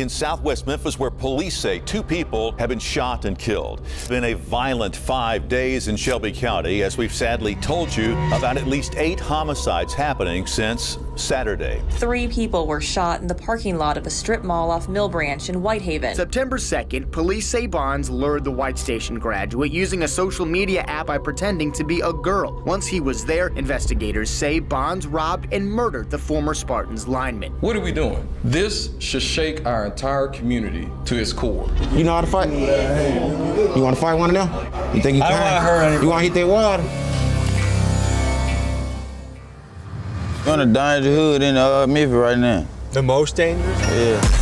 in southwest Memphis, where police say 2 people have been shot and killed. It's been a violent 5 days in Shelby County, as we've sadly told you about at least 8 homicides happening since Saturday. 3 people were shot in the parking lot of a strip mall off Mill Branch in Whitehaven. September 2nd, police say Bonds lured the White Station graduate using a social media app by pretending to be a girl. Once he was there, investigators say Bonds robbed and murdered the former Spartans lineman. What are we doing? This should shake our entire community to its core. You know how to fight? You want to fight one of them? You think you can? I don't want to hurt anybody. You want to hit that water? You're in the danger hood in Memphis right now. The most dangerous? Yeah.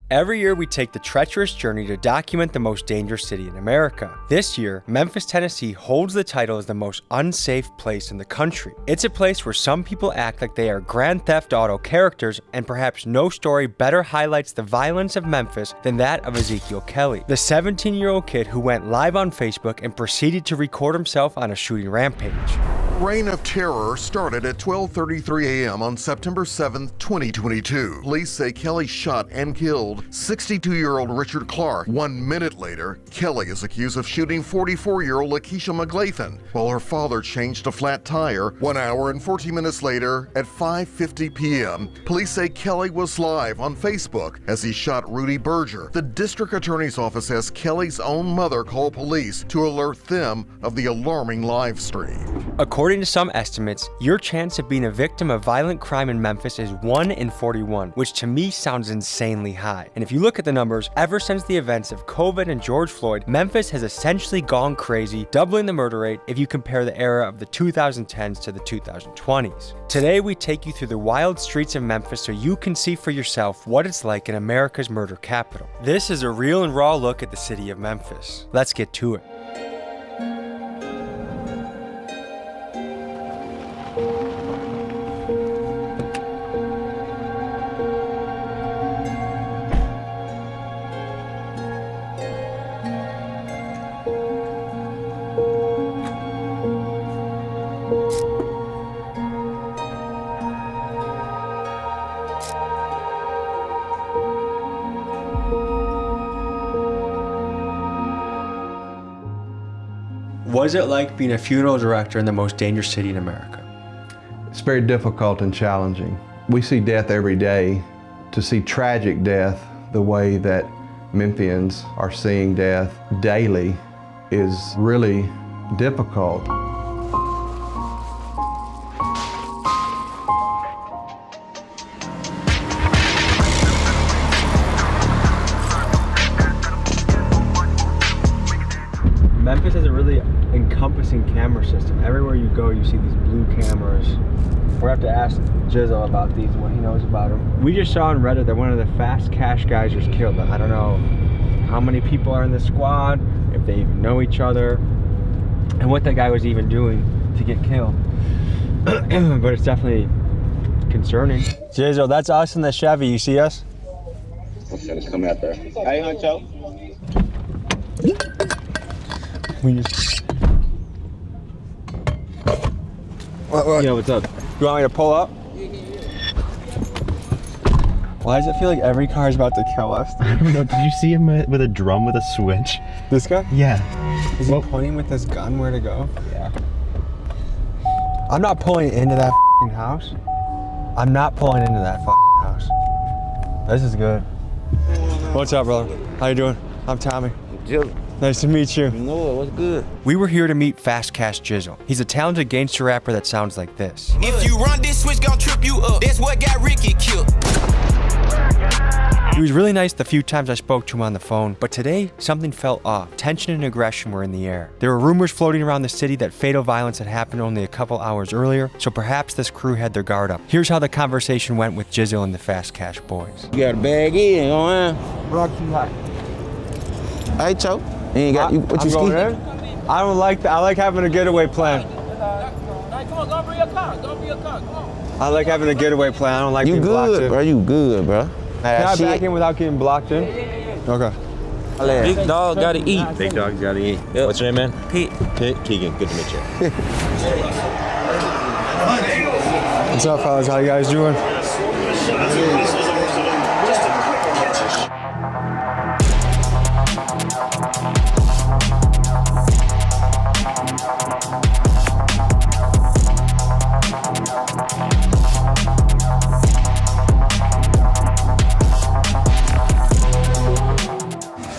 Every year we take the treacherous journey to document the most dangerous city in America. This year, Memphis, Tennessee holds the title as the most unsafe place in the country. It's a place where some people act like they are Grand Theft Auto characters, and perhaps no story better highlights the violence of Memphis than that of Ezekiel Kelly, the 17-year-old kid who went live on Facebook and proceeded to record himself on a shooting rampage. Reign of terror started at 12:33 a.m. on September 7, 2022. Police say Kelly shot and killed 62-year-old Richard Clark. 1 minute later, Kelly is accused of shooting 44-year-old Lakeisha McGlathan while her father changed a flat tire. 1 hour and 40 minutes later, at 5:50 p.m., police say Kelly was live on Facebook as he shot Rudy Berger. The district attorney's office has Kelly's own mother call police to alert them of the alarming live stream. According to some estimates, your chance of being a victim of violent crime in Memphis is 1 in 41, which to me sounds insanely high. And if you look at the numbers, ever since the events of COVID and George Floyd, Memphis has essentially gone crazy, doubling the murder rate if you compare the era of the 2010s to the 2020s. Today, we take you through the wild streets of Memphis so you can see for yourself what it's like in America's murder capital. This is a real and raw look at the city of Memphis. Let's get to it. What is it like being a funeral director in the most dangerous city in America? It's very difficult and challenging. We see death every day. To see tragic death the way that Memphians are seeing death daily is really difficult. Memphis has a really encompassing camera system. Everywhere you go, you see these blue cameras. We're gonna have to ask Jizzel about these and what he knows about them. We just saw on Reddit that one of the fast cash guys was killed. I don't know how many people are in the squad, if they even know each other, and what that guy was even doing to get killed. But it's definitely concerning. Jizzel, that's us in the Chevy. You see us? I'm gonna come out there. Hey, Huncho. We just... What? Yeah, what's up? You want me to pull up? Why does it feel like every car is about to kill us? I don't know. Did you see him with a drum with a switch? This guy? Yeah. Is he pointing with his gun where to go? Yeah. I'm not pulling into that f***ing house. I'm not pulling into that f***ing house. This is good. What's up, brother? How you doing? I'm Tommy. Jizzel. Nice to meet you. No, what's good? We were here to meet Fast Cash Jizzel. He's a talented gangster rapper that sounds like this. If you run this switch, gon' trip you up. That's what got Ricky killed. He was really nice the few times I spoke to him on the phone, but today, something felt off. Tension and aggression were in the air. There were rumors floating around the city that fatal violence had happened only a couple hours earlier, so perhaps this crew had their guard up. Here's how the conversation went with Jizzel and the Fast Cash boys. You got a bag in, on? Rocky High. Hey, Cho. You ain't got, what you ski? I don't like that. I like having a getaway plan. Come on, go bring your car. Go bring your car. Come on. I like having a getaway plan. I don't like being blocked in. Bro. You good, bro. Can I back in without getting blocked in? Okay. Big dog gotta eat. Big dogs gotta eat. Yep. What's your name, man? Pete. Keegan, good to meet you. What's up, fellas? How you guys doing?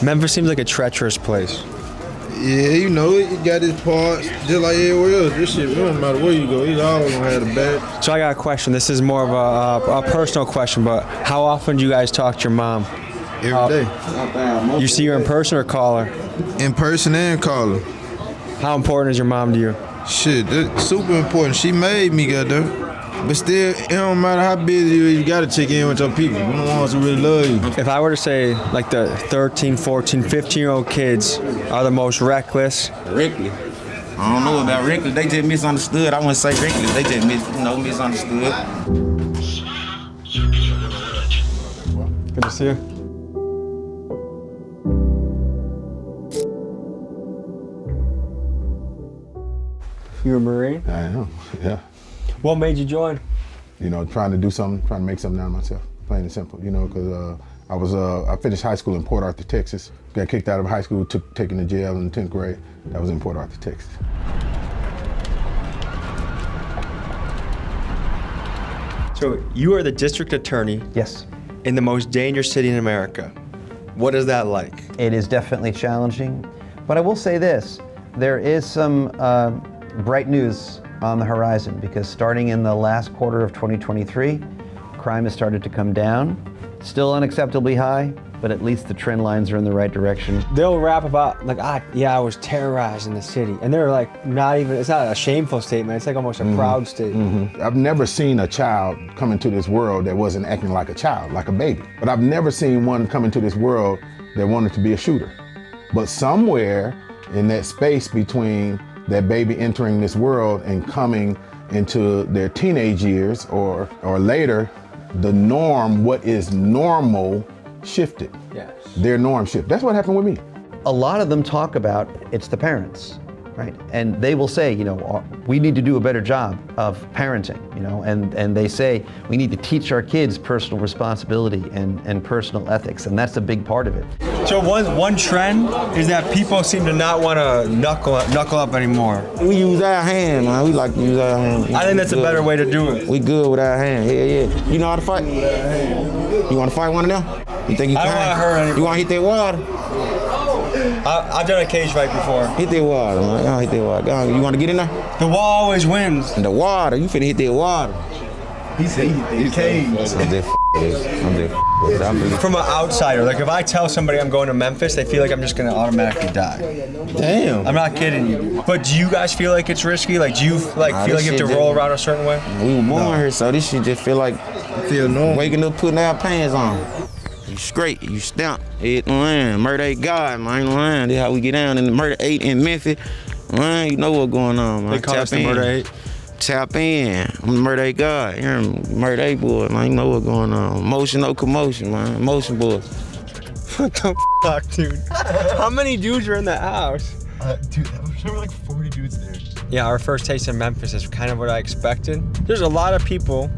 Memphis seems like a treacherous place. Yeah, you know, it got its parts, just like everywhere else. This shit, it don't matter where you go, it's always gonna have a bad. So I got a question. This is more of a personal question, but how often do you guys talk to your mom? Every day. You see her in person or call her? In person and call her. How important is your mom to you? Shit, that's super important. She made me, goddamn. But still, it don't matter how busy you gotta check in with your people. You the ones who really love you. If I were to say, like, the 13, 14, 15-year-old kids are the most reckless. Reckless. I don't know about reckless. They just misunderstood. I wouldn't say reckless. They just misunderstood. Good to see you. You a Marine? I am, yeah. What made you join? You know, trying to do something, trying to make something out of myself, plain and simple. You know, because I finished high school in Port Arthur, Texas. Got kicked out of high school, taken to jail in the 10th grade. That was in Port Arthur, Texas. So you are the district attorney. Yes. In the most dangerous city in America. What is that like? It is definitely challenging, but I will say this, there is some bright news on the horizon because starting in the last quarter of 2023, crime has started to come down. Still unacceptably high, but at least the trend lines are in the right direction. They'll rap about, like, I was terrorized in the city. And they're like, it's not a shameful statement, it's like almost a proud statement. I've never seen a child come into this world that wasn't acting like a child, like a baby. But I've never seen one come into this world that wanted to be a shooter. But somewhere in that space between that baby entering this world and coming into their teenage years or later, the norm, what is normal, shifted. Yes. Their norm shifted. That's what happened with me. A lot of them talk about it's the parents, right? And they will say, you know, we need to do a better job of parenting, you know, and they say we need to teach our kids personal responsibility and personal ethics, and that's a big part of it. So one trend is that people seem to not want to knuckle up anymore. We use our hand, man. We like to use our hand. I think that's a better way to do it. We good with our hand. Yeah. You know how to fight? You want to fight one of them? You think you can? I don't want to hurt anybody. You want to hit that water? I've done a cage fight before. Hit that water, man. Y'all hit that water. You want to get in there? The wall always wins. The water. You finna hit that water. He said he hit the cage. From an outsider, like if I tell somebody I'm going to Memphis, they feel like I'm just gonna automatically die. Damn. I'm not kidding you. But do you guys feel like it's risky? Like do you feel like you have to roll around a certain way? We were born here, so this shit just feel like normal. Waking up, putting our pants on. You straight, you stamp. Murder ain't God, man. This how we get down in the murder 8 in Memphis. Man, you know what's going on, man. They call us the murder 8. Tap in. I'm the murder 8 God. You're murder 8 boy, man. You know what's going on. Motion, no commotion, man. Motion boy. What the fuck, dude? How many dudes are in that house? Dude, there were like 40 dudes there. Yeah, our first taste in Memphis is kind of what I expected. There's a lot of people,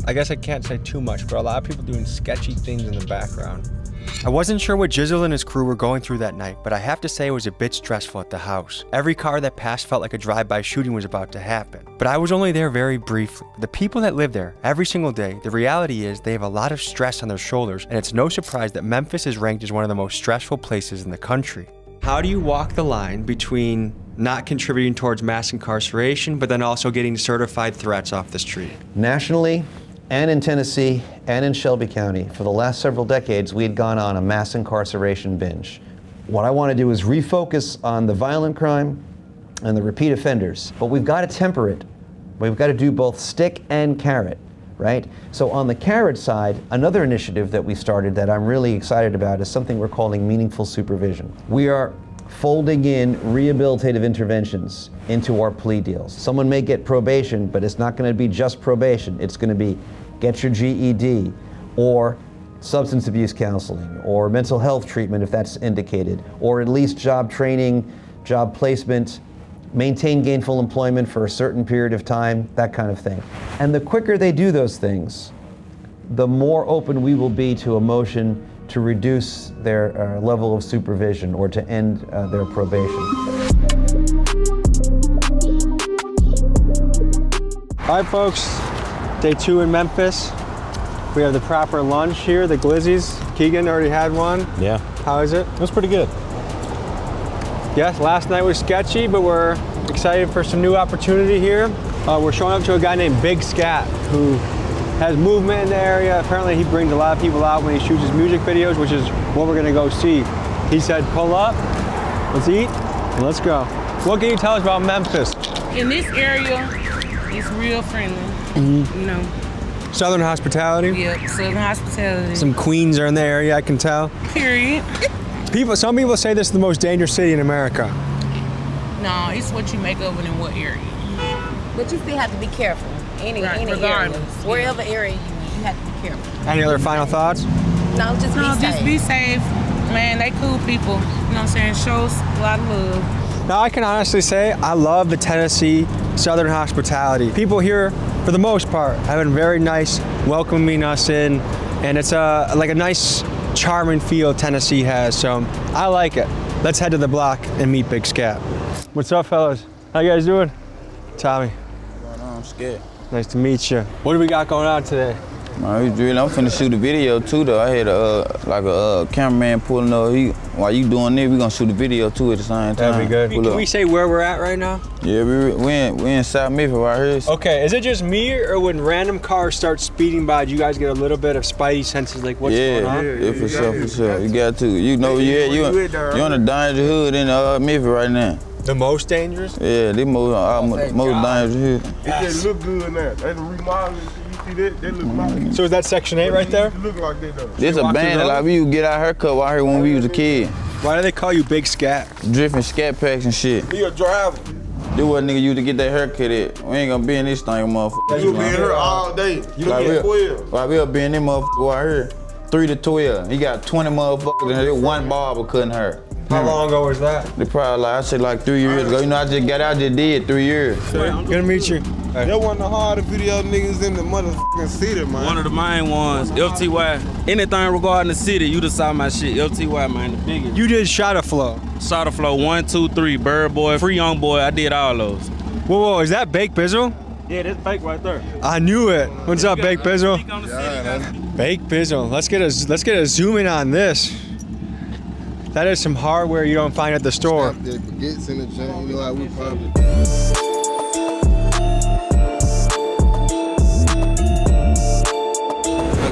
I guess I can't say too much, but a lot of people doing sketchy things in the background. I wasn't sure what Jizzel and his crew were going through that night, but I have to say it was a bit stressful at the house. Every car that passed felt like a drive-by shooting was about to happen. But I was only there very briefly. The people that live there every single day, the reality is they have a lot of stress on their shoulders, and it's no surprise that Memphis is ranked as one of the most stressful places in the country. How do you walk the line between not contributing towards mass incarceration, but then also getting certified threats off the street? Nationally, and in Tennessee, and in Shelby County, for the last several decades, we had gone on a mass incarceration binge. What I want to do is refocus on the violent crime and the repeat offenders, but we've got to temper it. We've got to do both stick and carrot, right? So on the carrot side, another initiative that we started that I'm really excited about is something we're calling meaningful supervision. We are folding in rehabilitative interventions into our plea deals. Someone may get probation, but it's not going to be just probation. It's going to be get your GED or substance abuse counseling, or mental health treatment if that's indicated, or at least job training, job placement, maintain gainful employment for a certain period of time, that kind of thing. And the quicker they do those things, the more open we will be to a motion to reduce their level of supervision or to end their probation. All right, folks, day 2 in Memphis. We have the proper lunch here, the glizzies. Keegan already had one. Yeah. How is it? It was pretty good. Yes, last night was sketchy, but we're excited for some new opportunity here. We're showing up to a guy named Big Scat, who has movement in the area. Apparently he brings a lot of people out when he shoots his music videos, which is what we're gonna go see. He said, pull up, let's eat, and let's go. What can you tell us about Memphis? In this area, it's real friendly, you know. Southern hospitality? Yep, Southern hospitality. Some queens are in the area, I can tell. Period. Some people say this is the most dangerous city in America. No, it's what you make of it in what area. But you still have to be careful. Any Regardless. area, wherever area you have to be careful. Any other final thoughts? No, just be safe. Just be safe. Man, they cool people. You know what I'm saying? Show us a lot of love. Now I can honestly say I love the Tennessee Southern hospitality. People here, for the most part, have been very nice, welcoming us in, and it's like a nice, charming feel Tennessee has, so I like it. Let's head to the block and meet Big Scat. What's up, fellas? How you guys doing? Tommy. What's going on? I'm scared. Nice to meet you. What do we got going on today? I'm finna shoot a video too though. I had a cameraman pulling up. While you doing this, we gonna shoot a video too at the same time. That'd be good. Can we say where we're at right now? Yeah, we in South Memphis right here. Okay, is it just me or when random cars start speeding by, do you guys get a little bit of spidey senses like what's going on? Yeah, for sure. You got to. You know, you're on the danger hood in Memphis right now. The most dangerous? Yeah, the most dangerous hood. It just look good now. They remodeling. You see that? They look like. So is that Section 8 right there? It look like that though. This a band that like we used to get our haircut out here when we was a kid. Why do they call you Big Scat? Drifting scat packs and shit. He a driver. This what nigga used to get that haircut at. We ain't gonna be in this thing, motherfucker. You be in here all day. You like get 12. Like we'll be in this motherfucker out here. 3 to 12. He got 20 motherfuckers in here. One barber cutting hair. How long ago was that? They probably I said 3 years ago. You know, I just got out, just did 3 years. Good to meet you. That one of the hardest video niggas in the motherfucking city, man. One of the main ones, LTY. Anything regarding the city, you just saw my shit. LTY, man, the biggest. You did Shot of Flow. Shot of Flow 1, 2, 3, Bird Boy, Free Young Boy. I did all those. Whoa, is that Baked Bizzle? Yeah, that's Bake right there. I knew it. What's up, Baked Bizzle? Baked Bizzle. Let's get a zoom in on this. That is some hardware you don't find at the store. Baguettes in the gym, you know how we probably.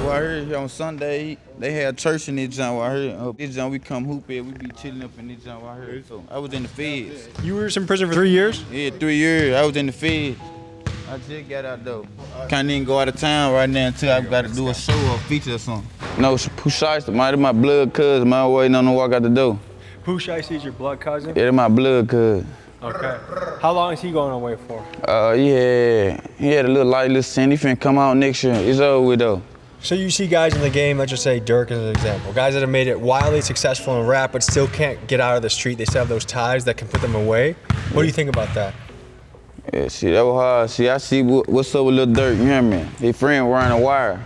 Right here on Sunday, they had church in this joint right here. This joint we come hoop at, we be chilling up in this joint right here. So I was in the feds. You were in prison for 3 years? Yeah, 3 years. I was in the feds. I just got out though. Can't even go out of town right now until I got to do a show or a feature or something. No, Pooh Shiesty, man, my blood cousin, man, waiting on to walk out the door. Pooh Shiesty is your blood cousin? Yeah, my blood cousin. Okay. How long is he going away for? He had a little sin. He finna come out next year. It's over with though. So you see guys in the game, let's just say Dirk as an example, guys that have made it wildly successful in rap but still can't get out of the street, they still have those ties that can put them away. What do you think about that? Yeah, see, that was hard. See, I see what's up with Lil Dirk, you hear me? His friend wearing a wire.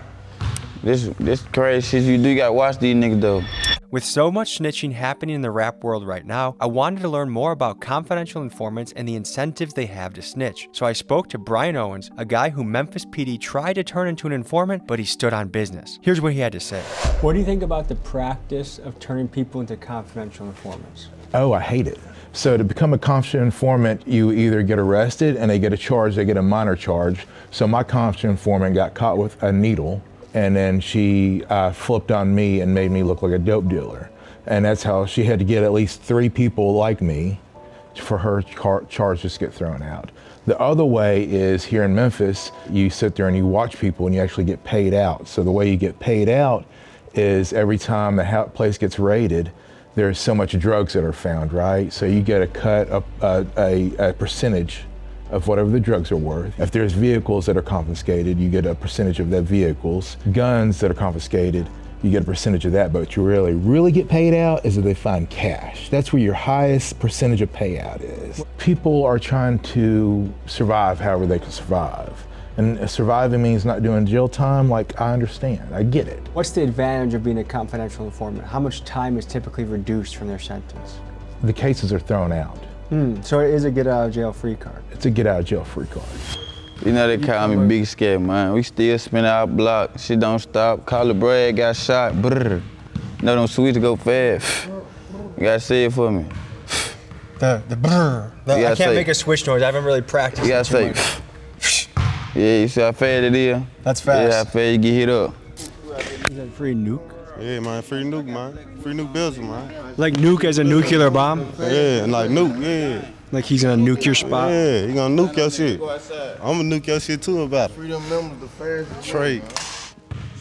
This crazy shit you do, you gotta watch these niggas though. With so much snitching happening in the rap world right now, I wanted to learn more about confidential informants and the incentives they have to snitch. So I spoke to Brian Owens, a guy who Memphis PD tried to turn into an informant, but he stood on business. Here's what he had to say. What do you think about the practice of turning people into confidential informants? Oh, I hate it. So to become a confidential informant, you either get arrested and they get a charge, they get a minor charge. So my confidential informant got caught with a needle, and then she flipped on me and made me look like a dope dealer. And that's how she had to get at least 3 people like me for her charge just get thrown out. The other way is here in Memphis, you sit there and you watch people and you actually get paid out. So the way you get paid out is every time the place gets raided, there's so much drugs that are found, right? So you get a cut, a percentage of whatever the drugs are worth. If there's vehicles that are confiscated, you get a percentage of that vehicles. Guns that are confiscated, you get a percentage of that, but what you really get paid out is if they find cash. That's where your highest percentage of payout is. People are trying to survive however they can survive. And surviving means not doing jail time, like, I understand, I get it. What's the advantage of being a confidential informant? How much time is typically reduced from their sentence? The cases are thrown out. So it is a get out of jail free card. It's a get out of jail free card. You know they call me Big Scat, man. We still spin our block. Shit don't stop. Call the Brad, got shot. Brrr. No, don't switch to go fast. You gotta say it for me. The brrr. I can't make a switch noise. I haven't really practiced. You gotta say. Yeah, you see how fast it is? That's fast. Yeah, how fast you get hit up. Is that free nuke? Yeah, man, free nuke, man. Free nuke Bizzle, man. Like nuke as a nuclear bomb? Yeah, like nuke, yeah. Like he's gonna nuke your spot? Yeah, he gonna nuke your shit. I'm gonna nuke your shit too about it. Freedom members, the fast trade.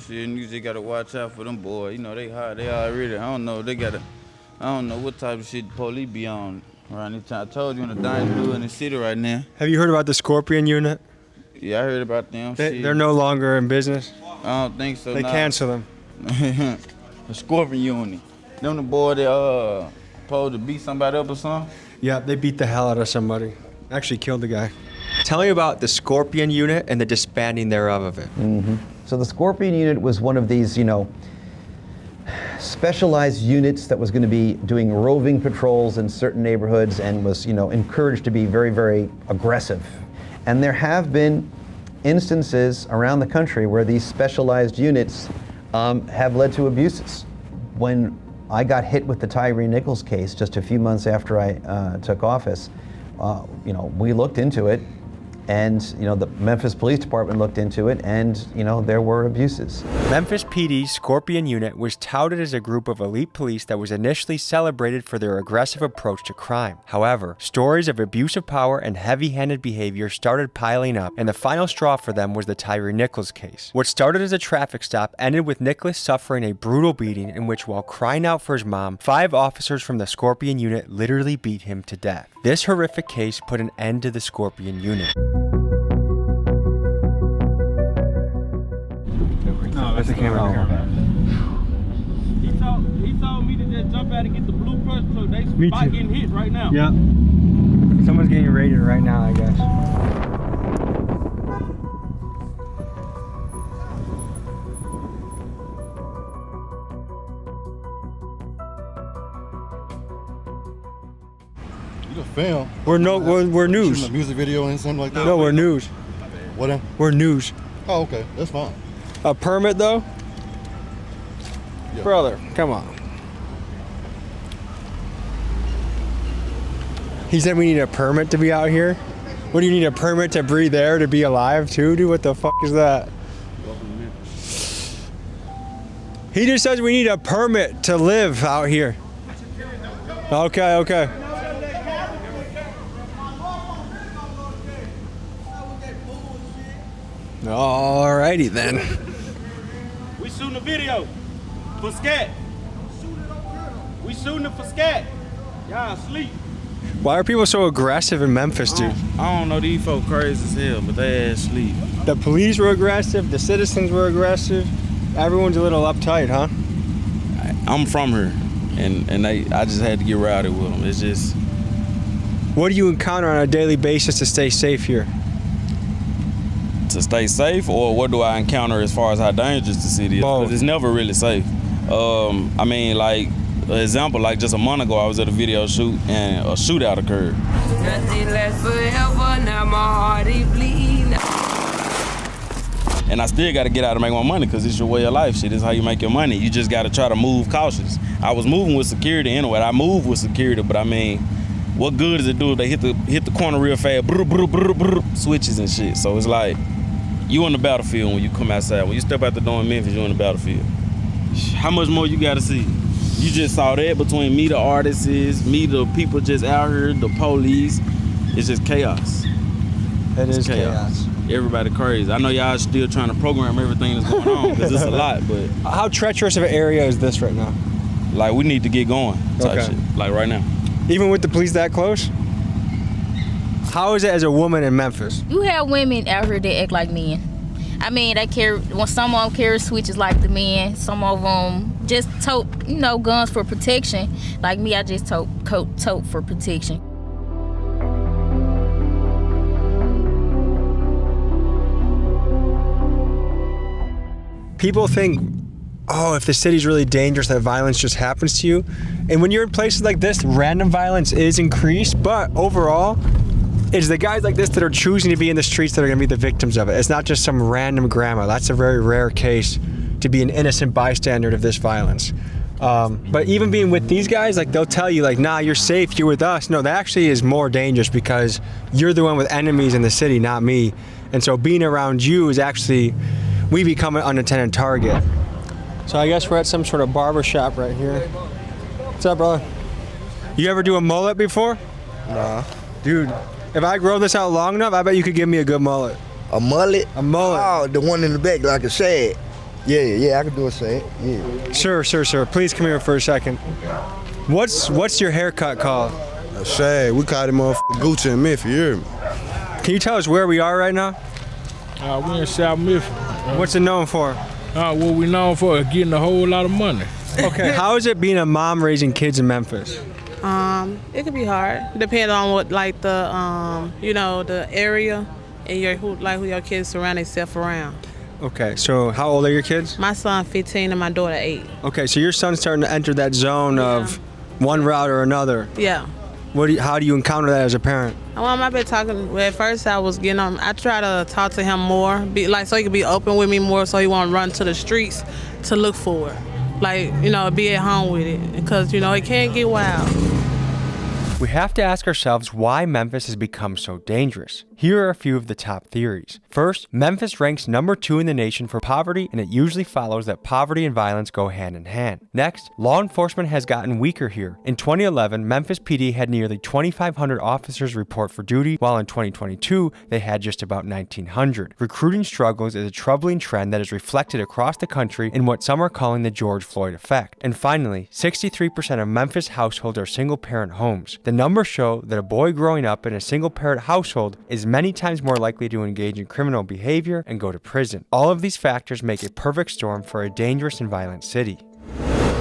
Shit, niggas just gotta watch out for them boys. You know, they hot, they already, I don't know, I don't know what type of shit the police be on around this time. I told you in the danger in the city right now. Have you heard about the Scorpion unit? Yeah, I heard about them. They're no longer in business? I don't think so. They cancel them. The Scorpion unit. Them the boy that supposed to beat somebody up or something? Yeah, they beat the hell out of somebody. Actually killed the guy. Tell me about the Scorpion unit and the disbanding thereof of it. So the Scorpion unit was one of these, specialized units that was going to be doing roving patrols in certain neighborhoods and was, encouraged to be very, very aggressive. And there have been instances around the country where these specialized units have led to abuses. When I got hit with the Tyree Nichols case just a few months after I took office, we looked into it, and the Memphis Police Department looked into it, and there were abuses. Memphis PD's Scorpion unit was touted as a group of elite police that was initially celebrated for their aggressive approach to crime. However, stories of abuse of power and heavy-handed behavior started piling up, and the final straw for them was the Tyree Nichols case. What started as a traffic stop ended with Nicholas suffering a brutal beating in which, while crying out for his mom, 5 officers from the Scorpion unit literally beat him to death. This horrific case put an end to the Scorpion unit. No, that's the camera. He told me to just jump out and get the blue crush, so they spot getting hit right now. Yeah. Someone's getting raided right now, I guess. You the film? We're news. Shooting a music video and something like that? No, we're news. What? We're news. Oh, okay, that's fine. A permit though? Yeah. Brother, come on. He said we need a permit to be out here? What do you need, a permit to breathe air to be alive too, dude? What the fuck is that? He just says we need a permit to live out here. Okay. Alrighty then. We shooting a video for scat. We shooting it for scat. Y'all asleep. Why are people so aggressive in Memphis, dude? I don't know, these folk crazy as hell, but they ass sleep. The police were aggressive, the citizens were aggressive. Everyone's a little uptight, huh? I'm from here, and I just had to get rowdy with them. It's just... What do you encounter on a daily basis to stay safe here? To stay safe, or what do I encounter as far as how dangerous the city is? Because it's never really safe. I mean, like, an example, like just a month ago, I was at a video shoot and a shootout occurred. Nothing lasts forever, now my heart is bleeding. And I still got to get out and make my money because it's your way of life. Shit, this is how you make your money. You just got to try to move cautious. I was moving with security anyway. I moved with security, but I mean, what good does it do if they hit the corner real fast, brr, brr, brr, brr, switches and shit. So it's like, you on the battlefield when you come outside. When you step out the door in Memphis, you on the battlefield. How much more you got to see? You just saw that between me, the artists, me, the people just out here, the police. It's just chaos. It's chaos. Everybody crazy. I know y'all still trying to program everything that's going on because it's a lot, but... How treacherous of an area is this right now? Like, we need to get going type shit, like right now. Even with the police that close? How is it as a woman in Memphis? You have women out here that act like men. I mean, some of them carry switches like the men. Some of them just tote, guns for protection. Like me, I just tote for protection. People think, oh, if the city's really dangerous, that violence just happens to you. And when you're in places like this, random violence is increased, but overall, it's the guys like this that are choosing to be in the streets that are gonna be the victims of it. It's not just some random grandma. That's a very rare case to be an innocent bystander of this violence. But even being with these guys, like they'll tell you like, nah, you're safe, you're with us. No, that actually is more dangerous because you're the one with enemies in the city, not me. And so being around you is actually, we become an unintended target. So I guess we're at some sort of barber shop right here. What's up, brother? You ever do a mullet before? Nah. Dude, if I grow this out long enough, I bet you could give me a good mullet. A mullet? A mullet. Oh, the one in the back, like a shad. Yeah, I can do a shad, yeah. Sure. Please come here for a second. What's your haircut called? A shad. We call it motherfucking Gucci in Memphis, you hear me? Can you tell us where we are right now? We in South Memphis. What's it known for? What we known for is getting a whole lot of money. Okay, how is it being a mom raising kids in Memphis? It could be hard, depending on what, like the, the area and who your kids surround themselves around. Okay, so how old are your kids? My son 15 and my daughter 8. Okay, so your son's starting to enter that zone of one route or another. Yeah. How do you encounter that as a parent? Well, I've been talking. At first, I was getting on. I try to talk to him more, so he could be open with me more, so he won't run to the streets to look for it. Be at home with it, because it can get wild. We have to ask ourselves why Memphis has become so dangerous. Here are a few of the top theories. First, Memphis ranks number 2 in the nation for poverty, and it usually follows that poverty and violence go hand in hand. Next, law enforcement has gotten weaker here. In 2011, Memphis PD had nearly 2,500 officers report for duty, while in 2022, they had just about 1,900. Recruiting struggles is a troubling trend that is reflected across the country in what some are calling the George Floyd effect. And finally, 63% of Memphis households are single-parent homes. The numbers show that a boy growing up in a single-parent household is many times more likely to engage in criminal behavior and go to prison. All of these factors make a perfect storm for a dangerous and violent city.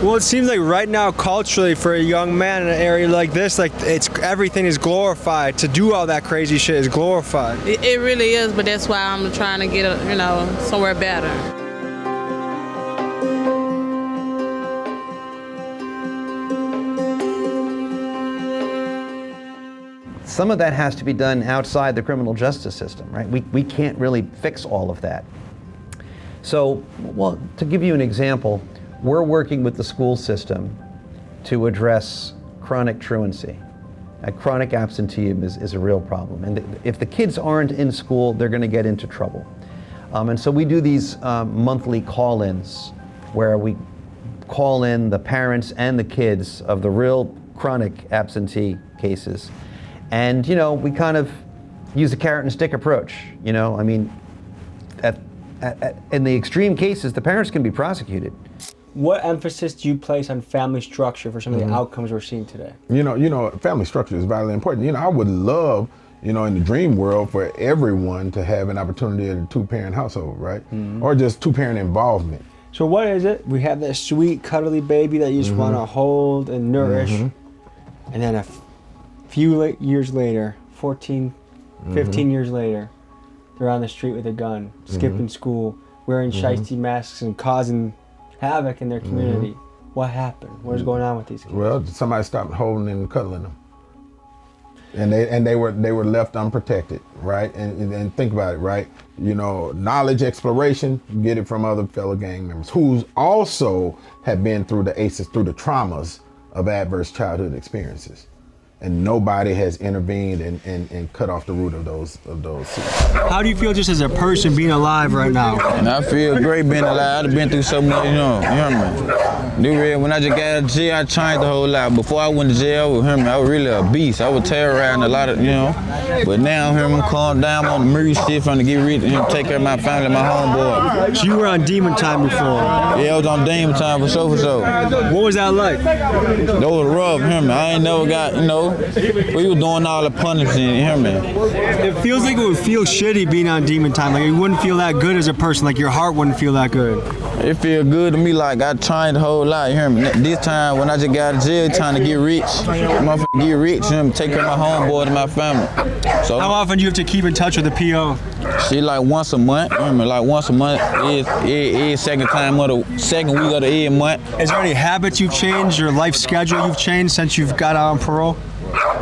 Well, it seems like right now, culturally, for a young man in an area like this, everything is glorified. To do all that crazy shit is glorified. It really is, but that's why I'm trying to get somewhere better. Some of that has to be done outside the criminal justice system, right? We can't really fix all of that. So, to give you an example, we're working with the school system to address chronic truancy. Chronic absenteeism is a real problem. And if the kids aren't in school, they're going to get into trouble. And so we do these monthly call-ins where we call in the parents and the kids of the real chronic absentee cases. And, we kind of use a carrot and stick approach. In the extreme cases, the parents can be prosecuted. What emphasis do you place on family structure for some of the outcomes we're seeing today? Family structure is vitally important. I would love, in the dream world, for everyone to have an opportunity in a 2-parent household, right? Or just 2-parent involvement. So what is it? We have that sweet, cuddly baby that you just want to hold and nourish. And then a few years later, 14, 15 years later, they're on the street with a gun, skipping school, wearing shiesty masks and causing havoc in their community. What happened? What is going on with these kids? Well, somebody stopped holding and cuddling them. And they were left unprotected, right? And think about it, right? Knowledge exploration, you get it from other fellow gang members who also have been through the ACEs, through the traumas of adverse childhood experiences. And nobody has intervened and cut off the root of those seeds. How do you feel just as a person being alive right now? And I feel great being alive. I've been through so much, you know what I mean? When I just got out of jail, I changed a whole lot. Before I went to jail with him, I was really a beast. I was terrorizing a lot of, But now I'm calm down on the murder shit, trying to get rid of him, take care of my family, my homeboy. So you were on demon time before? Yeah, I was on demon time for sure. What was that like? That was rough, I ain't never got, We was doing all the punishing, you hear me? It feels like it would feel shitty being on demon time. Like you wouldn't feel that good as a person. Like your heart wouldn't feel that good. It feel good to me like I tried the whole lot, you hear me? This time when I just got out of jail, trying to get rich. Motherfucker get rich, you hear me? Take care of my homeboys and my family. So how often do you have to keep in touch with the PO? She like once a month, you hear me? Like once a month, every second week of the every month. Is there any habits you've changed or life schedule you've changed since you've got out on parole?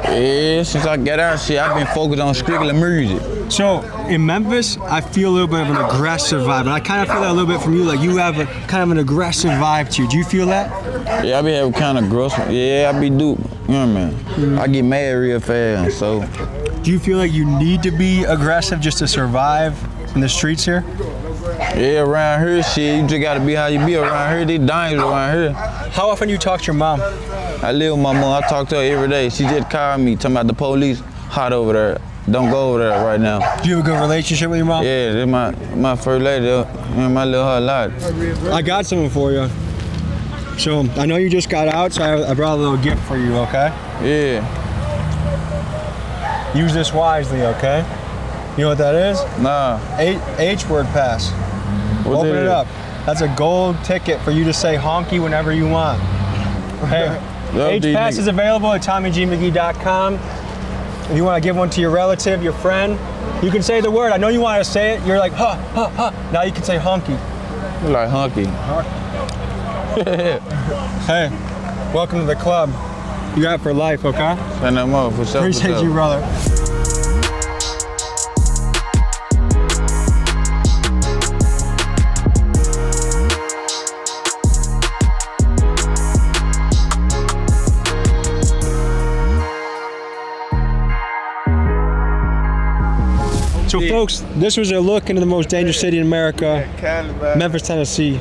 Yeah, since I got out, I've been focused on strictly music. So in Memphis, I feel a little bit of an aggressive vibe, and I kind of feel that a little bit from you. Like you have a kind of an aggressive vibe to you. Do you feel that? Yeah, I be having kind of aggressive. Yeah, I be dupe. You know what I mean? I get mad real fast. So, do you feel like you need to be aggressive just to survive in the streets here? Yeah, around here, shit, you just gotta be how you be around here. They dangerous around here. How often do you talk to your mom? I live with my mom. I talk to her every day. She just called me, talking about the police hot over there. Don't go over there right now. Do you have a good relationship with your mom? Yeah, they're my first lady. I love her a lot. I got something for you. So I know you just got out, so I brought a little gift for you, okay? Yeah. Use this wisely, okay? You know what that is? Nah. H-word pass. Open it up. That's a gold ticket for you to say honky whenever you want. Hey, H-pass is available at TommyGMcGee.com. If you want to give one to your relative, your friend, you can say the word. I know you want to say it. You're like, huh, huh, huh. Now you can say honky. You like honky. Hey, welcome to the club. You got it for life, okay? Send them up for sure. Appreciate you, brother. So folks, this was a look into the most dangerous city in America, Memphis, Tennessee.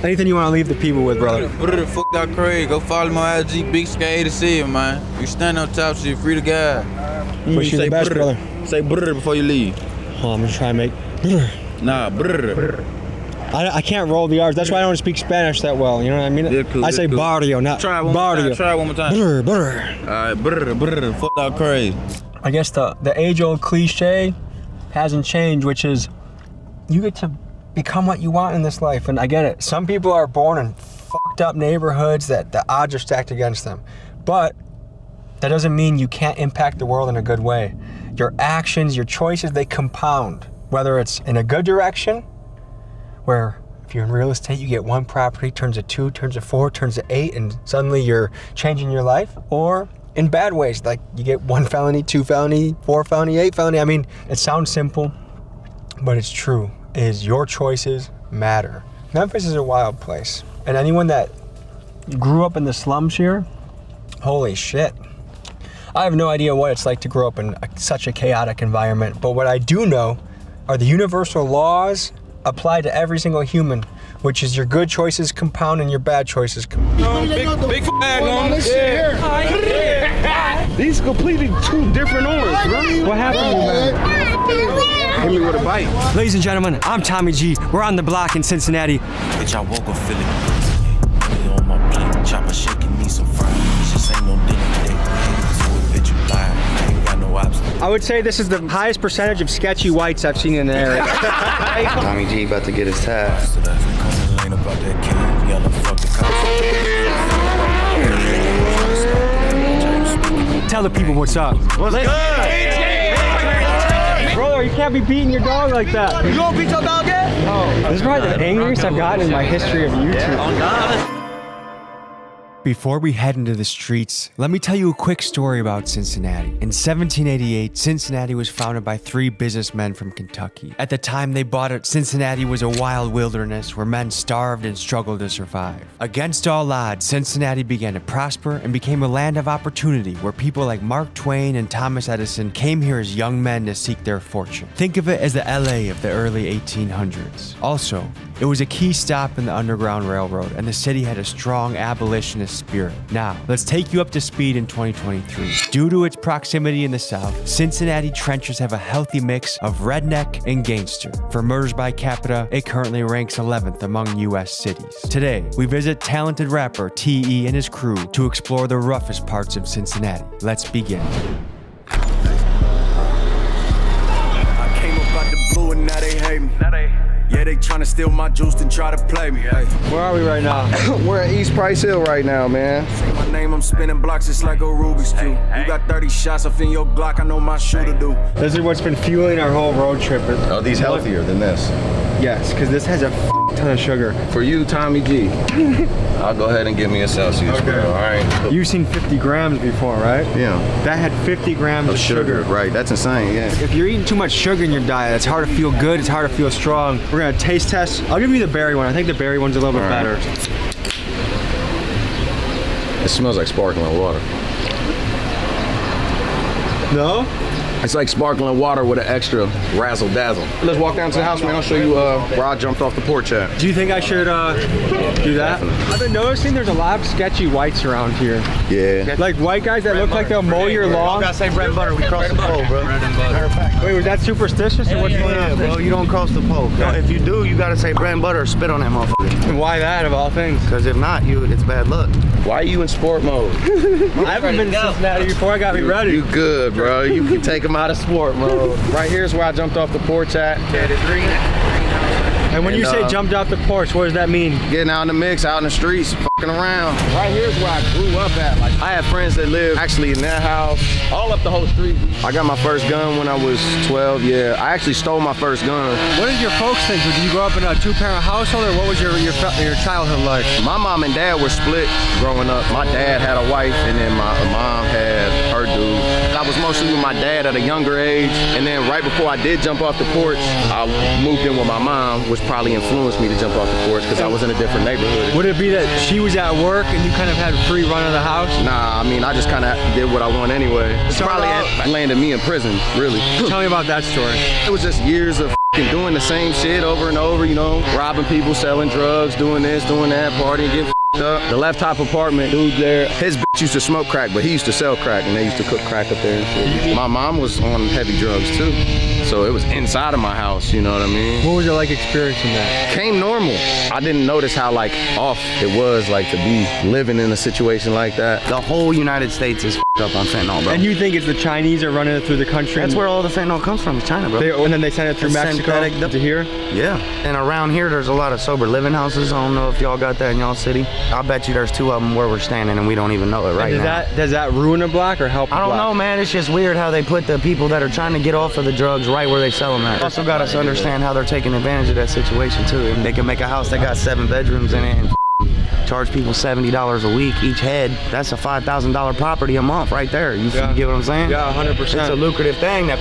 Anything you want to leave the people with, brother? Brother, fuck that crazy. Go follow my IG, Big Sky to see it, man. You stand on top, so you're free to God. Wish you the best, brother. Say brother before you leave. Oh, I'm gonna try and make. Nah, brother. I can't roll the R's. That's why I don't speak Spanish that well. You know what I mean? Yeah, cool, I say cool. barrio, not try one barrio. More time. Try one more time. Brr. All right, brr. Fuck that crazy. I guess the age-old cliche hasn't changed, which is you get to become what you want in this life. And I get it. Some people are born in fucked up neighborhoods that the odds are stacked against them. But that doesn't mean you can't impact the world in a good way. Your actions, your choices, they compound. Whether it's in a good direction, where if you're in real estate, you get one property, turns to 2, turns to 4, turns to 8, and suddenly you're changing your life. Or in bad ways, like you get 1 felony, 2 felony, 4 felony, 8 felony. I mean, it sounds simple, but it's true. Is your choices matter. Memphis is a wild place. And anyone that grew up in the slums here, holy shit. I have no idea what it's like to grow up in such a chaotic environment, but what I do know are the universal laws apply to every single human, which is your good choices compound and your bad choices compound. Big bag on this shit here. These completely 2 different ones, bro. What happened to you, man? Hit me with a bite. Ladies and gentlemen, I'm Tommy G. We're on the block in Cincinnati. Bitch, I woke up feeling money on my plate. Chopper shaking me some fries. Just ain't no dinner today. So bitch, you lie. I ain't got no options. I would say this is the highest percentage of sketchy whites I've seen in the area. Tommy G about to get his tab. Tell the people what's up. What's good? Brother, you can't be beating your dog like that. You gonna beat your dog yet? Oh, this is probably the angriest I've gotten in my history of YouTube. Before we head into the streets, let me tell you a quick story about Cincinnati. In 1788, Cincinnati was founded by 3 businessmen from Kentucky. At the time they bought it, Cincinnati was a wild wilderness where men starved and struggled to survive. Against all odds, Cincinnati began to prosper and became a land of opportunity where people like Mark Twain and Thomas Edison came here as young men to seek their fortune. Think of it as the LA of the early 1800s. Also, It was a key stop in the Underground Railroad, and the city had a strong abolitionist spirit. Now, let's take you up to speed in 2023. Due to its proximity in the South, Cincinnati trenches have a healthy mix of redneck and gangster. For murders by capita, it currently ranks 11th among U.S. cities. Today, we visit talented rapper T.E. and his crew to explore the roughest parts of Cincinnati. Let's begin. I came up out the blue and now they hate me. Yeah, they tryna steal my juice and try to play me. Hey. Where are we right now? We're at East Price Hill right now, man. Say my name, I'm spinning blocks, it's like a Rubik's Cube. You got 30 shots up in your Glock, I know my shooter do. This is what's been fueling our whole road trip. Are these healthier than this? Yes, because this has a ton of sugar. For you, Tommy G, I'll go ahead and give me a Celsius, bro, all right? You've seen 50 grams before, right? Yeah. That had 50 grams of sugar. Right, that's insane, yeah. If you're eating too much sugar in your diet, it's hard to feel good, it's hard to feel strong. We're gonna taste test. I'll give you the berry one. I think the berry one's a little bit better. It smells like sparkling water. No? It's like sparkling water with an extra razzle dazzle. Let's walk down to the house, man. I'll show you where I jumped off the porch at. Do you think I should do that? Definitely. I've been noticing there's a lot of sketchy whites around here. Yeah. Like white guys that look like they'll mow your lawn. I gotta say bread and butter. We crossed the pole, bro. Wait, was that superstitious or what's going on? bro. You don't cross the pole. No, if you do, you gotta say bread and butter or spit on that motherfucker. And why that of all things? Because if not, it's bad luck. Why are you in sport mode? I haven't been to Cincinnati before. I got me ready. You good, bro. You can take them out of sport mode. Right here's where I jumped off the porch at. And when you say jumped off the porch, what does that mean? Getting out in the mix, out in the streets, fucking around. Right here's where I grew up at. Like, I had friends that lived actually in that house, all up the whole street. I got my first gun when I was 12, yeah. I actually stole my first gun. What did your folks think? Did you grow up in a two-parent household, or what was your childhood like? My mom and dad were split growing up. My dad had a wife, and then my mom had her dude. I was mostly with my dad at a younger age, and then right before I did jump off the porch, I moved in with my mom, which probably influenced me to jump off the porch because I was in a different neighborhood. Would it be that she was at work and you kind of had free run of the house? Nah, I mean, I just kind of did what I want anyway. It's probably landed me in prison, really. Tell me about that story. It was just years of doing the same shit over and over, you know, robbing people, selling drugs, doing this, doing that, partying, getting up. The left top apartment, dude there, his bitch used to smoke crack, but he used to sell crack, and they used to cook crack up there and shit. My mom was on heavy drugs too, so it was inside of my house, you know what I mean? What was it like experiencing that? Came normal. I didn't notice how like off it was like to be living in a situation like that. The whole United States is up on fentanyl, bro. And you think it's the Chinese are running it through the country? That's where all the fentanyl comes from, China, bro. And then they send it through Mexico to here? Yeah. And around here, there's a lot of sober living houses. I don't know if y'all got that in y'all city. I bet you there's 2 of them where we're standing and we don't even know it right now. Does that ruin a block or help a block? I don't know, man. It's just weird how they put the people that are trying to get off of the drugs right where they sell them at. Also got us to understand how they're taking advantage of that situation, too. They can make a house that got 7 bedrooms in it and charge people $70 a week each head. That's a $5,000 property a month right there. You get what I'm saying? Yeah, 100%. It's a lucrative thing that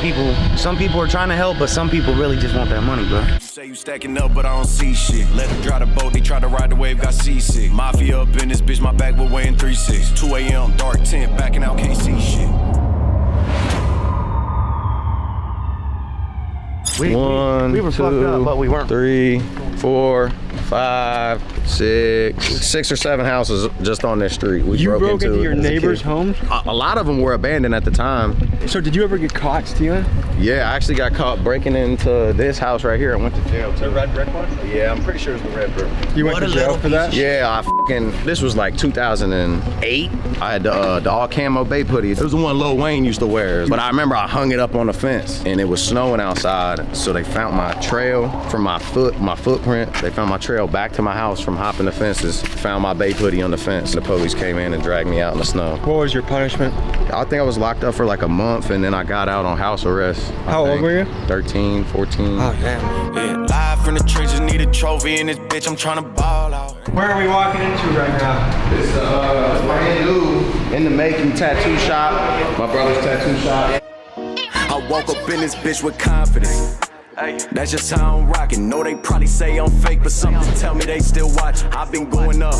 some people are trying to help, but some people really just want that money, bro. You say you stacking up, but I don't see shit. Let them drive the boat, they try to ride the wave, got seasick. Mafia up in this bitch, my back was weighing 3.6. 2 a.m., dark tent, backing out, can't see shit. We were fucked up, but we weren't. 3, 4, 5, 6 or 7 houses just on this street. You broke into your neighbors' homes? A lot of them were abandoned at the time. So did you ever get caught stealing? Yeah, I actually got caught breaking into this house right here. I went to jail too. The red brick one? Yeah, I'm pretty sure it's the red brick. You went to jail for that? Yeah, this was like 2008. I had the all camo Bay hoodie. It was the one Lil Wayne used to wear. But I remember I hung it up on the fence and it was snowing outside. So they found my trail from my footprint. They found my trail back to my house from hopping the fences. Found my Bay hoodie on the fence. The police came in and dragged me out in the snow. What was your punishment? I think I was locked up for like a month and then I got out on house arrest. How old were you? 13, 14. Oh, damn. Yeah, live from the trenches, need a trophy in this bitch, I'm trying to ball out. Where are we walking into right now? It's brand new, in the making tattoo shop. My brother's tattoo shop. I woke up in this bitch with confidence. That's just how I'm rockin'. Know they probably say I'm fake, but something tell me they still watch. I've been going up,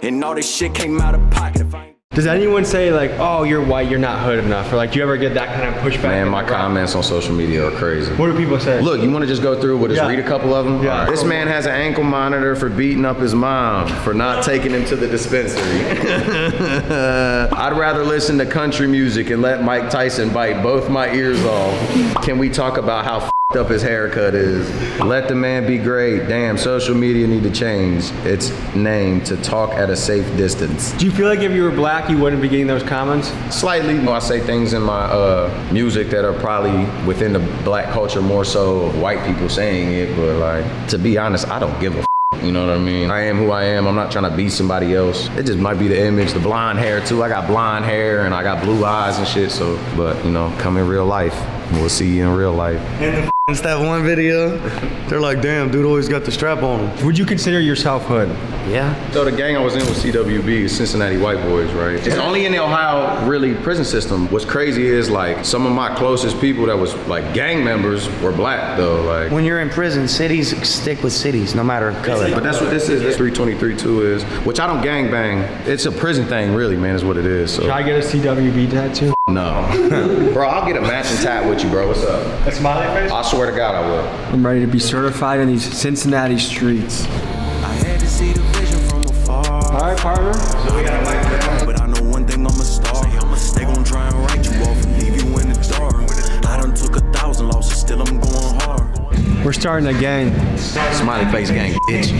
and all this shit came out of pocket. Does anyone say like, oh, you're white, you're not hood enough? Or like, do you ever get that kind of pushback? Man, my comments on social media are crazy. What do people say? Look, you want to just go through, we'll just read a couple of them? Yeah. Right. This man has an ankle monitor for beating up his mom for not taking him to the dispensary. I'd rather listen to country music and let Mike Tyson bite both my ears off. Can we talk about how f***ed up his haircut is? Let the man be great. Damn, social media need to change its name to talk at a safe distance. Do you feel like if you were black, you wouldn't be getting those comments? Slightly. I say things in my music that are probably within the black culture more so of white people saying it, but like, to be honest, I don't give a f***. You know what I mean? I am who I am. I'm not trying to be somebody else. It just might be the image, the blonde hair too. I got blonde hair and I got blue eyes and shit, so, but you know, come in real life. We'll see you in real life. In that one video, they're like, damn, dude always got the strap on him. Would you consider yourself hood? Yeah. So the gang I was in was CWB, Cincinnati White Boys, right? It's only in the Ohio, really, prison system. What's crazy is like some of my closest people that was like gang members were black though. Like when you're in prison, cities stick with cities, no matter color. But that's what this is. This 323-2 is, which I don't gang bang. It's a prison thing, really, man, is what it is. So. Should I get a CWB tattoo? No. Bro, I'll get a matching tat with you, bro. What's up? A smiley face? I swear to God I will. I'm ready to be certified in these Cincinnati streets. I had to see the vision from afar. All right, partner. So we gotta like that. But I know one thing, I'm a star. They gon' try and write you off and leave you in the dark. I done took 1,000 losses, still I'm going hard. We're starting a gang. Smiley face gang, bitch.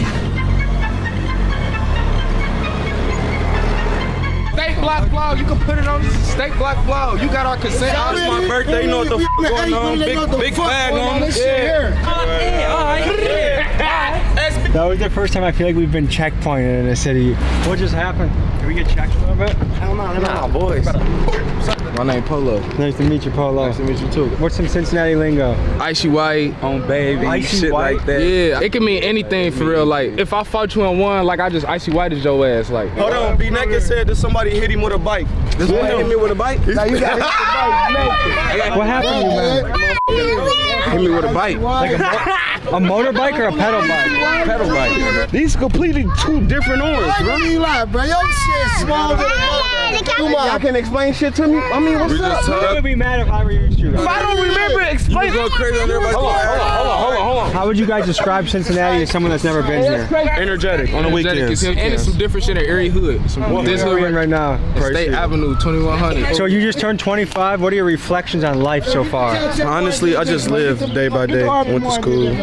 Steak block vlog, you can put it on steak block vlog. You got our consent. It's my birthday, you know what the f going on. Big bag on this shit here. That was the first time I feel like we've been checkpointed in a city. What just happened? Did we get checked a little bit? Hell no, Nah, boys. My name Polo. Nice to meet you, Polo. Nice to meet you too. What's some Cincinnati lingo? Icy white. On baby, Icy shit white? like that. Yeah, it can mean anything for real. Like, if I fought you in one, like I just icy whited your ass. Like, Hold on, B Naked said that somebody hit him with a bike. This one hit me with a bike? now you got What happened to you, man? hit me with a bike. Like a motorbike or a pedal bike? Pedal bike. These completely two different arms, bro. You lie, bro. Your shit small. Y'all can explain shit to me? I mean, what's up? I would be mad if I were you. If I don't remember, explain. Go crazy on everybody. Hold on. How would you guys describe Cincinnati to someone that's never been here? Energetic on the weekends. And it's some different shit at Erie Hood. What This are we in right now? State Avenue, 2100. So you just turned 25. What are your reflections on life so far? Honestly, I just live day by day. Went to school,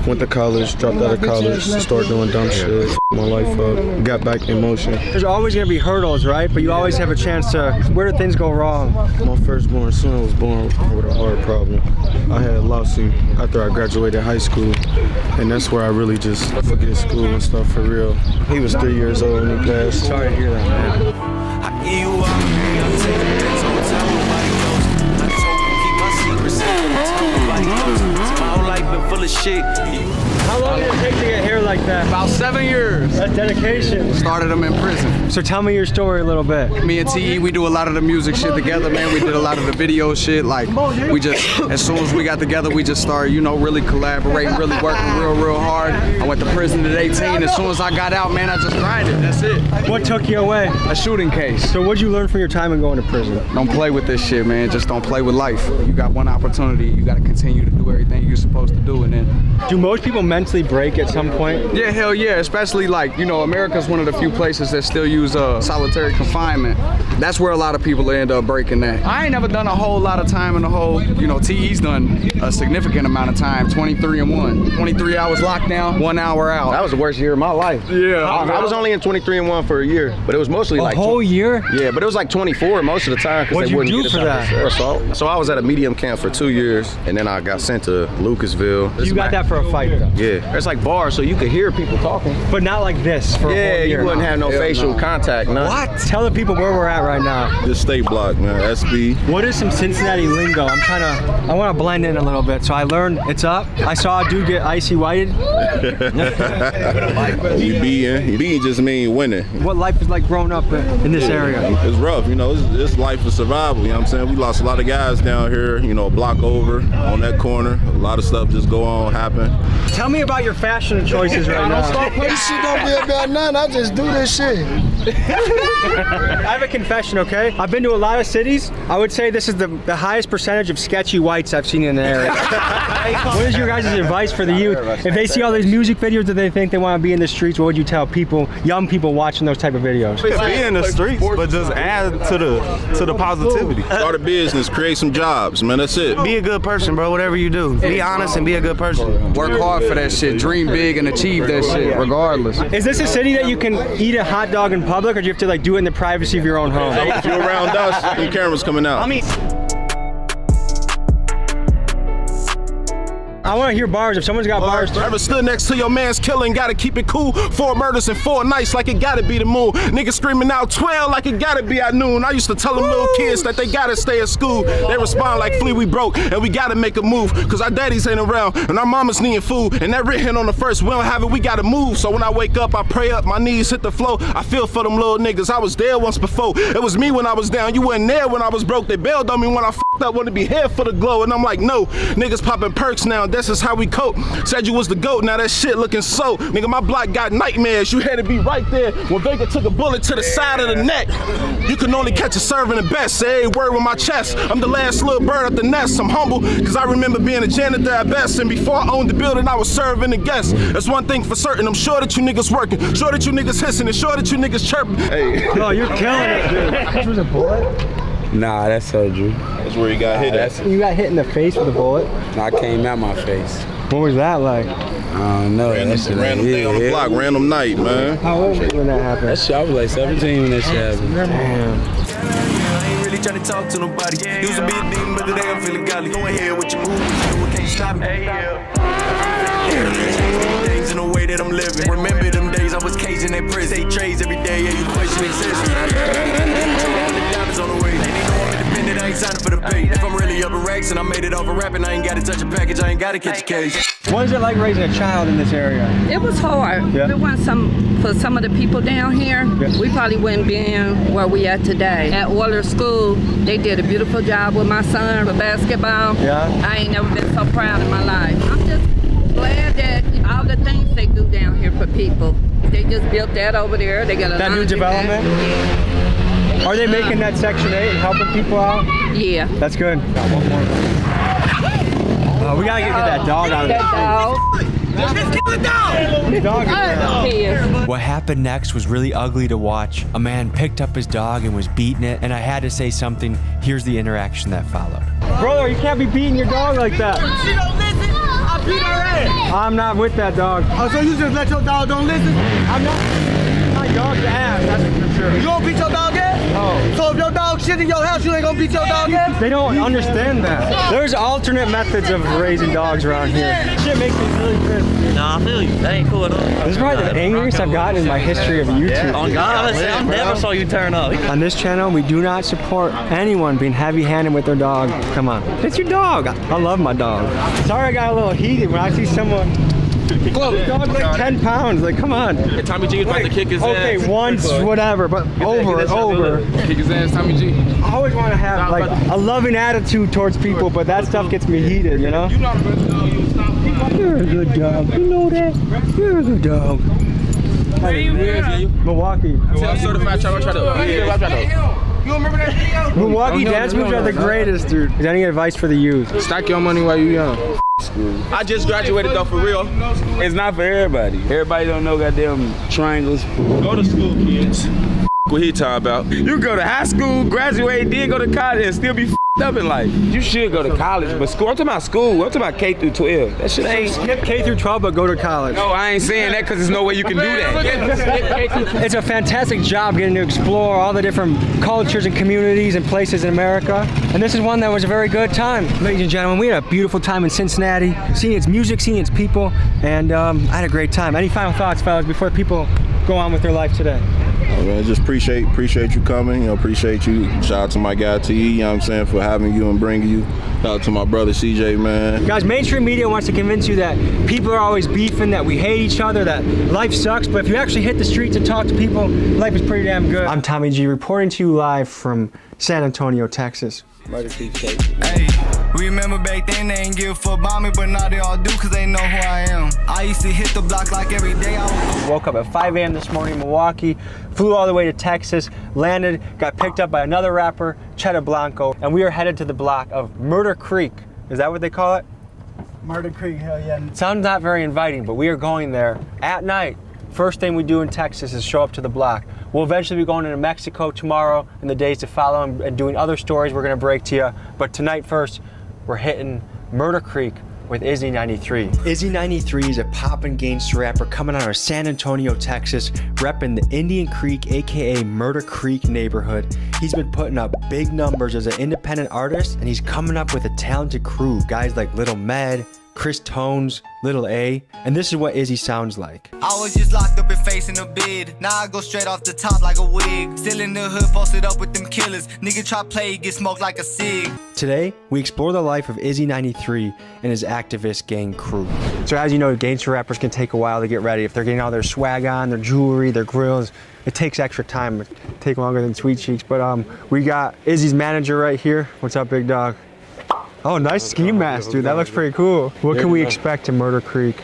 went to college, dropped out of college, started doing dumb shit, my life up, got back in motion. There's always gonna be hurdles, right? But you always have a chance to. Where did things go wrong? My firstborn son was born with a heart problem. I had lost him after I graduated high school, and that's where I really just forget school and stuff for real. He was 3 years old when he passed. Sorry to hear that, man. I give you up, I take the things I would tell nobody else. I told him keep my secrets safe, I tell nobody else. My whole life been full of shit. How long did it take to get hair like that? About 7 years. That's dedication. Started him in prison. So tell me your story a little bit. Me and TE, we do a lot of the music shit together, man. We did a lot of the video shit. Like, we just, as soon as we got together, we just started, you know, really collaborating, really working real hard. I went to prison at 18. As soon as I got out, man, I just grinded. That's it. What took you away? A shooting case. So what'd you learn from your time in going to prison? Don't play with this shit, man. Just don't play with life. You got one opportunity. You got to continue to do everything you're supposed to do. And then, do most people mentally break at some point? Yeah, hell yeah. Especially like, you know, America's one of the few places that still use solitary confinement. That's where a lot of people end up breaking that. I ain't never done a whole lot of time in the whole, you know, TE's done a significant amount of time, 23 and 1. 23 hours locked down, 1 hour out. That was the worst year of my life. Yeah. I was only in 23 and 1 for a year, but it was mostly like a whole year? Yeah, but it was like 24 most of the time. What'd you do for that? Assault. So I was at a medium camp for 2 years, and then I got sent to Lucasville. You got that for a fight, though? Yeah, it's like bars, so you could hear people talking. But not like this for a whole year. Yeah, you wouldn't have no facial contact, no. What? Tell the people where we're at right now. This state block, man, SB. What is some Cincinnati lingo? I want to blend in a little bit. So I learned it's up. I saw a dude get icy whited. You being just mean winning. What life is like growing up in this area? It's rough, you know, it's life of survival, you know what I'm saying? We lost a lot of guys down here, you know, a block over on that corner. A lot of stuff just go on, happen. Tell me me about your fashion choices right now. Don't start putting shit don't be about nothing. I just do this shit. I have a confession, okay? I've been to a lot of cities. I would say this is the highest percentage of sketchy whites I've seen in the area. What is your guys' advice for the youth? If they see all these music videos that they think they want to be in the streets, what would you tell people, young people watching those type of videos? Be in the streets, but just add to the positivity. Start a business, create some jobs, man. That's it. Be a good person, bro. Whatever you do, be honest and be a good person. Work hard for that shit. Dream big and achieve that shit, regardless. Is this a city that you can eat a hot dog in public, or do you have to like do it in the privacy of your own home? If you're around us, the camera's coming out. I want to hear bars. If someone's got bars. Ever stood next to your man's killing, gotta keep it cool. 4 murders in 4 nights like it gotta be the moon. Niggas screaming out 12 like it gotta be at noon. I used to tell them little kids that they gotta stay at school. They respond like, Flea, we broke and we gotta make a move. Cause our daddies ain't around and our mamas needing food. And that written on the first, we don't have it, we gotta move. So when I wake up, I pray up, my knees hit the floor. I feel for them little niggas. I was there once before. It was me when I was down. You wasn't there when I was broke. They bailed on me when I f***ed up, wanted to be here for the glow. And I'm like, no, niggas popping perks now. This is how we cope. Said you was the GOAT, now that shit looking so. Nigga, my block got nightmares. You had to be right there when Vega took a bullet to the side of the neck. You can only catch a serving the best. Say a word with my chest. I'm the last little bird at the nest. I'm humble, cause I remember being a janitor at best. And before I owned the building, I was serving the guests. That's one thing for certain. I'm sure that you niggas working. Sure that you niggas hissing. And sure that you niggas chirping. Hey. Oh, you're killing it, dude. This was a bullet? Nah, that's surgery. That's where you got hit at. You got hit in the face with a bullet? I came out my face. What was that like? I don't know. Random day on the block, random night, man. How old were you when that happened? That shit, I was like 17 when that shit happened. Damn. I ain't really trying to talk to nobody. Used to be a demon, but today I'm feeling godly. Go ahead with your moves, you can't stop me. Things in the way that I'm living. Remember them days I was caging that prison. They trades every day, yeah, you question existence. Diamonds on the way. I ain't signing for the pay. If I'm really up in racks and I made it off of rapping, I ain't gotta touch a package, I ain't gotta catch a case. What is it like raising a child in this area? It was hard. Yeah. If it wasn't for some of the people down here, we probably wouldn't be in where we at today. At Osley School, they did a beautiful job with my son with basketball. Yeah. I ain't never been so proud in my life. I'm just glad that all the things they do down here for people. They just built that over there. They got a that new development? Yeah. Are they making that Section 8 and helping people out? Yeah. That's good. Got one more. We gotta get that dog out of that dog. Just kill the dog! The dog is there. What happened next was really ugly to watch. A man picked up his dog and was beating it, and I had to say something. Here's the interaction that followed. Brother, you can't be beating your dog like that. She don't listen. I beat her ass. I'm not with that dog. Oh, so you just let your dog don't listen? I'm not. My dog's ass, that's for sure. You don't beat your dog ass? Oh. So if your dog shit in your house, you ain't gonna beat your dog ass? They don't understand that. There's alternate methods of raising dogs around here. Shit makes me really pissed. Nah, I feel you. That ain't cool at all. This is probably the angriest I've gotten in my history of YouTube. On God, I never saw you turn up. On this channel, we do not support anyone being heavy-handed with their dog. Come on. It's your dog. I love my dog. Sorry I got a little heated when I see someone. The dog's like 10 pounds. Like, come on. And Tommy G was about to kick his ass. Okay, once, whatever, but over. Kick his ass, Tommy G. I always want to have like a loving attitude towards people, but that stuff gets me heated, you know? You're a good dog. You know that? You're a good dog. Milwaukee. Certified trapper. You remember that video? Milwaukee dance moves are the greatest, dude. Is there any advice for the youth? Stack your money while you young. I just graduated though, for real. It's not for everybody. Everybody don't know goddamn triangles. Go to school, kids. What he talking about? You go to high school, graduate, then go to college and still be up in life. You should go to college, but school, I'm talking about school. I'm talking about K through 12. That shit ain't. Skip K through 12, but go to college. No, I ain't saying that because there's no way you can do that. It's a fantastic job getting to explore all the different cultures and communities and places in America. And this is one that was a very good time. Ladies and gentlemen, we had a beautiful time in Cincinnati, seeing its music, seeing its people, and I had a great time. Any final thoughts, fellas, before people go on with their life today? Man, just appreciate you coming. You know, appreciate you. Shout out to my guy T. You know what I'm saying, for having you and bringing you. Shout out to my brother CJ, man. Guys, mainstream media wants to convince you that people are always beefing, that we hate each other, that life sucks. But if you actually hit the streets and talk to people, life is pretty damn good. I'm Tommy G, reporting to you live from San Antonio, Texas. Murder Beef Cake. Hey. Remember back then they ain't give a fuck about me, but now they all do cause they know who I am. I used to hit the block like every day. Woke up at 5 a.m. this morning in Milwaukee, flew all the way to Texas, landed, got picked up by another rapper, Cheddar Blanco, and we are headed to the block of Murder Creek. Is that what they call it? Murder Creek, hell yeah. Sounds not very inviting, but we are going there at night. First thing we do in Texas is show up to the block. We'll eventually be going into Mexico tomorrow and the days to follow and doing other stories we're gonna break to you. But tonight first, we're hitting Murder Creek with Izzy 93. Izzy 93 is a poppin' gangster rapper coming out of San Antonio, Texas, repping the Indian Creek, AKA Murder Creek neighborhood. He's been putting up big numbers as an independent artist, and he's coming up with a talented crew. Guys like Little Med, Chris Tones, Little A, and this is what Izzy sounds like. I was just locked up and facing a bid. Now I go straight off the top like a wig. Still in the hood, posted up with them killers. Nigga try play, get smoked like a cig. Today, we explore the life of Izzy 93 and his activist gang crew. So as you know, gangster rappers can take a while to get ready. If they're getting all their swag on, their jewelry, their grills, it takes extra time. It take longer than Sweet Cheeks. But we got Izzy's manager right here. What's up, big dog? Oh, nice ski mask, dude. That looks pretty cool. What can we expect in Murder Creek?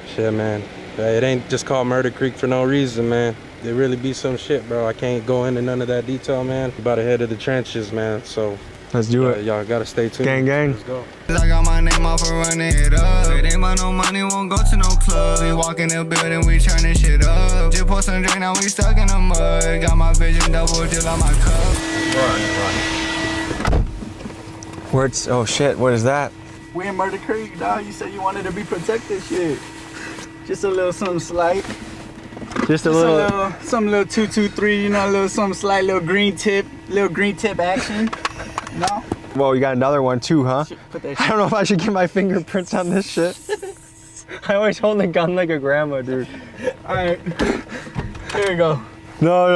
Shit, man. It ain't just called Murder Creek for no reason, man. There really be some shit, bro. I can't go into none of that detail, man. About to head to the trenches, man. So let's do it. Y'all gotta stay tuned. Gang, gang. Let's go. I got my name off for running it up. It ain't about no money, won't go to no club. We walk in the building, we turning shit up. Just pour some drink, now we stuck in the mud. Got my vision double, till on my cup. Run. Oh shit, what is that? We in Murder Creek, dog. You said you wanted to be protected, shit. Just a little something slight. Just a little. Some little 223, you know, a little something slight, little green tip action. No? Well, you got another one too, huh? Put that shit. I don't know if I should get my fingerprints on this shit. I always hold the gun like a grandma, dude. All right, here we go. No.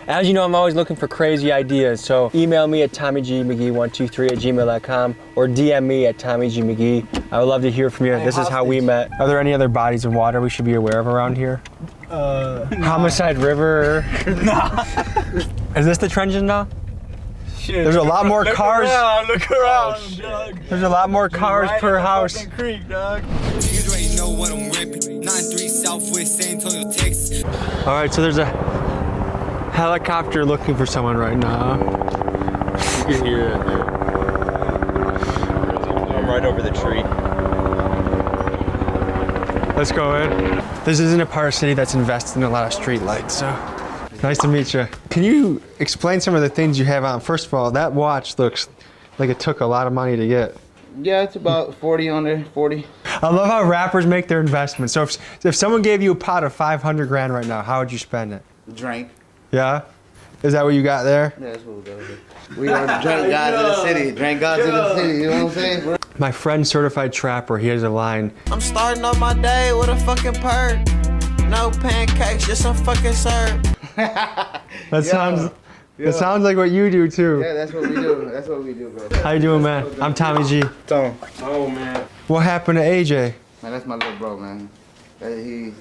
As you know, I'm always looking for crazy ideas, so email me at TommyGMcGee123@gmail.com or DM me at TommyGMcGee. I would love to hear from you. This is how we met. Are there any other bodies of water we should be aware of around here? Homicide River? Nah. Is this the trenches now? Shit. There's a lot more cars. Look around, dog. There's a lot more cars right per in the house. fucking creek, dog. Niggas already know what I'm ripping. 93 Southwest San Antonio, Texas. All right, so there's a helicopter looking for someone right now. You can hear it, dude. I'm right over the tree. Let's go in. This isn't a part of the city that's invested in a lot of street lights, so nice to meet you. Can you explain some of the things you have on? First of all, that watch looks like it took a lot of money to get. Yeah, it's about 40 on there, 40. I love how rappers make their investments. So if someone gave you a pot of 500 grand right now, how would you spend it? Drink. Yeah? Is that what you got there? Yeah, that's what we got here. We are the drink guys in the city. Drink gods in the city, you know what I'm saying, bro? My friend Certified Trapper, he has a line. I'm starting off my day with a fucking perk. No pancakes, just some fucking syrup. That sounds like what you do too. Yeah, that's what we do. That's what we do, bro. How you doing, man? I'm Tommy G. Tom. Oh, man. What happened to AJ? Man, that's my little bro, man. Is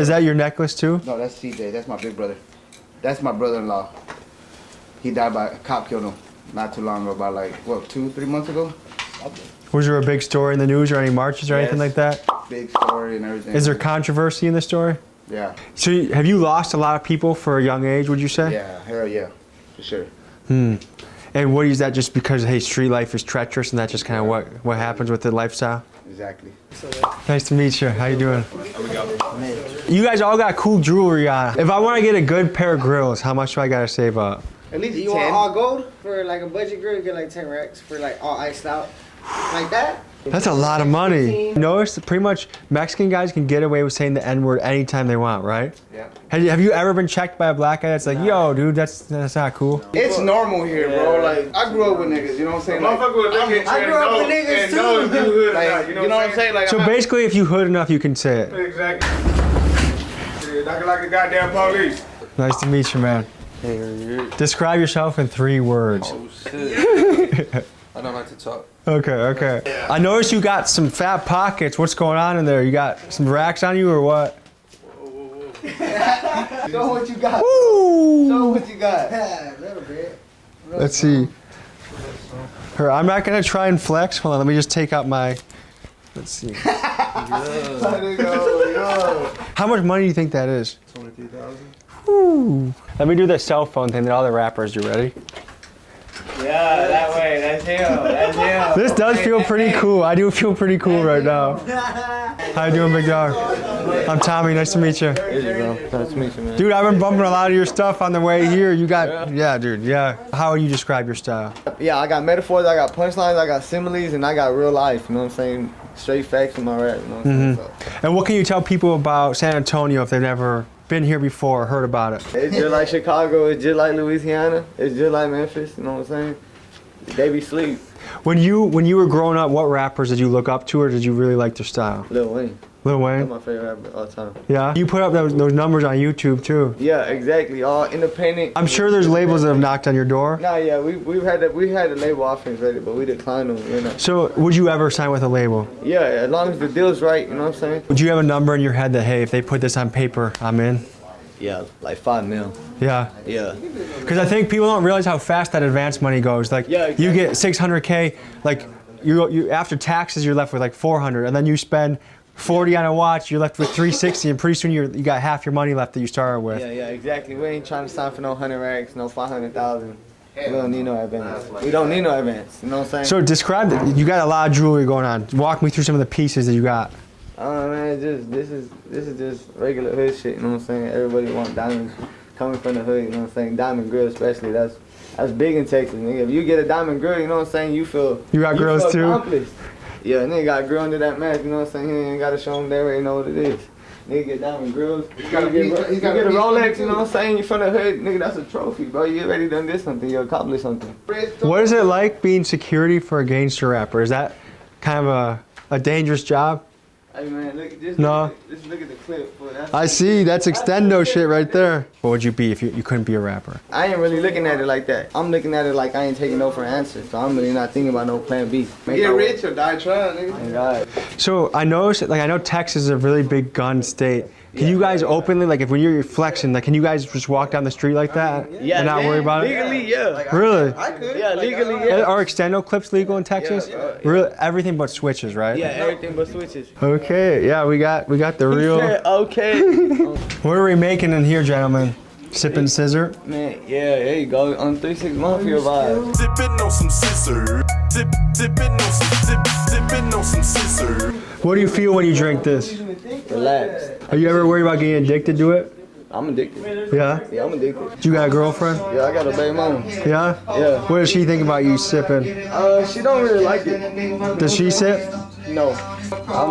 that your necklace too? No, that's CJ. That's my big brother. That's my brother-in-law. He died by a cop killed him not too long ago, about like, what, 2-3 months ago? Was there a big story in the news or any marches or anything like that? Big story and everything. Is there controversy in the story? Yeah. So have you lost a lot of people for a young age, would you say? Yeah, hell yeah, for sure. And what is that just because, hey, street life is treacherous and that's just kind of what happens with the lifestyle? Exactly. Nice to meet you. How you doing? You guys all got cool jewelry on. If I want to get a good pair of grills, how much do I got to save up? At least You 10. want all gold? For like a budget grill, you get like 10 racks. For like all iced out. Like that? That's a lot of money. Notice that pretty much Mexican guys can get away with saying the N-word anytime they want, right? Yeah. Have you ever been checked by a black guy that's like, yo, dude, that's not cool? It's normal here, bro. Like, I grew up with niggas, you know what I'm saying? Like, I grew up with niggas too. Like, you know what I'm saying? Like, So basically, if you hood enough, you can say it. Exactly. Knocking like the goddamn police. Nice to meet you, man. Describe yourself in 3 words. Oh, shit. I don't like to talk. Okay. I noticed you got some fat pockets. What's going on in there? You got some racks on you or what? Show what you got. Woo! Show what you got. Yeah, a little bit. Let's see. Here, I'm not gonna try and flex. Hold on, let me just take out my, let's see. How much money do you think that is? 23,000. Let me do the cell phone thing that all the rappers do. Ready? Yeah, that way. That's him. That's him. This does feel pretty cool. I do feel pretty cool right now. How you doing, big dog? I'm Tommy. Nice to meet you. Easy, bro. Nice to meet you, man. Dude, I've been bumping a lot of your stuff on the way here. You got, yeah, dude, yeah. How would you describe your style? Yeah, I got metaphors, I got punchlines, I got similes, and I got real life, you know what I'm saying? Straight facts in my rap, you know what I'm saying? So. And what can you tell people about San Antonio if they've never been here before or heard about it? It's just like Chicago, it's just like Louisiana, it's just like Memphis, you know what I'm saying? They be sleep. When you were growing up, what rappers did you look up to or did you really like their style? Lil Wayne. Lil Wayne? That's my favorite rapper all the time. Yeah? You put up those numbers on YouTube too. Yeah, exactly. All independent. I'm sure there's labels that have knocked on your door. Nah, yeah, we had the label offerings ready, but we declined them, you know. So would you ever sign with a label? Yeah, as long as the deal's right, you know what I'm saying? Would you have a number in your head that, hey, if they put this on paper, I'm in? Yeah, like 5 mil. Yeah. Yeah. Because I think people don't realize how fast that advance money goes. Like, yeah, exactly. You get 600K, like, you after taxes, you're left with like 400, and then you spend 40 on a watch, you're left with 360, and pretty soon you got half your money left that you started with. Yeah, exactly. We ain't trying to sign for no 100 racks, no 500,000. We don't need no advance. We don't need no advance. You know what I'm saying? So describe it. You got a lot of jewelry going on. Walk me through some of the pieces that you got. Oh man, this is just regular hood shit. You know what I'm saying? Everybody want diamonds coming from the hood. You know what I'm saying? Diamond grill especially. That's big in Texas, nigga. If you get a diamond grill, you know what I'm saying? You got grills too. Accomplished. Yeah, nigga got a grill under that mask. You know what I'm saying? He ain't gotta show them they already know what it is. Nigga get diamond grills. You get a Rolex. You know what I'm saying? You from the hood, nigga. That's a trophy, bro. You already done this something. You accomplished something. What is it like being security for a gangster rapper? Is that kind of a dangerous job? Hey man, look at this. No. Just look at the clip. Boy, I see. That's extendo shit right there. What would you be if you couldn't be a rapper? I ain't really looking at it like that. I'm looking at it like I ain't taking no for an answer. So I'm really not thinking about no plan B. Get rich or die trying, nigga. Thank God. So I know Texas is a really big gun state. Can you guys openly, like, if when you're flexing, like, can you guys just walk down the street like that and not worry about it? Legally, yeah. Really? I could. Yeah, legally, yeah. Are extendo clips legal in Texas? Really, everything but switches, right? Yeah, everything but switches. Okay, yeah, we got the real. Okay. What are we making in here, gentlemen? Sipping scissor? Man, yeah, there you go. On 3-6 Mafia vibe. Sipping on some scissor. Sipping on some scissor. What do you feel when you drink this? Relax. Are you ever worried about getting addicted to it? I'm addicted. Yeah? Yeah, I'm addicted. You got a girlfriend? Yeah, I got a baby mama. Yeah? Yeah. What does she think about you sipping? She don't really like it. Does she sip? No.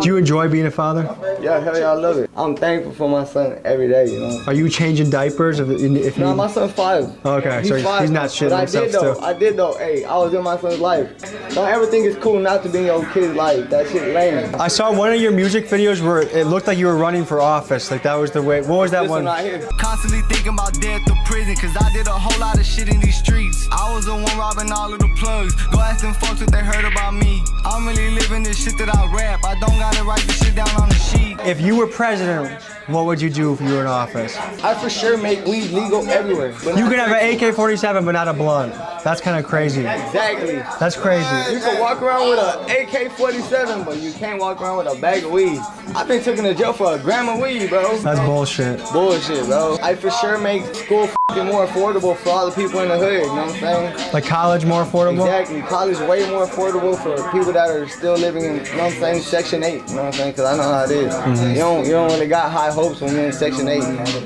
Do you enjoy being a father? Yeah, hell yeah, I love it. I'm thankful for my son every day, you know. Are you changing diapers? No, my son's 5. Okay, so he's not shitting himself still. I did though. Hey, I was in my son's life. Don't ever think it's cool not to be in your kid's life. That shit lame. I saw one of your music videos where it looked like you were running for office. Like that was the way. What was that one? Right here. Constantly thinking about death or prison, cause I did a whole lot of shit in these streets. I was the one robbing all of the plugs. Go ask them folks what they heard about me. I'm really living this shit that I rap. I don't gotta write the shit down on the sheet. If you were president, what would you do if you were in office? I for sure make weed legal everywhere. You can have an AK-47 but not a blunt. That's kind of crazy. Exactly. That's crazy. You can walk around with an AK-47, but you can't walk around with a bag of weed. I've been taken to jail for a gram of weed, bro. That's bullshit. Bullshit, bro. I for sure make school more affordable for all the people in the hood, you know what I'm saying? Like college more affordable? Exactly. College way more affordable for people that are still living in, you know what I'm saying, Section 8, you know what I'm saying? Because I know how it is. You don't really got high hopes when you're in Section 8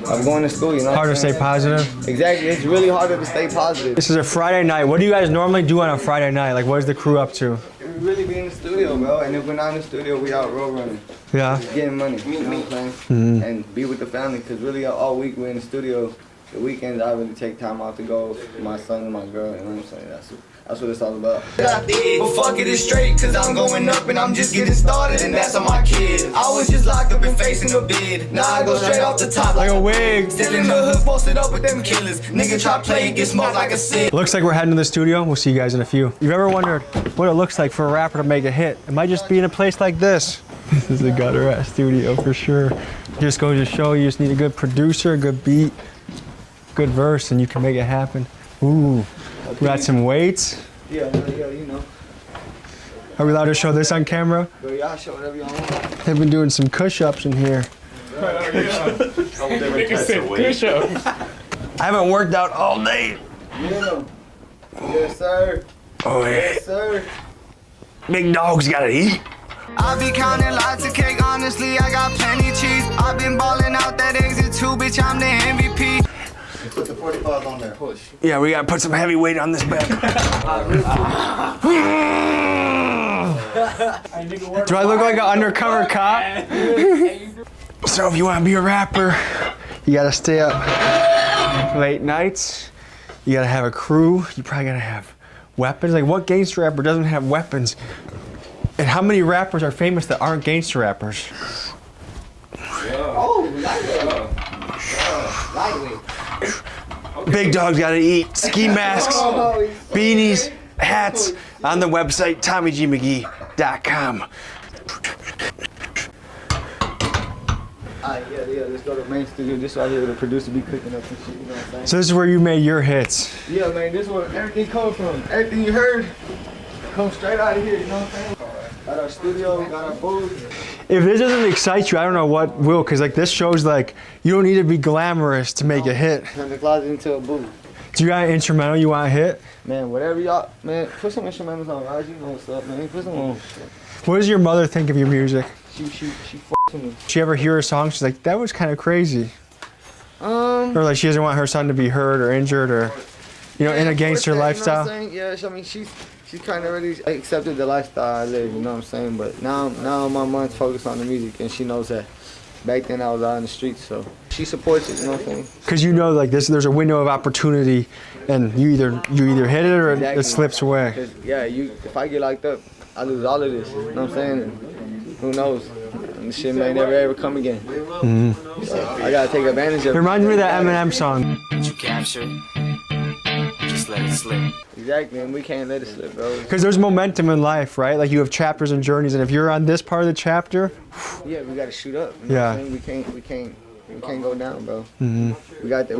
of going to school, you know. Hard to stay positive? Exactly. It's really harder to stay positive. This is a Friday night. What do you guys normally do on a Friday night? Like, what is the crew up to? We really be in the studio, bro. And if we're not in the studio, we out road running. Yeah. Just getting money, you know what I'm saying? And be with the family, because really all week we're in the studio. The weekends I really take time out to go with my son and my girl, you know what I'm saying? That's what it's all about. But fuck it, it's straight, cause I'm going up and I'm just getting started, and that's on my kid. I was just locked up and facing a bid. Now I go straight off the top like a wig. Still in the hood, posted up with them killers. Nigga try play, get smoked like a sick. Looks like we're heading to the studio. We'll see you guys in a few. You've ever wondered what it looks like for a rapper to make a hit? It might just be in a place like this. This is a gutter ass studio for sure. Just goes to show you just need a good producer, a good beat, good verse, and you can make it happen. Ooh, we got some weights. Yeah, you know. Are we allowed to show this on camera? Bro, y'all show whatever y'all want. They've been doing some push-ups in here. Push-ups. I haven't worked out all day. Yeah. Yes, sir. Oh, yeah. Yes, sir. Big dog's gotta eat. I be counting lots of cake, honestly, I got plenty cheese. I've been balling out that exit 2, bitch, I'm the MVP. Put the 45 on there. Push. Yeah, we gotta put some heavy weight on this back. Do I look like an undercover cop? So if you wanna be a rapper, you gotta stay up late nights. You gotta have a crew. You probably gotta have weapons. Like, what gangster rapper doesn't have weapons? And how many rappers are famous that aren't gangster rappers? Big dogs gotta eat. Ski masks, beanies, hats on the website TommyGMcGee.com. Yeah, let's go to the main studio. This right here, the producer be cooking up some shit, you know what I'm saying? So this is where you made your hits. Yeah, man, this is where everything comes from. Everything you heard comes straight out of here, you know what I'm saying? Got our studio, got our booth. If this doesn't excite you, I don't know what will, because like this shows like you don't need to be glamorous to make a hit. Turn the closet into a booth. Do you got an instrumental you want to hit? Man, whatever y'all, man, put some instrumentals on, Raj. You know what's up, man. Put some on. What does your mother think of your music? She f***ing with me. She ever hear a song, she's like, that was kind of crazy. Or like she doesn't want her son to be hurt or injured or, you know, in a gangster lifestyle. You know what I'm saying? Yeah, I mean, she's kind of already accepted the lifestyle I live, you know what I'm saying? But now my mom's focused on the music, and she knows that back then I was out in the streets, so she supports it, you know what I'm saying? Because you know, like there's a window of opportunity, and you either hit it or it slips away. Yeah, if I get locked up, I lose all of this, you know what I'm saying? And who knows? And this shit may never ever come again. Mm-hmm. So I gotta take advantage of it. It reminds me of that Eminem song. You capture, just let it slip. Exactly, and we can't let it slip, bro. Because there's momentum in life, right? Like you have chapters and journeys, and if you're on this part of the chapter, yeah, we gotta shoot up. You know what I'm saying? We can't go down, bro. Mm-hmm. We got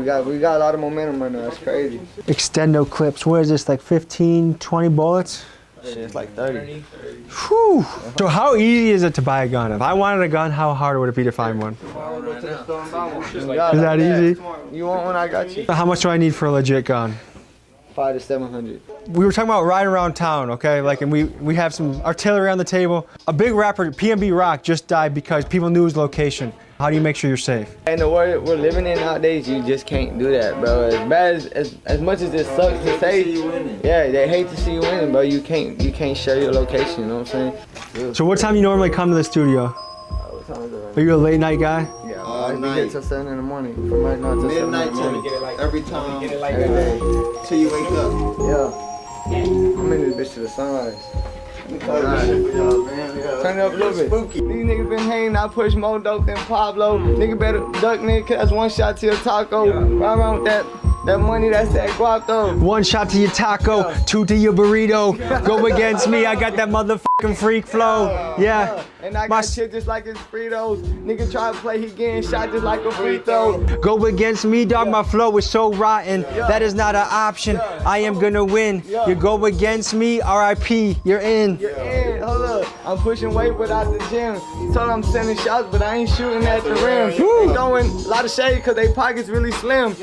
a lot of momentum right now. It's crazy. Extendo clips. What is this? Like 15, 20 bullets? Shit, it's like 30. Whew. So how easy is it to buy a gun? If I wanted a gun, how hard would it be to find one? Is that easy? You want one? I got you. How much do I need for a legit gun? 500 to 700. We were talking about riding around town, okay? Like, and we have some artillery on the table. A big rapper, PNB Rock, just died because people knew his location. How do you make sure you're safe? In the world we're living in nowadays, you just can't do that, bro. As bad as much as it sucks to say, yeah, they hate to see you winning, bro. You can't share your location, you know what I'm saying? So what time you normally come to the studio? What time is it right Are you a late night guy? Yeah, I get till 7 in the morning. From right now till 7 in the morning. Every time, every day, till you wake up. Yeah. I'm in this bitch to the sunrise. Turn it up a little bit. Spooky. These niggas been hanging, I push more dope than Pablo. Nigga better duck, nigga, cause that's one shot to your taco. Right around with that money, that's that guap though. One shot to your taco, two to your burrito. Go against me, I got that motherfucking freak flow. Yeah. And I got shit just like it's Fritos. Nigga try to play, he getting shot just like a free throw. Go against me, dog, my flow is so rotten. That is not an option, I am gonna win. You go against me, RIP, you're in. You're in, hold up. I'm pushing weight without the gym. He told I'm sending shots, but I ain't shooting at the rim. They throwing a lot of shade cause they pockets really slim.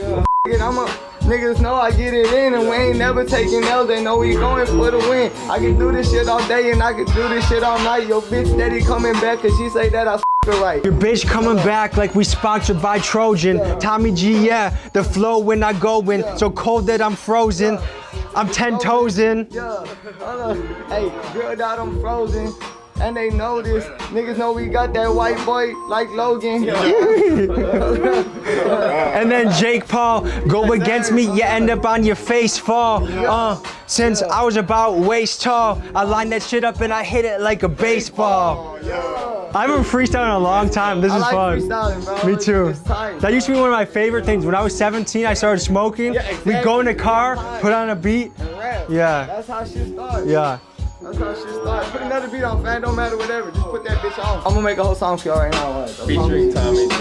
Niggas know I get it in, and we ain't never taking L's. They know we going for the win. I can do this shit all day and I can do this shit all night. Your bitch steady coming back cause she say that I her right. Your bitch coming back like we sponsored by Trojan. Tommy G, yeah, the flow when I go in. So cold that I'm frozen. I'm 10 toes in. Yeah, hey, grilled out, I'm frozen. And they know this. Niggas know we got that white boy like Logan. And then Jake Paul, go against me, you end up on your face fall. Since I was about waist tall, I lined that shit up and I hit it like a baseball. I haven't freestyled in a long time. This is fun. Freestyling, bro. Me too. It's tight. That used to be one of my favorite things. When I was 17, I started smoking. Yeah, exactly. We'd go in the car, put on a beat. And rap. Yeah. That's how shit starts. Yeah. That's how shit starts. Put another beat on, fam. Don't matter, whatever. Just put that bitch on. I'm gonna make a whole song for y'all right now. Featuring Tommy G.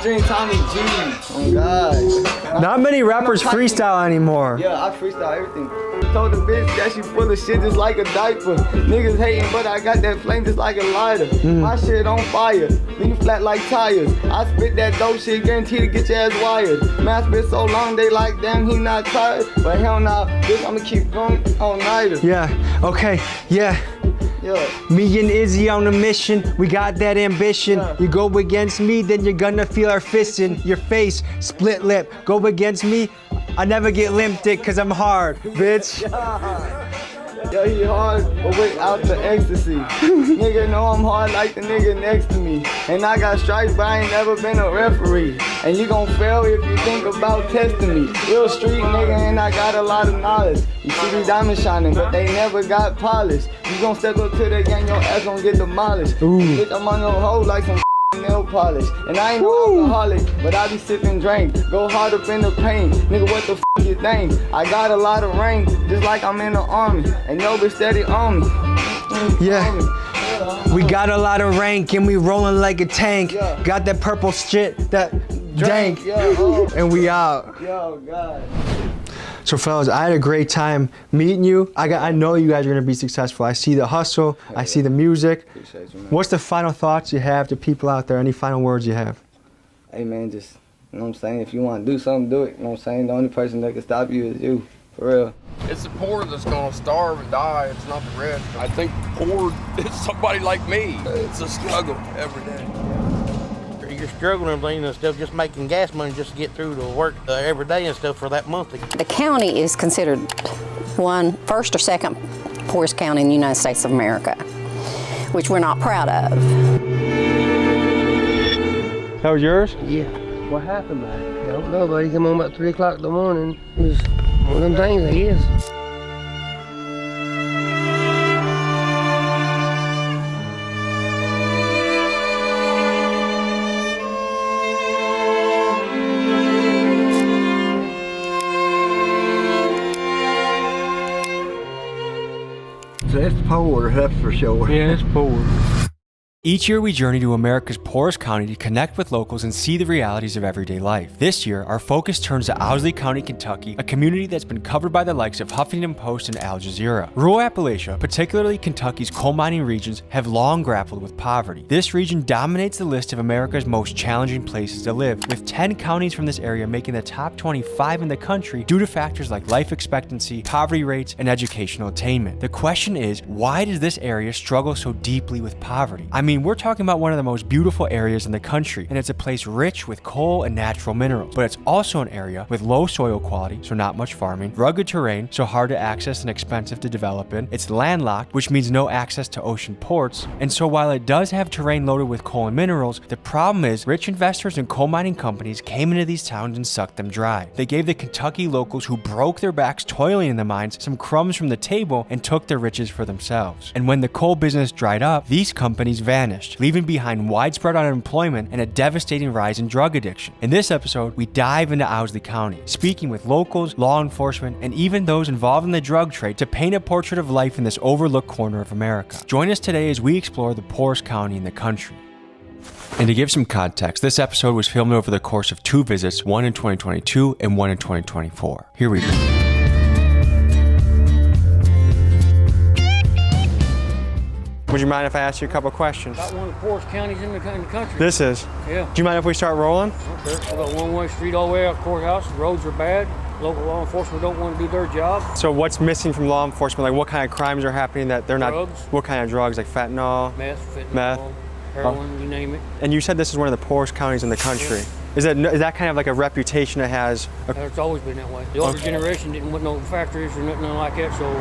featuring Tommy G. Oh God. Not many rappers freestyle anymore. Yeah, I freestyle everything. Told the bitch that she full of shit just like a diaper. Niggas hating, but I got that flame just like a lighter. My shit on fire, leave you flat like tires. I spit that dope shit, guaranteed to get your ass wired. Man, I spit so long, they like, damn, he not tired. But hell nah, bitch, I'ma keep going all nighter. Yeah, okay, yeah. Me and Izzy on a mission, we got that ambition. You go against me, then you're gonna feel our fists in your face, split lip. Go against me, I never get limp dick cause I'm hard, bitch. Yo, he hard, but without the ecstasy. Nigga know I'm hard like the nigga next to me. And I got stripes, but I ain't never been a referee. And you gon' fail if you think about testing me. Real street nigga, and I got a lot of knowledge. You see these diamonds shining, but they never got polished. You gon' step up to the gang, your ass gon' get demolished. Bitch, I'm on your hoe like some nail polish. And I ain't no alcoholic, but I be sipping drink. Go hard up in the paint, nigga, what the f you think? I got a lot of rank, just like I'm in the army. And yo bitch steady on me. Yeah. We got a lot of rank and we rolling like a tank. Got that purple shit, that dank. And we out. Yo, God. So fellas, I had a great time meeting you. I know you guys are gonna be successful. I see the hustle, I see the music. Appreciate you, man. What's the final thoughts you have to people out there? Any final words you have? Hey man, just, you know what I'm saying? If you want to do something, do it. You know what I'm saying? The only person that can stop you is you, for real. It's the poor that's gonna starve and die. It's not the rich. I think poor is somebody like me. It's a struggle every day. You're struggling and stuff, just making gas money just to get through to work every day and stuff for that month. The county is considered first or second poorest county in the United States of America, which we're not proud of. That was yours? Yeah. What happened, man? I don't know, but he came home about 3 o'clock in the morning. It was one of them things, I guess. It's poor, that's for sure. Yeah, it's poor. Each year we journey to America's poorest county to connect with locals and see the realities of everyday life. This year, our focus turns to Osley County, Kentucky, a community that's been covered by the likes of Huffington Post and Al Jazeera. Rural Appalachia, particularly Kentucky's coal mining regions, have long grappled with poverty. This region dominates the list of America's most challenging places to live, with 10 counties from this area making the top 25 in the country due to factors like life expectancy, poverty rates, and educational attainment. The question is, why does this area struggle so deeply with poverty? I mean, we're talking about one of the most beautiful areas in the country, and it's a place rich with coal and natural minerals, but it's also an area with low soil quality, so not much farming, rugged terrain, so hard to access and expensive to develop in. It's landlocked, which means no access to ocean ports, and so while it does have terrain loaded with coal and minerals, the problem is rich investors and coal mining companies came into these towns and sucked them dry. They gave the Kentucky locals who broke their backs toiling in the mines some crumbs from the table and took their riches for themselves. And when the coal business dried up, these companies vanished, leaving behind widespread unemployment and a devastating rise in drug addiction. In this episode, we dive into Osley County, speaking with locals, law enforcement, and even those involved in the drug trade to paint a portrait of life in this overlooked corner of America. Join us today as we explore the poorest county in the country. And to give some context, this episode was filmed over the course of 2 visits, one in 2022 and one in 2024. Here we go. Would you mind if I asked you a couple questions? About one of the poorest counties in the country. This is? Yeah. Do you mind if we start rolling? Okay. We got one-way street all the way out the courthouse. The roads are bad. Local law enforcement don't want to do their job. So what's missing from law enforcement? Like what kind of crimes are happening that they're Drugs. not? What kind of drugs? Like fentanyl? Meth, heroin, you name it. And you said this is one of the poorest counties in the country. Yeah. Is that kind of like a reputation it has? It's always been that way. The older generation didn't want no factories or nothing like that, so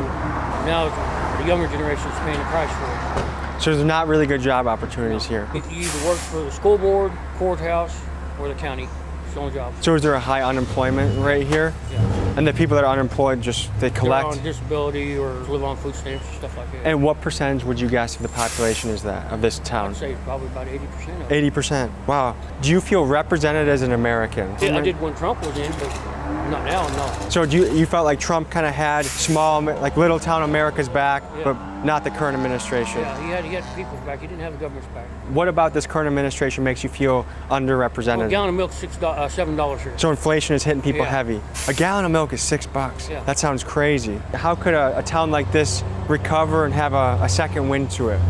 now the younger generation is paying the price for it. So there's not really good job opportunities here. You either work for the school board, courthouse, or the county. It's the only job. So is there a high unemployment rate here? Yeah. And the people that are unemployed they collect? They're on disability or live on food stamps, stuff like that. And what percentage would you guess of the population is that, of this town? I'd say probably about 80% of it. 80%, wow. Do you feel represented as an American? Yeah, I did when Trump was in, but not now, no. So you felt like Trump kind of had small, like little town America's back, Yeah. but not the current administration. Yeah, he had the people's back. He didn't have the government's back. What about this current administration makes you feel underrepresented? Well, a gallon of milk $7 here. So inflation is hitting people Yeah. heavy. A gallon of milk is $6. Yeah. That sounds crazy. How could a town like this recover and have a second wind to it?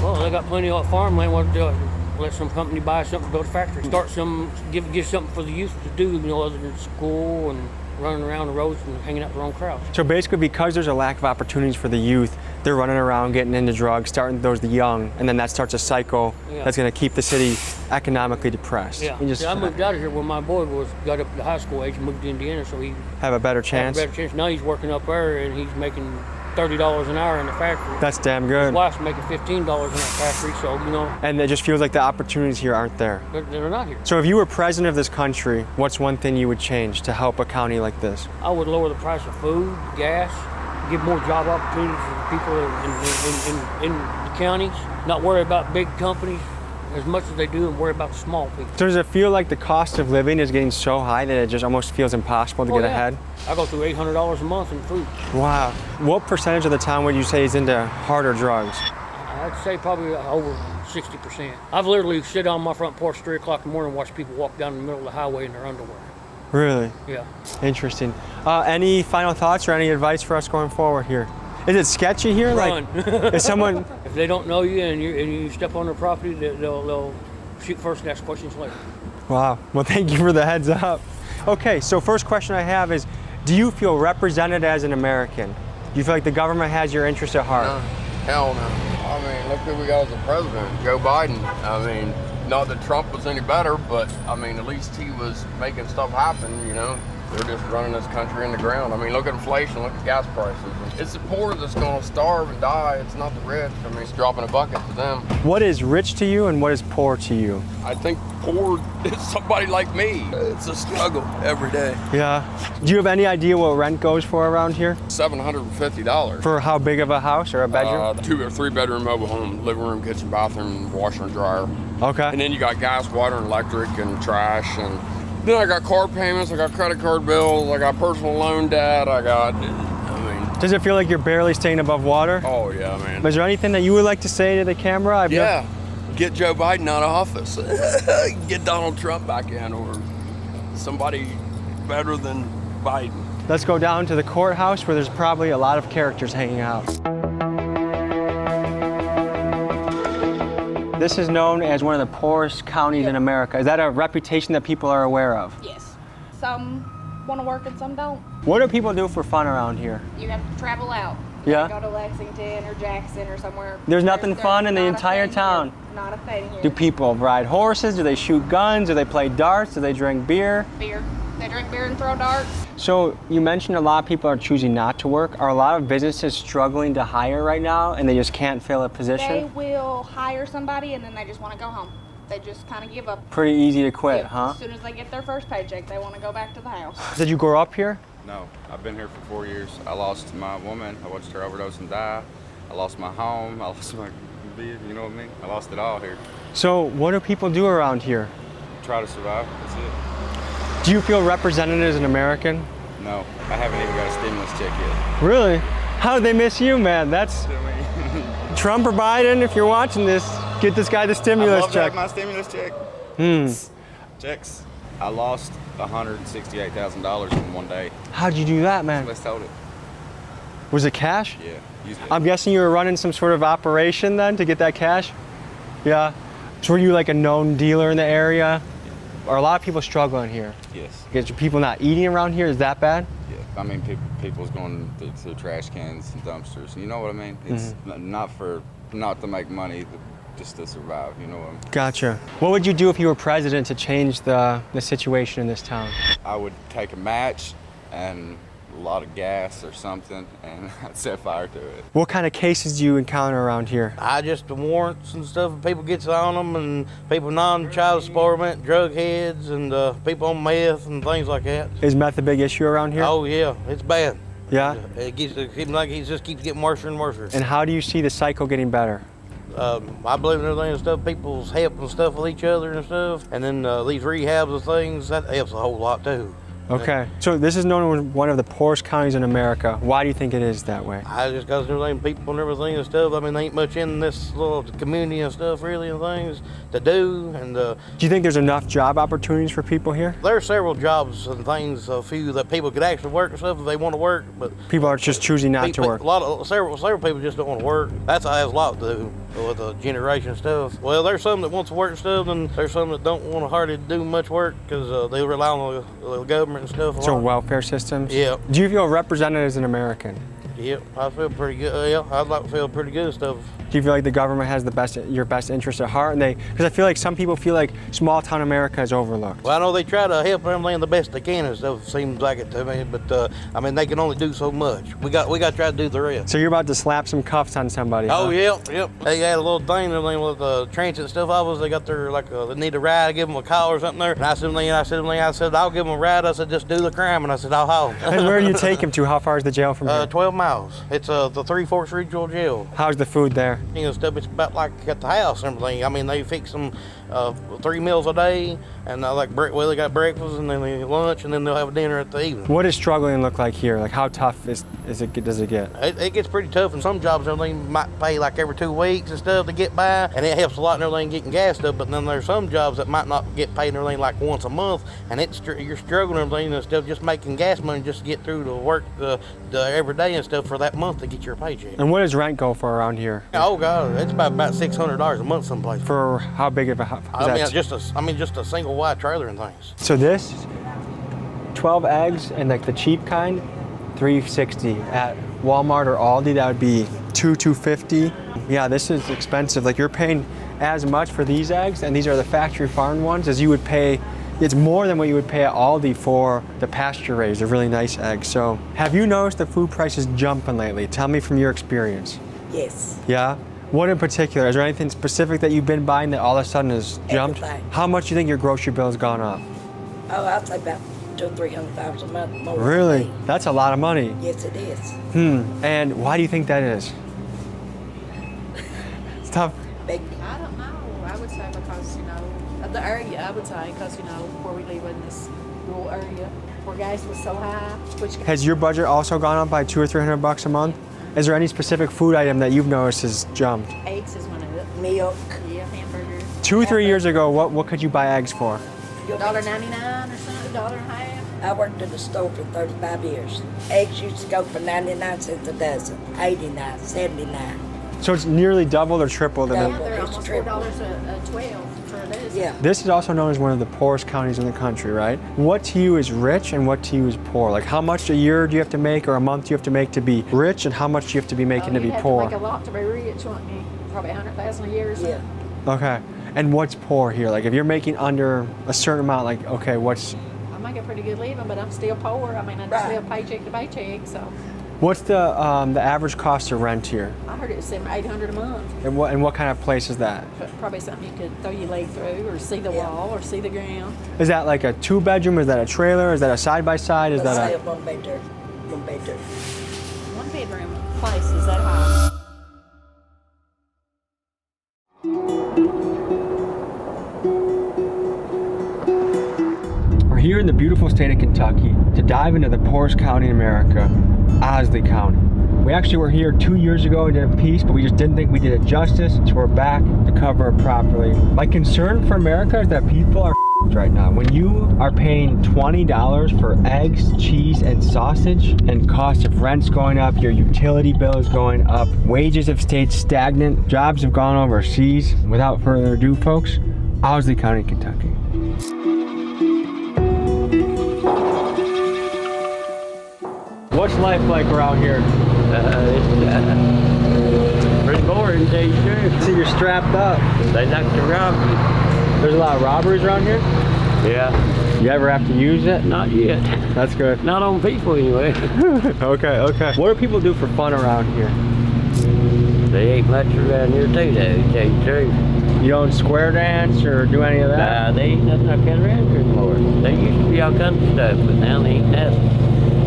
Well, they got plenty of farmland. What to do? Let some company buy something, build a factory, start some, give something for the youth to do, other than school and running around the roads and hanging out with their own crowds. So basically, because there's a lack of opportunities for the youth, they're running around getting into drugs, starting those the young, and then that starts a cycle that's going to keep the city economically depressed. Yeah. You just I moved out of here when my boy got up to high school age and moved to Indiana, so he have a better chance. Have a better chance. Now he's working up there and he's making $30 an hour in the factory. That's damn good. His wife's making $15 in that factory, so And it just feels like the opportunities here aren't there. they're not here. So if you were president of this country, what's one thing you would change to help a county like this? I would lower the price of food, gas, give more job opportunities for people in the counties, not worry about big companies as much as they do and worry about the small people. So does it feel like the cost of living is getting so high that it just almost feels impossible to get ahead? I go through $800 a month in food. Wow. What percentage of the town would you say is into harder drugs? I'd say probably over 60%. I've literally sit on my front porch 3 o'clock in the morning and watch people walk down the middle of the highway in their underwear. Really? Yeah. Interesting. Any final thoughts or any advice for us going forward here? Is it sketchy here? Run. Like, is someone? If they don't know you and you step on their property, they'll shoot first and ask questions later. Wow. Well, thank you for the heads up. Okay, so first question I have is, do you feel represented as an American? Do you feel like the government has your interest at heart? No, hell no. I mean, look who we got as a president, Joe Biden. I mean, not that Trump was any better, but I mean, at least he was making stuff happen, They're just running this country in the ground. I mean, look at inflation, look at gas prices. It's the poor that's gonna starve and die. It's not the rich. I mean, it's dropping a bucket to them. What is rich to you and what is poor to you? I think poor is somebody like me. It's a struggle every day. Yeah. Do you have any idea what rent goes for around here? $750. For how big of a house or a bedroom? 2 or 3 bedroom mobile home, living room, kitchen, bathroom, washer and dryer. Okay. And then you got gas, water, and electric, and trash, and then I got car payments, I got credit card bills, I got personal loan debt, Does it feel like you're barely staying above water? Oh yeah, man. Is there anything that you would like to say to the camera? Get Joe Biden out of office. Get Donald Trump back in, or somebody better than Biden. Let's go down to the courthouse where there's probably a lot of characters hanging out. This is known as one of the poorest counties in America. Is that a reputation that people are aware of? Yes. Some want to work and some don't. What do people do for fun around here? You have to travel out. Yeah? Go to Lexington or Jackson or somewhere. There's nothing fun in the entire town. Here. Not a thing here. Do people ride horses? Do they shoot guns? Do they play darts? Do they drink beer? Beer. They drink beer and throw darts. So you mentioned a lot of people are choosing not to work. Are a lot of businesses struggling to hire right now and they just can't fill a position? They will hire somebody and then they just want to go home. They just kind of give up. Pretty easy to quit, huh? As soon as they get their first paycheck, they want to go back to the house. Did you grow up here? No, I've been here for 4 years. I lost my woman. I watched her overdose and die. I lost my home. I lost my vehicle, you know what I mean? I lost it all here. So what do people do around here? Try to survive, that's it. Do you feel represented as an American? No, I haven't even got a stimulus check yet. Really? How did they miss you, man? That's Trump or Biden, if you're watching this, get this guy the stimulus check. I love my stimulus check. Checks. I lost $168,000 in one day. How'd you do that, man? Let's hold it. Was it cash? Yeah. I'm guessing you were running some sort of operation then to get that cash? Yeah. So were you like a known dealer in the area? Are a lot of people struggling here? Yes. Is people not eating around here? Is that bad? Yeah. I mean, people's going through trash cans and dumpsters. You know what I mean? It's not to make money, but just to survive. You know what I mean? Gotcha. What would you do if you were president to change the situation in this town? I would take a match and a lot of gas or something, and I'd set fire to it. What kind of cases do you encounter around here? The warrants and stuff, people gets on them, and people non-child support, drug heads, and people on meth and things like that. Is meth a big issue around here? Oh yeah, it's bad. Yeah? It seems like it just keeps getting worse and worse. And how do you see the cycle getting better? I believe in everything and stuff, people's help and stuff with each other and stuff, and then these rehabs and things, that helps a whole lot too. Okay. So this is known as one of the poorest counties in America. Why do you think it is that way? I just got everything, people and everything and stuff. I mean, there ain't much in this little community and stuff really and things to do. And do you think there's enough job opportunities for people here? There are several jobs and things, a few that people could actually work and stuff if they want to work, but people are just choosing not to work. Several people just don't want to work. That's has a lot to do with the generation stuff. Well, there's some that wants to work and stuff, and there's some that don't want to hardly do much work because they rely on the government and stuff. So welfare systems? Yeah. Do you feel represented as an American? Yep, I feel pretty good. Yeah, I'd like to feel pretty good and stuff. Do you feel like the government has your best interest at heart? And because I feel like some people feel like small town America is overlooked. Well, I know they try to help everything the best they can and stuff. Seems like it to me, but I mean they can only do so much. We got to try to do the rest. So you're about to slap some cuffs on somebody? Oh, huh? yep. They had a little thing with the transit and stuff. They got their they need a ride. I give them a call or something there. And I said, I'll give them a ride. I said, just do the crime. And I said, I'll haul. And where do you take them to? How far is the jail from here? 12 miles. It's the Three Forks Regional Jail. How's the food there? You know, stuff. It's about like at the house and everything. I mean, they fix them 3 meals a day, and they got breakfast and then they lunch, and then they'll have a dinner at the evening. What does struggling look like here? Like how tough does it get? It gets pretty tough, and some jobs and everything might pay like every 2 weeks and stuff to get by, and it helps a lot and everything getting gas stuff. But then there's some jobs that might not get paid and everything like once a month, and you're struggling and everything instead of just making gas money just to get through to work the every day and stuff for that month to get your paycheck. And what does rent go for around here? Oh God, it's about $600 a month someplace. For how big of a house? Just a single wide trailer and things. So this 12 eggs and like the cheap kind, $3.60 at Walmart or Aldi. That would be $2.50. Yeah, this is expensive. Like you're paying as much for these eggs, and these are the factory farmed ones, as you would pay. It's more than what you would pay at Aldi for the pasture raised, a really nice egg. So have you noticed the food prices jumping lately? Tell me from your experience. Yes. Yeah? What in particular? Is there anything specific that you've been buying that all of a sudden has jumped? Everything. How much do you think your grocery bill has gone up? Oh, I'd say about $200,000-$300,000 a month more. Really? That's a lot of money. Yes, it is. And why do you think that is? It's tough. Big. I don't know. I would say because, of the area, I would say, because, where we live in this rural area, where gas was so high. Which Has your budget also gone up by $200 or $300 a month? Is there any specific food item that you've noticed has jumped? Eggs is one of it. Milk. Yeah, hamburgers. 2 or 3 years ago, what could you buy eggs for? $1.99 or something, $1.50. I worked in the store for 35 years. Eggs used to go for 99 cents a dozen, 89, 79. So it's nearly doubled or tripled. Yeah, they're almost $4 a 12 for a dozen. Yeah. This is also known as one of the poorest counties in the country, right? What to you is rich and what to you is poor? Like how much a year do you have to make or a month do you have to make to be rich, and how much do you have to be making to be poor? You have to make a lot to be rich, wouldn't you? Probably $100,000 a year or something. Yeah. Okay. And what's poor here? Like if you're making under a certain amount, like, okay, what's... I make a pretty good living, but I'm still poor. I mean, I just live paycheck to paycheck, so. What's the average cost of rent here? I heard it was $700 or $800 a month. And what kind of place is that? Probably something you could throw your leg through, or see the wall, or see the ground. Is that like a 2-bedroom? Is that a trailer? Is that a side-by-side? Is that a... One bedroom. One bedroom place is that high. We're here in the beautiful state of Kentucky to dive into the poorest county in America, Osley County. We actually were here 2 years ago and did a piece, but we just didn't think we did it justice, so we're back to cover it properly. My concern for America is that people are right now. When you are paying $20 for eggs, cheese, and sausage, and cost of rent's going up, your utility bill is going up, wages have stayed stagnant, jobs have gone overseas. Without further ado, folks, Osley County, Kentucky. What's life like around here? It's pretty boring, to tell you the truth. See, you're strapped up. They like to rob you. There's a lot of robberies around here? Yeah. You ever have to use it? Not yet. That's good. Not on people, anyway. Okay. What do people do for fun around here? They ain't much around here, too, though, to tell you the truth. You don't square dance or do any of that? Nah, they ain't nothing like that around here anymore. They used to be all kinds of stuff, but now they ain't nothing.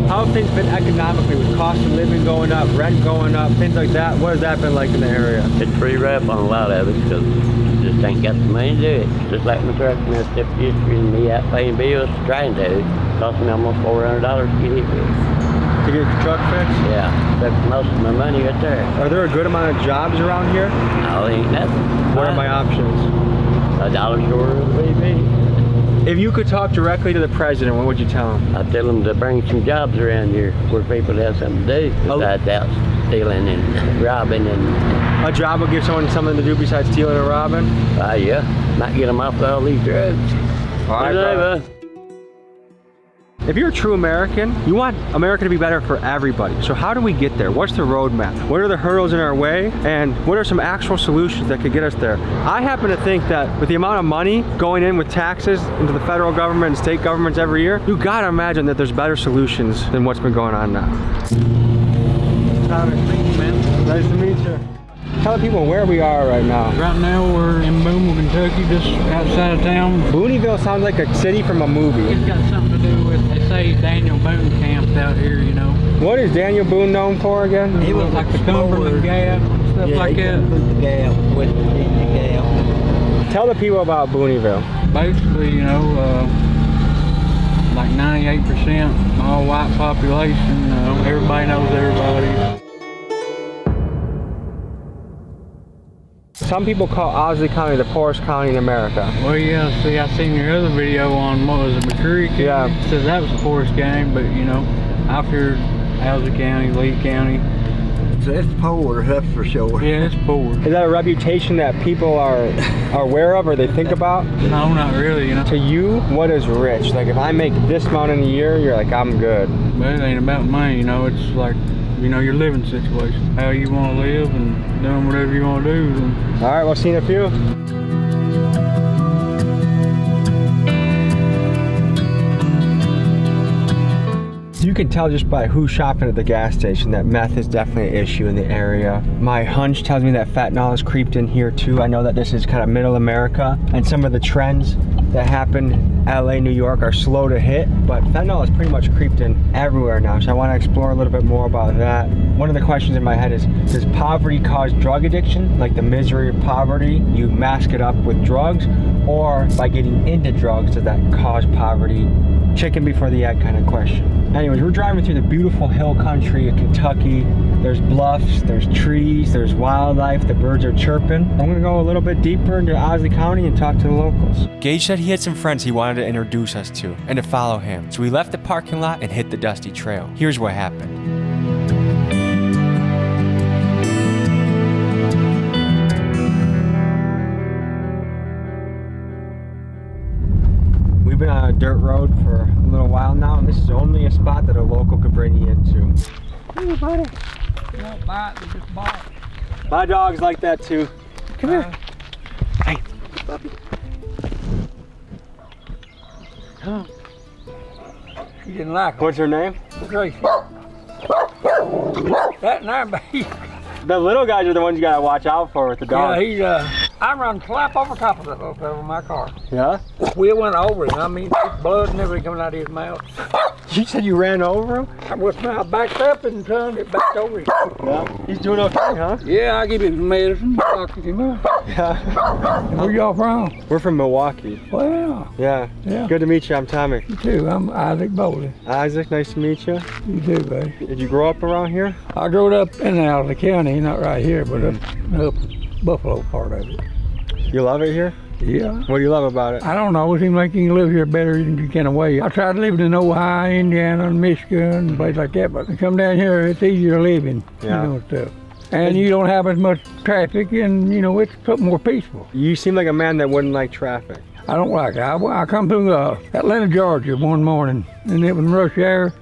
How have things been economically with cost of living going up, rent going up, things like that? What has that been like in the area? It's pretty rough on a lot of it because you just ain't got the money to do it. Just like my truck, my step history and me out paying bills, trying to. Cost me almost $400 to get it fixed. To get your truck fixed? Yeah, that's most of my money right there. Are there a good amount of jobs around here? No, ain't nothing. What are my options? A dollar store, maybe. If you could talk directly to the president, what would you tell him? I'd tell him to bring some jobs around here where people have something to do besides out stealing and robbing and... A job will give someone something to do besides stealing and robbing? Yeah. Might get them off all these drugs. All right, brother. If you're a true American, you want America to be better for everybody. So how do we get there? What's the roadmap? What are the hurdles in our way? And what are some actual solutions that could get us there? I happen to think that with the amount of money going in with taxes into the federal government and state governments every year, you gotta imagine that there's better solutions than what's been going on now. Nice to meet you. Tell people where we are right now. Right now we're in Boonville, Kentucky, just outside of town. Boonville sounds like a city from a movie. It's got something to do with, they say Daniel Boone camped out here, you know. What is Daniel Boone known for again? He was like the Cumberland Gap, stuff like that. The Gap, West Virginia Gap. Tell the people about Boonville. Basically, you know, like 98% all white population. Everybody knows everybody. Some people call Osley County the poorest county in America. Well, yeah, see, I seen your other video on, what was it, McCreary County? Yeah. Says that was the poorest county, but, you know, I've heard Osley County, Lee County. So it's poor, that's for sure. Yeah, it's poor. Is that a reputation that people are aware of or they think about? No, not really, you know. To you, what is rich? Like if I make this amount in a year, you're like, I'm good. But it ain't about money, you know, it's like, you know, your living situation. How you want to live and doing whatever you want to do. And... All right, well, see you in a few. You can tell just by who's shopping at the gas station that meth is definitely an issue in the area. My hunch tells me that fentanyl has creeped in here too. I know that this is kind of middle America and some of the trends that happen in LA, New York are slow to hit, but fentanyl has pretty much creeped in everywhere now. So I want to explore a little bit more about that. One of the questions in my head is, does poverty cause drug addiction? Like the misery of poverty, you mask it up with drugs, or by getting into drugs, does that cause poverty? Chicken before the egg kind of question. Anyways, we're driving through the beautiful hill country of Kentucky. There's bluffs, there's trees, there's wildlife, the birds are chirping. I'm gonna go a little bit deeper into Osley County and talk to the locals. Gage said he had some friends he wanted to introduce us to and to follow him. So we left the parking lot and hit the dusty trail. Here's what happened. We've been on a dirt road for a little while now, and this is only a spot that a local could bring you into. Hey, buddy. They don't bite, they just bark. My dog's like that too. Come here. Hey, puppy. Come. She didn't like it. What's her name? Gracie. That and our baby. The little guys are the ones you gotta watch out for with the dog. Yeah, he's I run clap over top of that little fella in my car. Yeah? We went over him. I mean, there's blood and everything coming out of his mouth. You said you ran over him? I backed up and turned it back over him. Yeah. He's doing okay, huh? Yeah, I give him medicine. Doctor him up. Yeah. Where y'all from? We're from Milwaukee. Well. Yeah. Good to meet you. I'm Tommy. You too. I'm Isaac Bowley. Isaac, nice to meet you. You too, buddy. Did you grow up around here? I grew up in Osley County, not right here, but up Buffalo part of it. You love it here? Yeah. What do you love about it? I don't know. It seems like you can live here better than you can away. I tried living in Ohio, Indiana, and Michigan, and places like that, but to come down here, it's easier living, you know, stuff. And you don't have as much traffic, and, you know, it's more peaceful. You seem like a man that wouldn't like traffic. I don't like it. I come through Atlanta, Georgia one morning, and it was rush hour,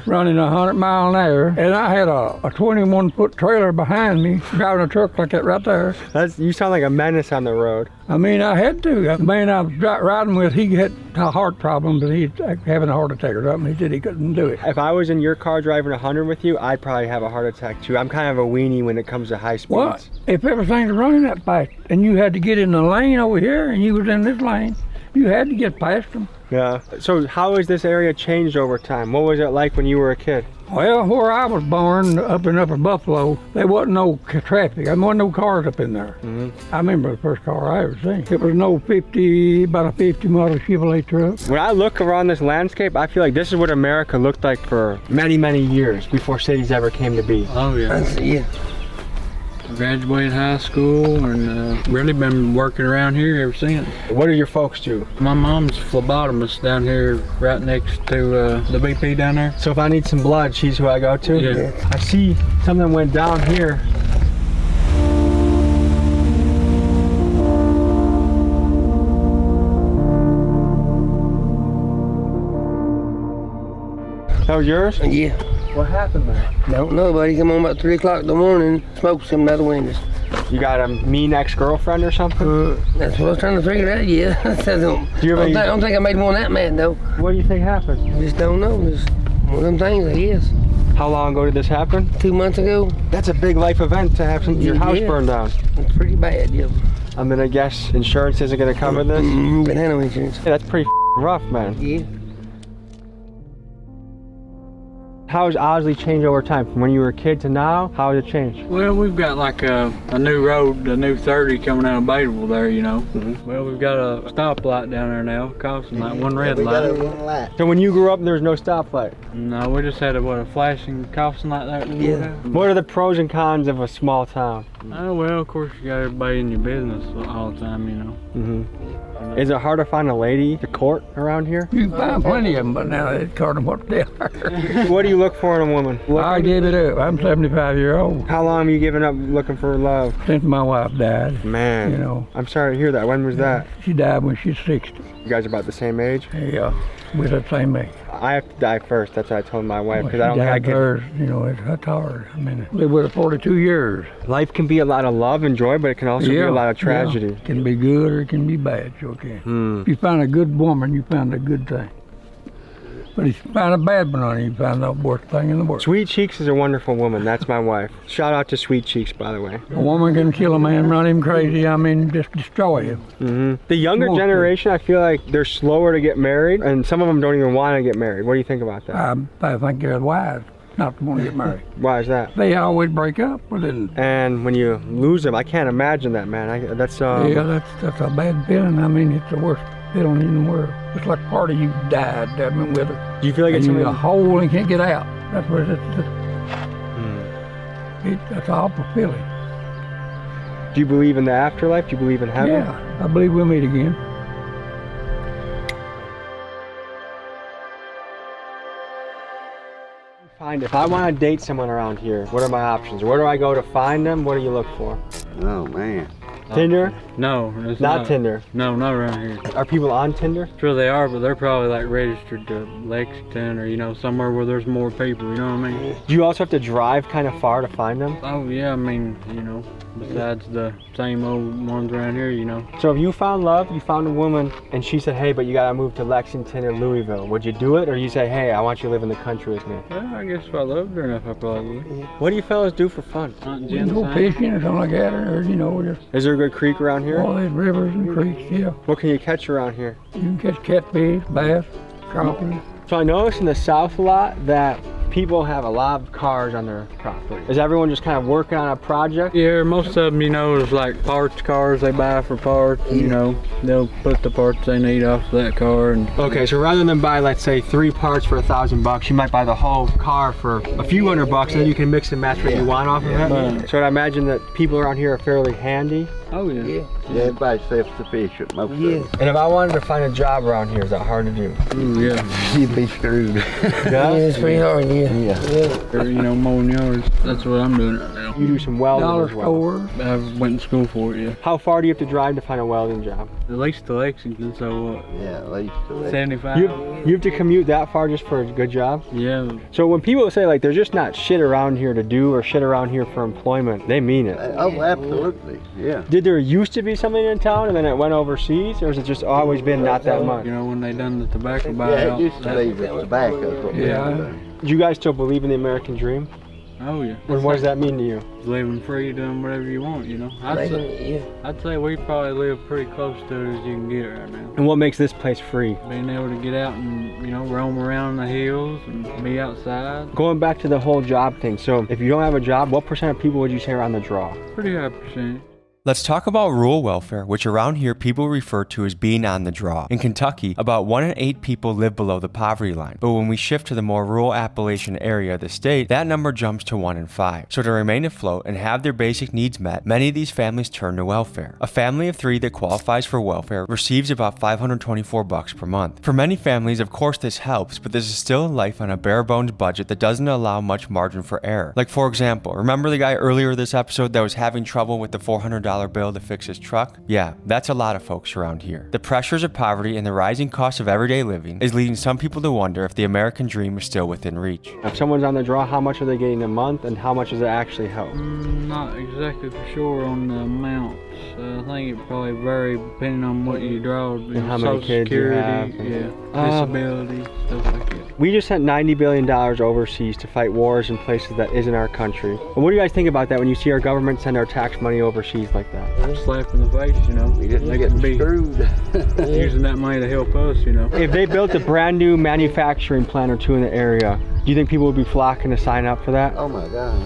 running 100 miles an hour, and I had a 21-foot trailer behind me, driving a truck like that right there. You sound like a menace on the road. I mean, I had to. The man I was riding with, he had a heart problem, but he's having a heart attack or something. He said he couldn't do it. If I was in your car driving 100 with you, I'd probably have a heart attack too. I'm kind of a weenie when it comes to high speeds. Well, if everything's running that fast, and you had to get in the lane over here, and you was in this lane, you had to get past them. Yeah. So how has this area changed over time? What was it like when you were a kid? Well, where I was born, up in Upper Buffalo, there wasn't no traffic. There wasn't no cars up in there. I remember the first car I ever seen. It was no about a 50 model Chevrolet truck. When I look around this landscape, I feel like this is what America looked like for many, many years before cities ever came to be. Oh, yeah. Yeah. Graduated high school and really been working around here ever since. What do your folks do? My mom's phlebotomist down here right next to the BP down there. So if I need some blood, she's who I go to? Yeah. I see something went down here. That was yours? Yeah. What happened there? Don't know, buddy. Come on about 3 o'clock in the morning, smoke some out the windows. You got a mean ex-girlfriend or something? That's what I was trying to figure out, yeah. I don't think I made one that mad, though. What do you think happened? I just don't know. Just one of them things, I guess. How long ago did this happen? 2 months ago. That's a big life event to have your house burned down. It's pretty bad, yeah. I mean, I guess insurance isn't going to cover this? But I know insurance. Yeah, that's pretty rough, man. Yeah. How has Osley changed over time? From when you were a kid to now, how has it changed? Well, we've got like a new road, a new 30 coming out of Bateville there, you know. Well, we've got a stoplight down there now, costing like one red light. So when you grew up, there was no stoplight? No, we just had a flashing caution light there. Yeah. What are the pros and cons of a small town? Oh, well, of course, you got everybody in your business all the time, you know. Is it hard to find a lady to court around here? You can find plenty of them, but now it's hard to what they are. What do you look for in a woman? I gave it up. I'm 75 years old. How long have you given up looking for love? Since my wife died. Man, you know. I'm sorry to hear that. When was that? She died when she was 60. You guys are about the same age? Yeah, we're the same age. I have to die first. That's what I told my wife, because Well, I don't think I can. first, you know, it's hard. I mean, lived with her 42 years. Life can be a lot of love and joy, but it can also be a lot of tragedy. It can be good or it can be bad, sure can. If you find a good woman, you found a good thing. But if you find a bad one on you, you find the worst thing in the world. Sweet Cheeks is a wonderful woman. That's my wife. Shout out to Sweet Cheeks, by the way. A woman can kill a man, run him crazy, I mean, just destroy him. The younger generation, I feel like they're slower to get married, and some of them don't even want to get married. What do you think about that? I think they're wise not to want to get married. Why is that? They always break up with it. And when you lose them, I can't imagine that, man. That's yeah, that's a bad feeling. I mean, it's the worst feeling in the world. It's like part of you died, I mean, with her. Do you feel like it's in a hole and can't get out? That's what it's. That's an awful feeling. Do you believe in the afterlife? Do you believe in heaven? Yeah, I believe we'll meet again. If I want to date someone around here, what are my options? Where do I go to find them? What do you look for? Oh, man. Tinder? No, it's not Tinder. No, not around here. Are people on Tinder? Sure they are, but they're probably like registered to Lexington or, you know, somewhere where there's more people, you know what I mean? Do you also have to drive kind of far to find them? Oh yeah, I mean, you know, besides the same old ones around here, you know. So if you found love, you found a woman, and she said, hey, but you gotta move to Lexington or Louisville, would you do it? Or you say, hey, I want you to live in the country with me? Yeah, I guess if I loved her enough, I probably would. What do you fellas do for fun? We go fishing or something like that, or, you know, just... Is there a good creek around here? All these rivers and creeks, yeah. What can you catch around here? You can catch catfish, bass, crappie. So I noticed in the South a lot that people have a lot of cars on their property. Is everyone just kind of working on a project? Yeah, most of them, you know, is like parts cars they buy for parts. You know, they'll put the parts they need off that car. And okay, so rather than buy, let's say, 3 parts for $1,000, you might buy the whole car for a few $100, and then you can mix and match what you want off of it. So I'd imagine that people around here are fairly handy. Oh yeah. Yeah, everybody's self-sufficient, most of them. And if I wanted to find a job around here, is that hard to do? Ooh, yeah. You'd be screwed. Yeah, it's pretty hard, yeah. Or, you know, mowing yards. That's what I'm doing right now. You do some welding Dollar as well. store. I went to school for it, yeah. How far do you have to drive to find a welding job? At least to Lexington, so what? Yeah, at least to Lexington. 75. You have to commute that far just for a good job? Yeah. So when people say like there's just not shit around here to do or shit around here for employment, they mean it. Oh, absolutely, yeah. Did there used to be something in town and then it went overseas, or has it just always been not that much? You know, when they done the tobacco buyout. Yeah, it used to be the tobacco. Yeah. Do you guys still believe in the American dream? Oh yeah. And what does that mean to you? Living free, doing whatever you want, you know. I'd say we probably live pretty close to it as you can get right now. And what makes this place free? Being able to get out and, you know, roam around the hills and be outside. Going back to the whole job thing, so if you don't have a job, what % of people would you say are on the draw? Pretty high percentage. Let's talk about rural welfare, which around here people refer to as being on the draw. In Kentucky, about 1 in 8 people live below the poverty line. But when we shift to the more rural Appalachian area of the state, that number jumps to 1 in 5. So to remain afloat and have their basic needs met, many of these families turn to welfare. A family of 3 that qualifies for welfare receives about $524 per month. For many families, of course this helps, but this is still a life on a bare bones budget that doesn't allow much margin for error. Like for example, remember the guy earlier this episode that was having trouble with the $400 bill to fix his truck? Yeah, that's a lot of folks around here. The pressures of poverty and the rising cost of everyday living is leading some people to wonder if the American dream is still within reach. If someone's on the draw, how much are they getting a month and how much does it actually help? Not exactly for sure on the amounts. I think it probably varies depending on what you draw. And how many kids you have. Disability, stuff like that. We just sent $90 billion overseas to fight wars in places that isn't our country. And what do you guys think about that when you see our government send our tax money overseas like that? Slap in the face, you know. We just get screwed. Using that money to help us, you know. If they built a brand new manufacturing plant or 2 in the area, do you think people would be flocking to sign up for that? Oh my God.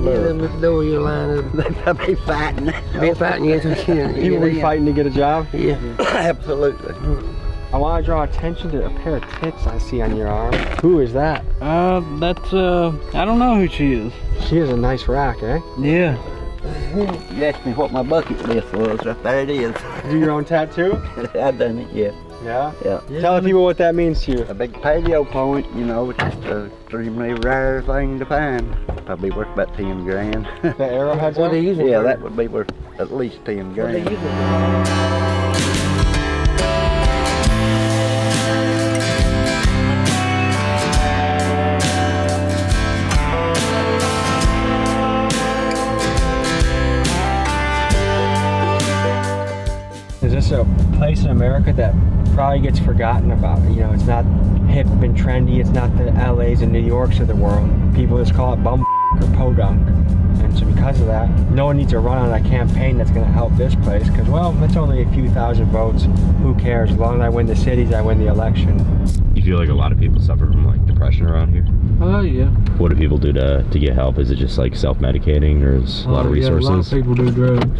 Them door you line up. They'll be fighting. Be fighting against them. People be fighting to get a job? Yeah, absolutely. I want to draw attention to a pair of tits I see on your arm. Who is that? That's, I don't know who she is. She has a nice rack, eh? Yeah. You asked me what my bucket list was, right there it is. Do your own tattoo? I've done it, yeah. Yeah? Yeah. Tell the people what that means to you. A big paleo point, you know, it's just an extremely rare thing to find. Probably worth about 10 grand. The arrowheads? What are you using? Yeah, that would be worth at least 10 grand. What are you using? Is this a place in America that probably gets forgotten about? You know, it's not hip and trendy, it's not the LAs and New Yorks of the world. People just call it bum or podunk. And so because of that, no one needs to run on a campaign that's going to help this place because, well, it's only a few thousand votes. Who cares? As long as I win the cities, I win the election. You feel like a lot of people suffer from like depression around here? Oh, yeah. What do people do to get help? Is it just like self-medicating or is a lot of resources? Yeah, a lot of people do drugs.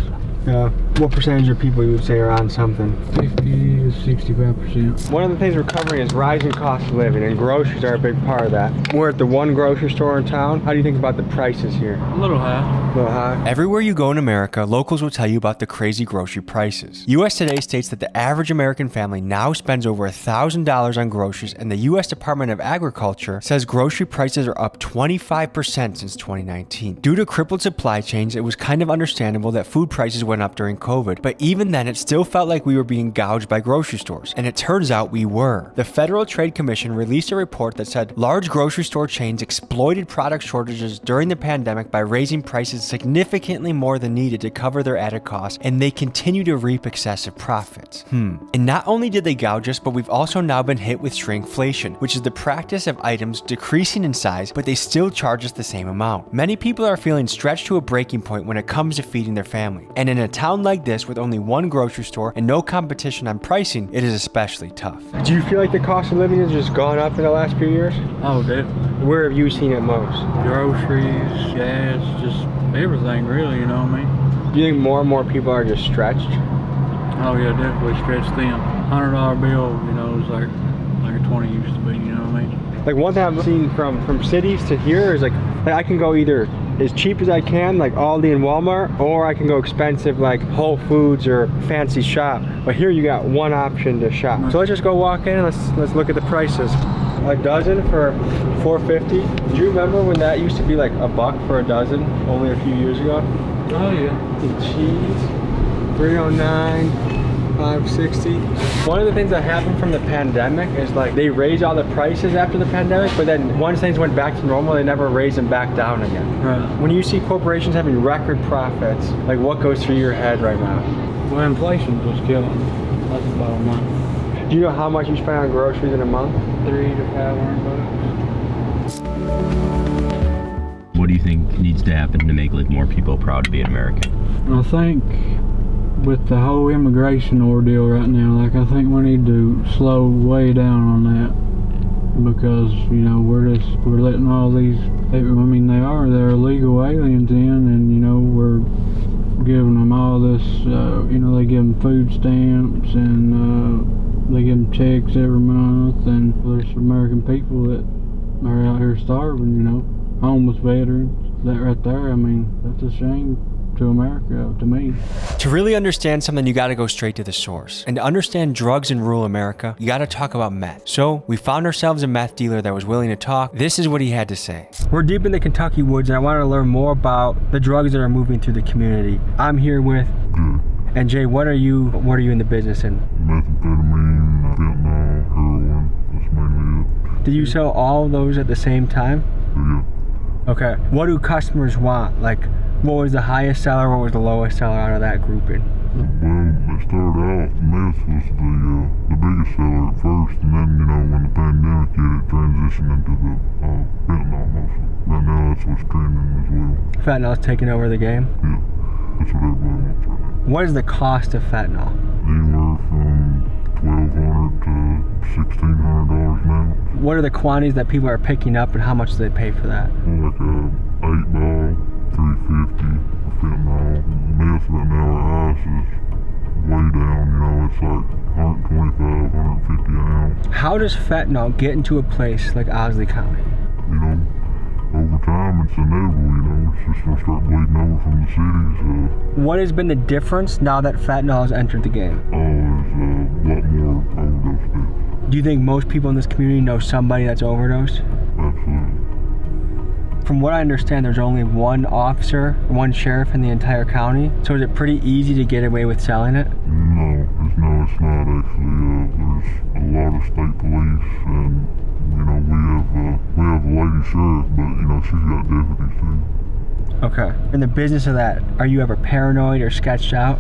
What percentage of people you would say are on something? 50 to 65%. One of the things we're covering is rising cost of living, and groceries are a big part of that. We're at the one grocery store in town. How do you think about the prices here? A little high. A little high? Everywhere you go in America, locals will tell you about the crazy grocery prices. US Today states that the average American family now spends over $1,000 on groceries, and the US Department of Agriculture says grocery prices are up 25% since 2019. Due to crippled supply chains, it was kind of understandable that food prices went up during COVID, but even then it still felt like we were being gouged by grocery stores, and it turns out we were. The Federal Trade Commission released a report that said large grocery store chains exploited product shortages during the pandemic by raising prices significantly more than needed to cover their added costs, and they continue to reap excessive profits. And not only did they gouge us, but we've also now been hit with shrinkflation, which is the practice of items decreasing in size, but they still charge us the same amount. Many people are feeling stretched to a breaking point when it comes to feeding their family, and in a town like this with only one grocery store and no competition on pricing, it is especially tough. Do you feel like the cost of living has just gone up in the last few years? Oh, definitely. Where have you seen it most? Groceries, gas, just everything really, you know what I mean? Do you think more and more people are just stretched? Oh yeah, definitely stretched thin. $100 bill, you know, is like a 20 used to be, you know what I mean? Like one thing I've seen from cities to here is like I can go either as cheap as I can, like Aldi and Walmart, or I can go expensive like Whole Foods or fancy shop. But here you got one option to shop. So let's just go walk in and let's look at the prices. A dozen for $4.50. Do you remember when that used to be like $1 for a dozen only a few years ago? Oh yeah. The cheese, $3.09. $5.60. One of the things that happened from the pandemic is like they raised all the prices after the pandemic, but then once things went back to normal, they never raised them back down again. Right. When you see corporations having record profits, like what goes through your head right now? Well, inflation was killing them. That's the bottom line. Do you know how much you spend on groceries in a month? $300 to $500. What do you think needs to happen to make like more people proud to be an American? I think with the whole immigration ordeal right now, like I think we need to slow way down on that, because you know we're letting all these people, I mean they're illegal aliens in, and you know we're giving them all this, you know, they give them food stamps and they give them checks every month, and there's American people that are out here starving, you know, homeless veterans. That right there, I mean, that's a shame to America, to me. To really understand something, you gotta go straight to the source. And to understand drugs in rural America, you gotta talk about meth. So we found ourselves a meth dealer that was willing to talk. This is what he had to say. We're deep in the Kentucky woods, and I wanted to learn more about the drugs that are moving through the community. I'm here with, and Jay, what are you in the business in? Methamphetamine, fentanyl, heroin, that's mainly it. Did you sell all of those at the same time? Yeah. Okay. What do customers want? Like, what was the highest seller, what was the lowest seller out of that grouping? Well, it started out, meth was the biggest seller at first, and then, you know, when the pandemic hit, it transitioned into the fentanyl mostly. Right now, that's what's trending as well. Fentanyl's taking over the game? Yeah, that's what everybody wants right now. What is the cost of fentanyl? Anywhere from $1,200 to $1,600 now. What are the quantities that people are picking up, and how much do they pay for that? Like a 8-ball, $350 for fentanyl. Meth right now at ice is way down, you know, it's like $125, $150 an ounce. How does fentanyl get into a place like Osley County? You know, over time it's inevitable, you know, it's just gonna start bleeding over from the cities. What has been the difference now that fentanyl has entered the game? There's a lot more overdose deaths. Do you think most people in this community know somebody that's overdosed? Absolutely. From what I understand, there's only one officer, one sheriff in the entire county. So is it pretty easy to get away with selling it? No, it's not actually. There's a lot of state police, and you know we have a lady sheriff, but you know she's got deputies too. Okay. In the business of that, are you ever paranoid or sketched out?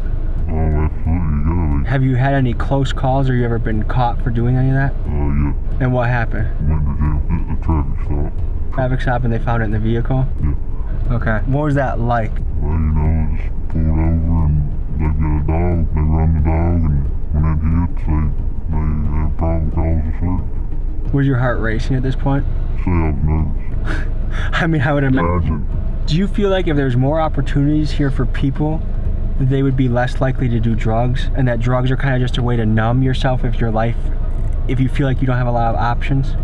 Oh, absolutely, you gotta be. Have you had any close calls, or you ever been caught for doing any of that? Yeah. And what happened? Went to jail. A traffic stop. Traffic stop, and they found it in the vehicle? Yeah. Okay. What was that like? Well, you know, it's pulled over and they've got a dog, they run the dog, and when it hits, they have probable cause of search. Was your heart racing at this point? See, I was nervous. I mean, I would imagine. Do you feel like if there's more opportunities here for people, that they would be less likely to do drugs, and that drugs are kind of just a way to numb yourself if you feel like you don't have a lot of options?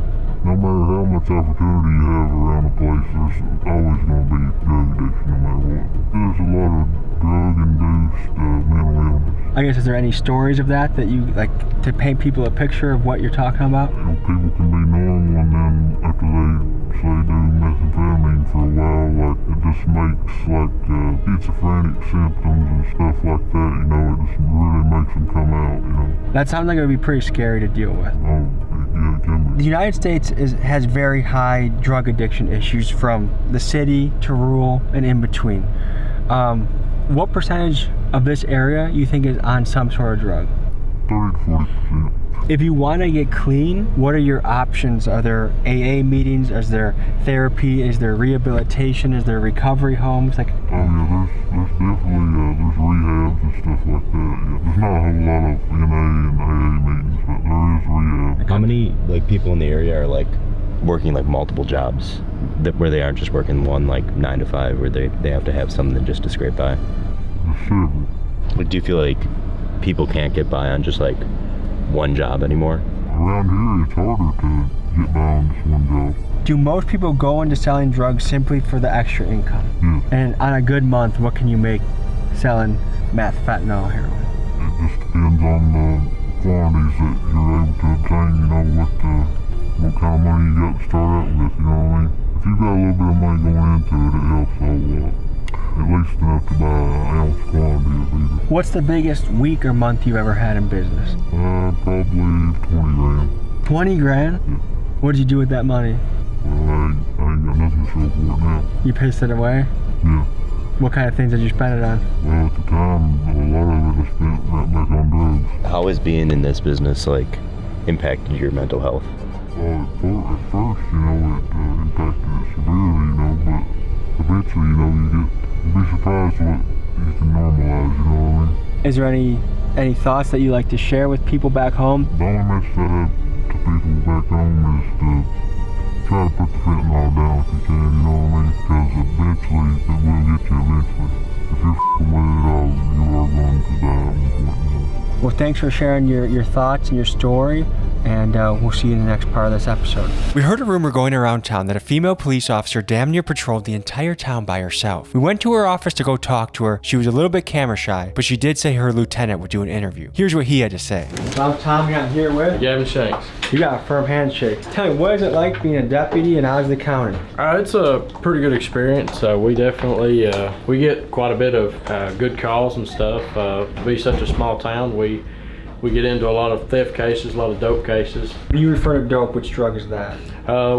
No matter how much opportunity you have around a place, there's always going to be drug addiction no matter what. There's a lot of drug-induced mental illness. I guess, is there any stories of that you, like, to paint people a picture of what you're talking about? You know, people can be normal, and then after they say do methamphetamine for a while, like, it just makes, like, schizophrenic symptoms and stuff like that, you know, it just really makes them come out, you know. That sounds like it would be pretty scary to deal with. Oh, yeah, it can be. The United States has very high drug addiction issues from the city to rural and in between. What percentage of this area you think is on some sort of drug? 30 to 40%. If you want to get clean, what are your options? Are there AA meetings? Is there therapy? Is there rehabilitation? Is there recovery homes? Like, oh yeah, there's definitely there's rehabs and stuff like that. Yeah. There's not a whole lot of NA and AA meetings, but there is rehab. How many like people in the area are like working like multiple jobs, where they aren't just working one like 9 to 5, where they have to have something just to scrape by? Sure. Like, do you feel like people can't get by on just like one job anymore? Around here, it's harder to get by on just one job. Do most people go into selling drugs simply for the extra income? Yeah. And on a good month, what can you make selling meth, fentanyl, heroin? It just depends on the quantities that you're able to obtain, you know, what kind of money you got to start out with, you know what I mean? If you got a little bit of money going into it, it helps a whole lot. At least enough to buy an ounce quantity of either. What's the biggest week or month you've ever had in business? Probably 20 grand. 20 grand? Yeah. What did you do with that money? Well, I ain't got nothing to show for it now. You pissed it away? Yeah. What kind of things did you spend it on? Well, at the time, a lot of it I spent right back on drugs. How has being in this business like impacted your mental health? At first, you know, it impacted it severely, you know, but the eventually, you know, you'd be surprised what you can normalize, you know what I mean? Is there any thoughts that you like to share with people back home? The only message I have to people back home is to try to put the fentanyl down if you can, you know what I mean? Because eventually, it will get you eventually. If you're f***ing with it all, you are going to die at one point, you know? Well, thanks for sharing your thoughts and your story, and we'll see you in the next part of this episode. We heard a rumor going around town that a female police officer damn near patrolled the entire town by herself. We went to her office to go talk to her. She was a little bit camera shy, but she did say her lieutenant would do an interview. Here's what he had to say. I'm Tommy, I'm here with Gavin Shanks. You got a firm handshake. Tell me, what is it like being a deputy in Osley County? It's a pretty good experience. We definitely we get quite a bit of good calls and stuff. To be such a small town, we get into a lot of theft cases, a lot of dope cases. When you refer to dope, which drug is that?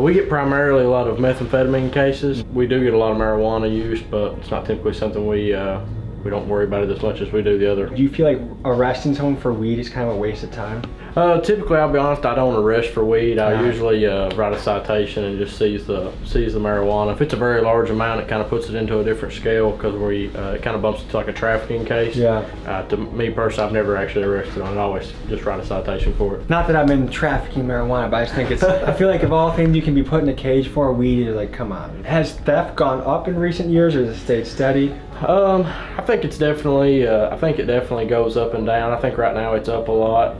We get primarily a lot of methamphetamine cases. We do get a lot of marijuana use, but it's not typically something we don't worry about it as much as we do the other. Do you feel like arresting someone for weed is kind of a waste of time? Typically, I'll be honest, I don't arrest for weed. I usually write a citation and just seize the marijuana. If it's a very large amount, it kind of puts it into a different scale because it kind of bumps into like a trafficking case. Yeah. To me personally, I've never actually arrested on it. I always just write a citation for it. Not that I'm in trafficking marijuana, but I just think it's, I feel like of all things you can be put in a cage for, weed is like, come on. Has theft gone up in recent years or has it stayed steady? I think it's definitely, I think it definitely goes up and down. I think right now it's up a lot.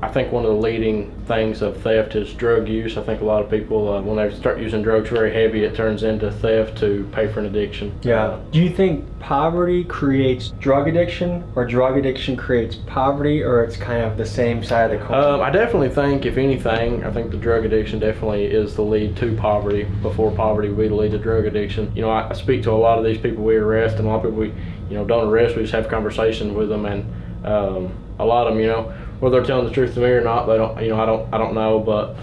I think one of the leading things of theft is drug use. I think a lot of people, when they start using drugs very heavy, it turns into theft to pay for an addiction. Yeah. Do you think poverty creates drug addiction, or drug addiction creates poverty, or it's kind of the same side of the coin? I definitely think, if anything, I think the drug addiction definitely is the lead to poverty before poverty would be the lead to drug addiction. You know, I speak to a lot of these people we arrest, and a lot of people we, don't arrest. We just have conversations with them, and a lot of them, whether they're telling the truth to me or not, they don't. I don't know, but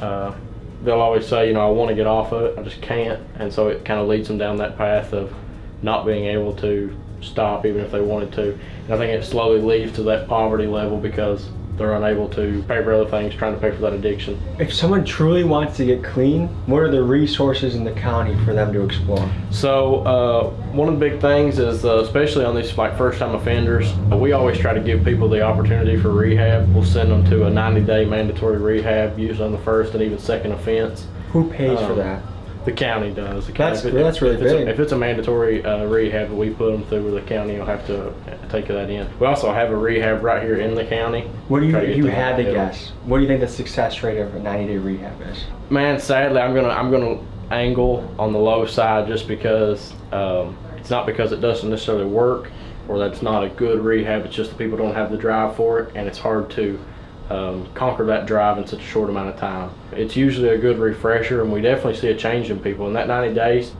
they'll always say, I want to get off of it, I just can't, and so it kind of leads them down that path of not being able to stop, even if they wanted to. And I think it slowly leads to that poverty level because they're unable to pay for other things, trying to pay for that addiction. If someone truly wants to get clean, what are the resources in the county for them to explore? So one of the big things is, especially on these first-time offenders, we always try to give people the opportunity for rehab. We'll send them to a 90-day mandatory rehab, usually on the first and even second offense. Who pays for that? The county does. That's really big. If it's a mandatory rehab that we put them through, the county will have to take that in. We also have a rehab right here in the county. What do you had to guess? What do you think the success rate of a 90-day rehab is? Man, sadly, I'm gonna angle on the low side just because it's not because it doesn't necessarily work or that's not a good rehab. It's just that people don't have the drive for it, and it's hard to conquer that drive in such a short amount of time. It's usually a good refresher, and we definitely see a change in people. In that 90 days,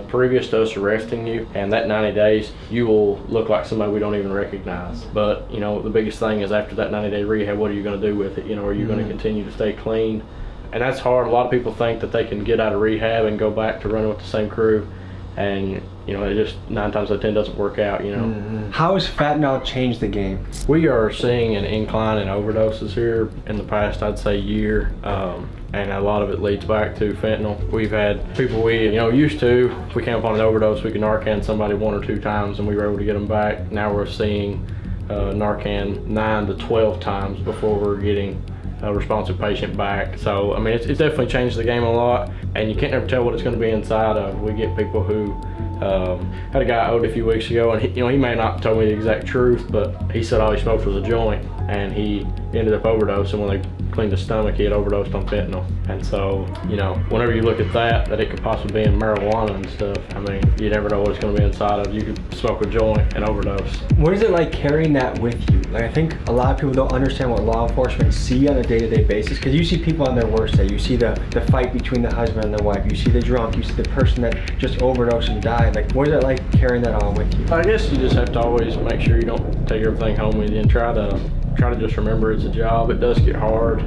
previous to us arresting you, and that 90 days, you will look like somebody we don't even recognize. But, the biggest thing is after that 90-day rehab, what are you going to do with it? Are you going to continue to stay clean? And that's hard. A lot of people think that they can get out of rehab and go back to running with the same crew, and it just 9 times out of 10 doesn't work out. How has fentanyl changed the game? We are seeing an incline in overdoses here in the past, I'd say, year, and a lot of it leads back to fentanyl. We've had people we used to, if we came upon an overdose, we could Narcan somebody 1 or 2 times and we were able to get them back. Now we're seeing Narcan 9 to 12 times before we're getting a responsive patient back. So, it's definitely changed the game a lot, and you can't ever tell what it's going to be inside of. We get people who had a guy owed a few weeks ago, and he may not have told me the exact truth, but he said all he smoked was a joint, and he ended up overdosing. When they cleaned his stomach, he had overdosed on fentanyl. And so, whenever you look at that it could possibly be in marijuana and stuff, you never know what it's going to be inside of. You could smoke a joint and overdose. What is it like carrying that with you? I think a lot of people don't understand what law enforcement see on a day-to-day basis, because you see people on their worst day. You see the fight between the husband and the wife. You see the drunk. You see the person that just overdosed and died. What is it like carrying that all with you? I guess you just have to always make sure you don't take everything home with you, and try to just remember it's a job. It does get hard.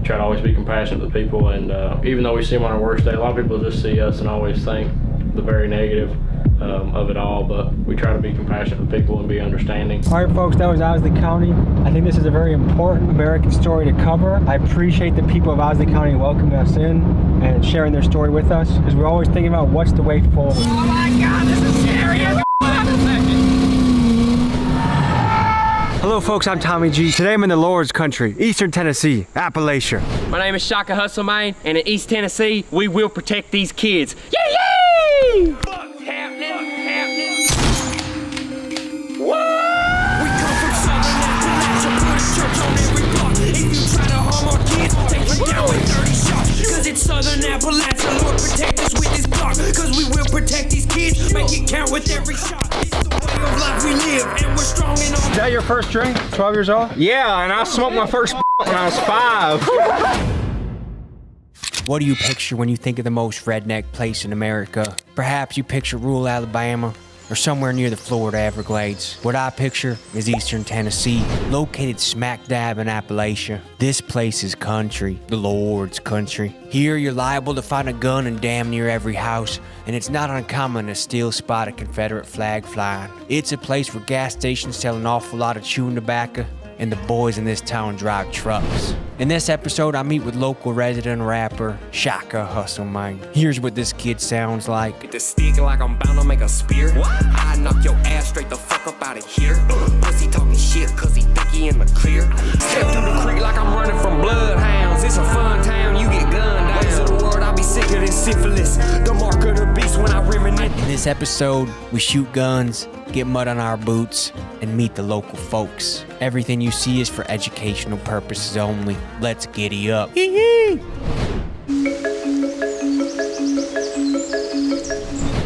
Try to always be compassionate to people, and even though we see them on our worst day, a lot of people just see us and always think the very negative. of it all, but we try to be compassionate with people and be understanding. All right, folks, that was Osley County. I think this is a very important American story to cover. I appreciate the people of Osley County welcoming us in and sharing their story with us, because we're always thinking about what's the way forward. Oh my God, this is serious. Hello folks, I'm Tommy G. Today I'm in the Lord's country, Eastern Tennessee, Appalachia. My name is Shaka Hustle, man, and in East Tennessee, we will protect these kids. Yay! What's happening? What? We come from Southern Appalachia, put a church on every block. If you try to harm our kids, we'll take you down with 30 shots. Cause it's Southern Appalachia, Lord protect us with this block. Cause we will protect these kids, make it count with every shot. It's the way of life we live, and we're strong in all. Is that your first drink? 12 years old? Yeah, and I smoked my first when I was 5. What do you picture when you think of the most redneck place in America? Perhaps you picture rural Alabama or somewhere near the Florida Everglades. What I picture is Eastern Tennessee, located smack dab in Appalachia. This place is country, the Lord's country. Here you're liable to find a gun in damn near every house, and it's not uncommon to still spot a Confederate flag flying. It's a place where gas stations sell an awful lot of chewing tobacco, and the boys in this town drive trucks. In this episode, I meet with local resident rapper, Shaka Hustle, man. Here's what this kid sounds like. Get the stick like I'm bound to make a spear. I knock your ass straight the fuck up out of here. Pussy talking shit cause he think he in the clear. Step through the creek like I'm running from bloodhounds. It's a fun town, you get gunned down. Ways of the world, I'll be sicker than syphilis. The mark of the beast when I reminisce. In this episode, we shoot guns, get mud on our boots, and meet the local folks. Everything you see is for educational purposes only. Let's giddy up.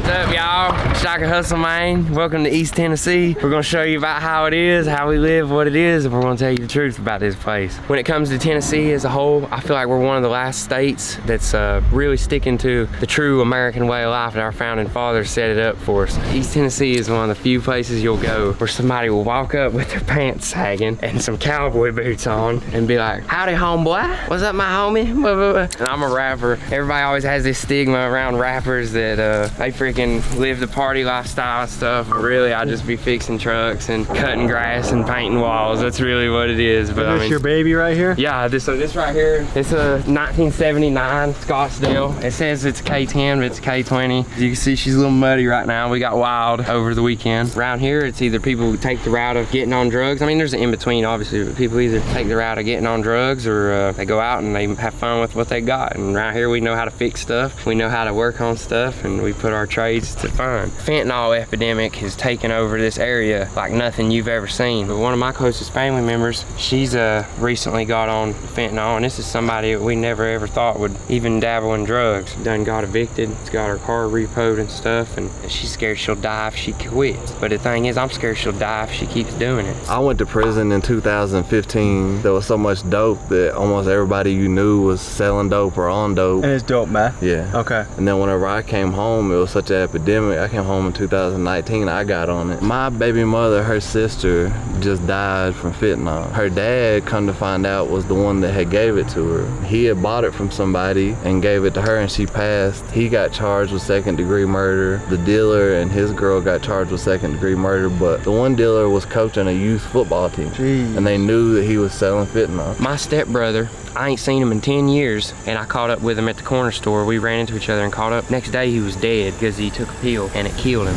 What's up, y'all? Shaka Hustle, man. Welcome to East Tennessee. We're gonna show you about how it is, how we live, what it is, and we're gonna tell you the truth about this place. When it comes to Tennessee as a whole, I feel like we're one of the last states that's really sticking to the true American way of life that our founding fathers set it up for us. East Tennessee is one of the few places you'll go where somebody will walk up with their pants sagging and some cowboy boots on and be like, howdy, homeboy. What's up, my homie? And I'm a rapper. Everybody always has this stigma around rappers that they freaking live the party lifestyle and stuff, but really I just be fixing trucks and cutting grass and painting walls. That's really what it is. But is this your baby right here? Yeah, this right here, it's a 1979 Scottsdale. It says it's a K10, but it's a K20. As you can see, she's a little muddy right now. We got wild over the weekend. Around here, it's either people who take the route of getting on drugs. I mean, there's an in-between, obviously, but people either take the route of getting on drugs or they go out and they have fun with what they got. And around here, we know how to fix stuff. We know how to work on stuff, and we put our trades to fun. Fentanyl epidemic has taken over this area like nothing you've ever seen. But one of my closest family members, she's recently got on fentanyl, and this is somebody that we never ever thought would even dabble in drugs. Done got evicted, it's got her car repoed and stuff, and she's scared she'll die if she quits. But the thing is, I'm scared she'll die if she keeps doing it. I went to prison in 2015. There was so much dope that almost everybody you knew was selling dope or on dope. And it's dope, man. Yeah. Okay. And then whenever I came home, it was such an epidemic. I came home in 2019, I got on it. My baby mother, her sister, just died from fentanyl. Her dad, come to find out, was the one that had gave it to her. He had bought it from somebody and gave it to her, and she passed. He got charged with second-degree murder. The dealer and his girl got charged with second-degree murder, but the one dealer was coaching a youth football team. Jeez. And they knew that he was selling fentanyl. My stepbrother, I ain't seen him in 10 years, and I caught up with him at the corner store. We ran into each other and caught up. Next day, he was dead because he took a pill and it killed him.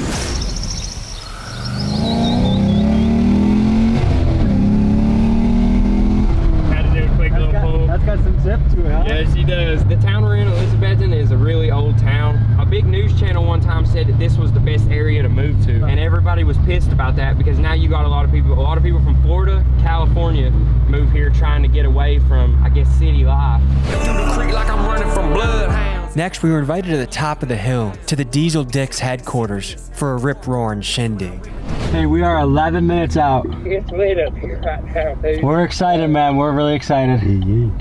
Had to do a quick little pull. That's got some zip to it, huh? Yeah, she does. The town we're in, Elizabethton, is a really old town. A big news channel one time said that this was the best area to move to, and everybody was pissed about that because now you got a lot of people from Florida, California, move here trying to get away from, I guess, city life. Through the creek like I'm running from bloodhounds. Next, we were invited to the top of the hill, to the Diesel Dicks headquarters, for a rip-roaring shindig. Hey, we are 11 minutes out. It's lit up here right now, dude. We're excited, man. We're really excited.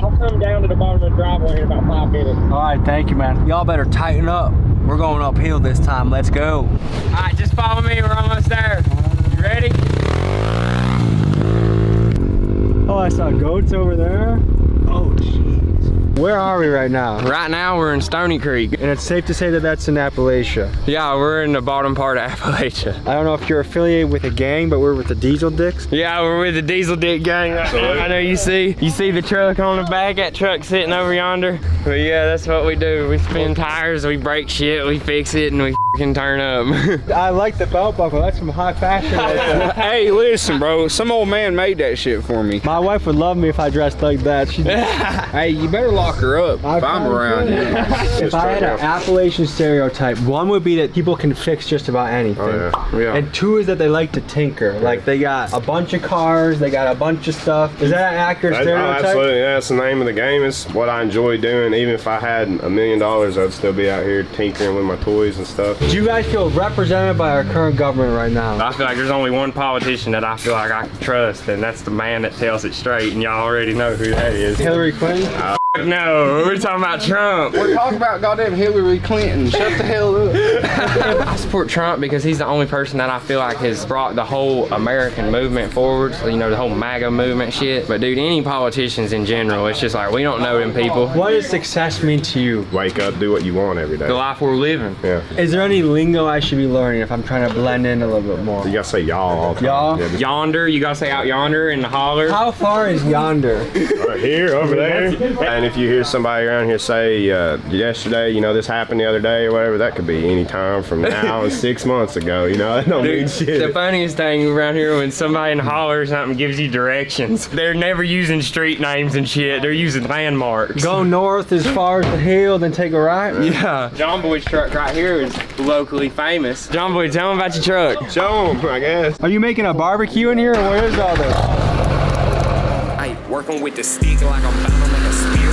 I'll come down to the bottom of the driveway in about 5 minutes. All right, thank you, man. Y'all better tighten up. We're going uphill this time. Let's go. All right, just follow me. We're almost there. You ready? Oh, I saw goats over there. Oh, jeez. Where are we right now? Right now we're in Stony Creek. And it's safe to say that that's in Appalachia. Yeah, we're in the bottom part of Appalachia. I don't know if you're affiliated with a gang, but we're with the Diesel Dicks. Yeah, we're with the Diesel Dick gang right now. I know you see the truck on the back, that truck sitting over yonder. But yeah, that's what we do. We spin tires, we break shit, we fix it, and we f***ing turn up. I like the belt buckle, that's some high fashion right there. Hey, listen, bro, some old man made that shit for me. My wife would love me if I dressed like that. Hey, you better lock her up if I'm around here. If I had an Appalachian stereotype, one would be that people can fix just about anything. Oh, yeah. And two is that they like to tinker. Like they got a bunch of cars, they got a bunch of stuff. Is that an accurate stereotype? Absolutely, yeah, that's the name of the game. It's what I enjoy doing. Even if I had $1 million, I'd still be out here tinkering with my toys and stuff. Do you guys feel represented by our current government right now? I feel like there's only one politician that I feel like I can trust, and that's the man that tells it straight, and y'all already know who that is. Hillary Clinton? No, we're talking about Trump. We're talking about goddamn Hillary Clinton. Shut the hell up. I support Trump because he's the only person that I feel like has brought the whole American movement forward. So, you know, the whole MAGA movement shit. But dude, any politicians in general, it's just like, we don't know them people. What does success mean to you? Wake up, do what you want every day. The life we're living. Yeah. Is there any lingo I should be learning if I'm trying to blend in a little bit more? You gotta say y'all all the time. Y'all? Yeah, yonder, you gotta say out yonder in the holler. How far is yonder? Right here, over there. And if you hear somebody around here say, yesterday, you know, this happened the other day or whatever, that could be any time from now and 6 months ago, you know, that don't mean shit. The funniest thing around here when somebody in the holler or something gives you directions, they're never using street names and shit, they're using landmarks. Go north as far as the hill, then take a right? Yeah. John Boy's truck right here is locally famous. John Boy, tell him about your truck. Show him, I guess. Are you making a barbecue in here, or what is all this? Hey, working with the stick like I'm bound like a spear.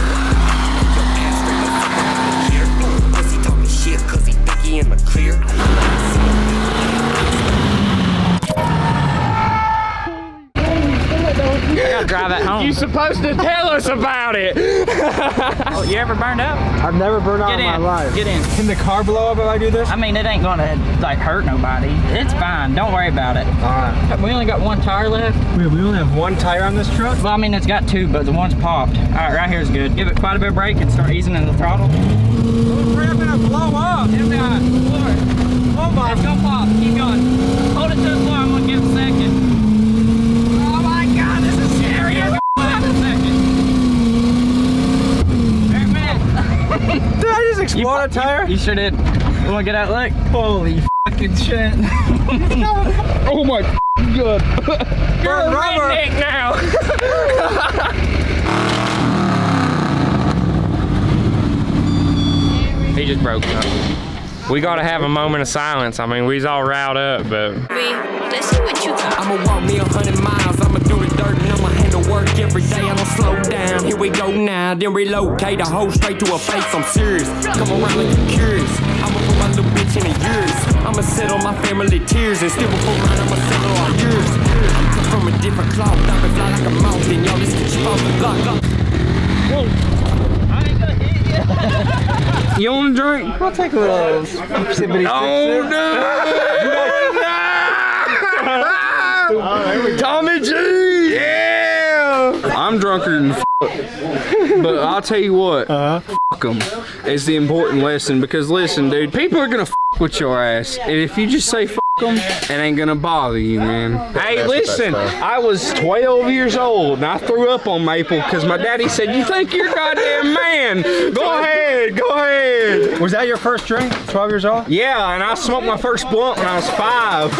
Pussy talking shit cause he think he in the clear. I gotta drive that home. You supposed to tell us about it. Oh, you ever burned out? I've never burned out in my life. Get in. Can the car blow up if I do this? I mean, it ain't gonna like hurt nobody. It's fine. Don't worry about it. Alright. We only got one tire left. We only have one tire on this truck? Well, I mean, it's got two, but the one's popped. Alright, right here's good. Give it quite a bit of brake and start easing in the throttle. We're gonna blow up. It'll be alright. Oh my. It's gonna pop. Keep going. Hold it to the floor. I'm gonna give it a second. Oh my god, this is serious. Did I just explode a tire? You sure did. You wanna get out look? Holy fucking shit. Oh my god. You're a redneck now. He just broke something. We gotta have a moment of silence. I mean, we's all riled up, but... Let's see what you got. I'ma walk me 100 miles, I'ma do the dirt and I'ma handle work every day. I'ma slow down, here we go now, then relocate a hoe straight to her face. I'm serious, come around like you curious. I'ma put my little bitch in the years. I'ma settle my family tears and still before mine, I'ma settle all yours. I'm cut from a different cloth, I can fly like a mountain, y'all this get you off the block. You want a drink? I'll take a little sippity Oh no! Tommy G! Yeah! I'm drunker than but I'll tell you what, fuck them is the important lesson, because listen, dude, people are gonna with your ass, and if you just say fuck them, it ain't gonna bother you, man. Hey, listen, I was 12 years old and I threw up on Maple because my daddy said, you think you're a goddamn man? Go ahead, go ahead. Was that your first drink, 12 years old? Yeah, and I smoked my first blunt when I was 5.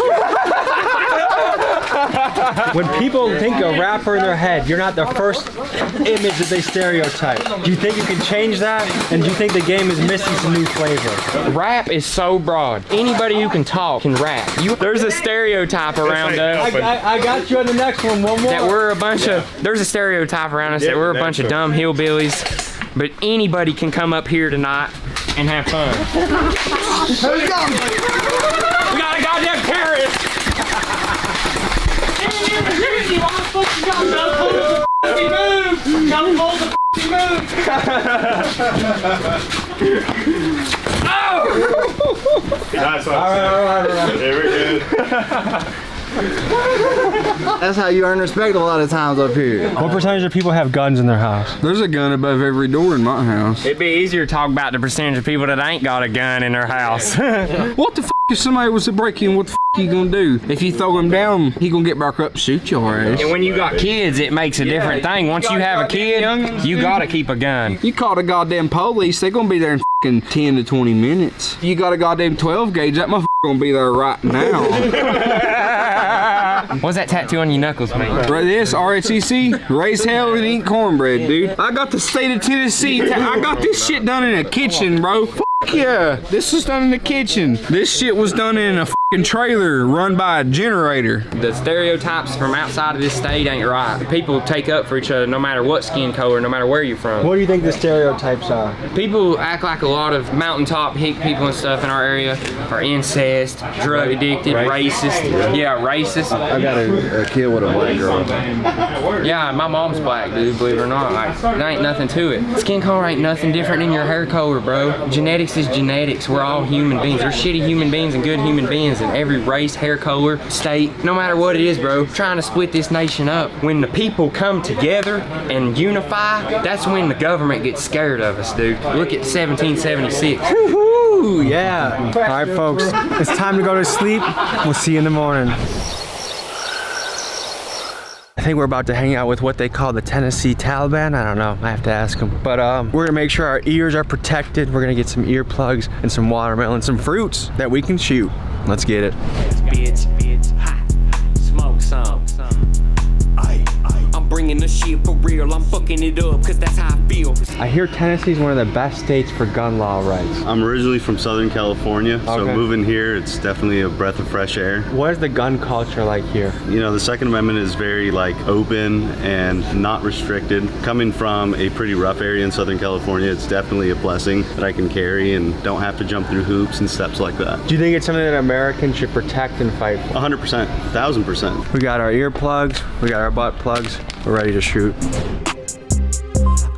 When people think a rapper in their head, you're not the first image that they stereotype. Do you think you can change that? And do you think the game is missing some new flavor? Rap is so broad. Anybody who can talk can rap. There's a stereotype around us. I got you on the next one more. That we're a bunch of, there's a stereotype around us that we're a bunch of dumb hillbillies. But anybody can come up here tonight and have fun. Who's going? We got a goddamn carrot! That's what I'm saying. All right. Yeah, we're good. That's how you earn respect a lot of times up here. What percentage of people have guns in their house? There's a gun above every door in my house. It'd be easier to talk about the percentage of people that ain't got a gun in their house. What the f if somebody was to break in? What the f you gonna do? If you throw him down, he gonna get back up and shoot your ass. And when you got kids, it makes a different thing. Once you have a kid, you gotta keep a gun. You call the goddamn police, they gonna be there in f***ing 10 to 20 minutes. You got a goddamn 12 gauge, that motherfucker gonna be there right now. What's that tattoo on your knuckles, man? Right, this RHCC, raise hell and eat cornbread, dude. I got the state of Tennessee. I got this shit done in a kitchen, bro. Fuck yeah, this was done in the kitchen. This shit was done in a fucking trailer run by a generator. The stereotypes from outside of this state ain't right. People take up for each other no matter what skin color, no matter where you're from. What do you think the stereotypes are? People act like a lot of mountaintop hick people and stuff in our area are incest, drug addicted, racist. Yeah, racist. I got a kid with a black girl. Yeah, my mom's black, dude, believe it or not. Like, there ain't nothing to it. Skin color ain't nothing different than your hair color, bro. Genetics is genetics. We're all human beings. There's shitty human beings and good human beings in every race, hair color, state, no matter what it is, bro. Trying to split this nation up. When the people come together and unify, that's when the government gets scared of us, dude. Look at 1776. Woohoo! Yeah. All right, folks. It's time to go to sleep. We'll see you in the morning. I think we're about to hang out with what they call the Tennessee Taliban. I don't know, I have to ask them. But we're gonna make sure our ears are protected. We're gonna get some earplugs and some watermelon, some fruits that we can shoot. Let's get it. Bitch, hot. Smoke some. I'm bringing the shit for real. I'm fucking it up, cause that's how I feel. I hear Tennessee is one of the best states for gun law rights. I'm originally from Southern California, so moving here, it's definitely a breath of fresh air. What is the gun culture like here? You know, the Second Amendment is very open and not restricted. Coming from a pretty rough area in Southern California, it's definitely a blessing that I can carry and don't have to jump through hoops and steps like that. Do you think it's something that Americans should protect and fight for? 100%, 1000%. We got our earplugs, we got our butt plugs, we're ready to shoot.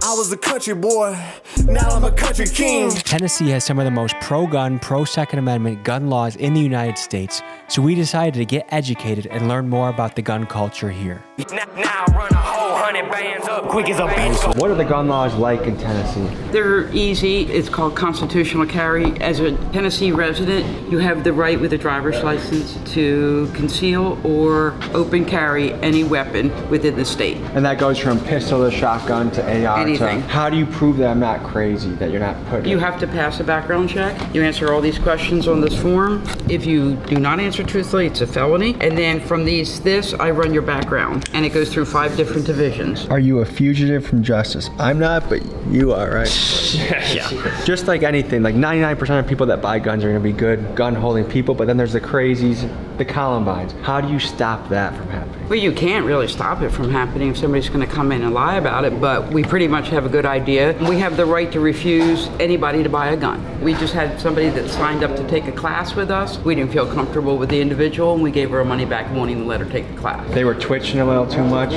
I was a country boy, now I'm a country king. Tennessee has some of the most pro-gun, pro-Second Amendment gun laws in the United States, so we decided to get educated and learn more about the gun culture here. Now run a whole 100 bands up quick as a bitch. What are the gun laws like in Tennessee? They're easy. It's called constitutional carry. As a Tennessee resident, you have the right with a driver's license to conceal or open carry any weapon within the state. And that goes from pistol to shotgun to AR. Anything. How do you prove that I'm not crazy, that you're not putting? You have to pass a background check. You answer all these questions on this form. If you do not answer truthfully, it's a felony. And then from this, I run your background. And it goes through 5 different divisions. Are you a fugitive from justice? I'm not, but you are, right? Yeah. Just like anything, like 99% of people that buy guns are gonna be good gun-holding people, but then there's the crazies, the Columbines. How do you stop that from happening? Well, you can't really stop it from happening if somebody's gonna come in and lie about it, but we pretty much have a good idea. We have the right to refuse anybody to buy a gun. We just had somebody that signed up to take a class with us. We didn't feel comfortable with the individual, and we gave her her money back and won't even let her take the class. They were twitching a little too much.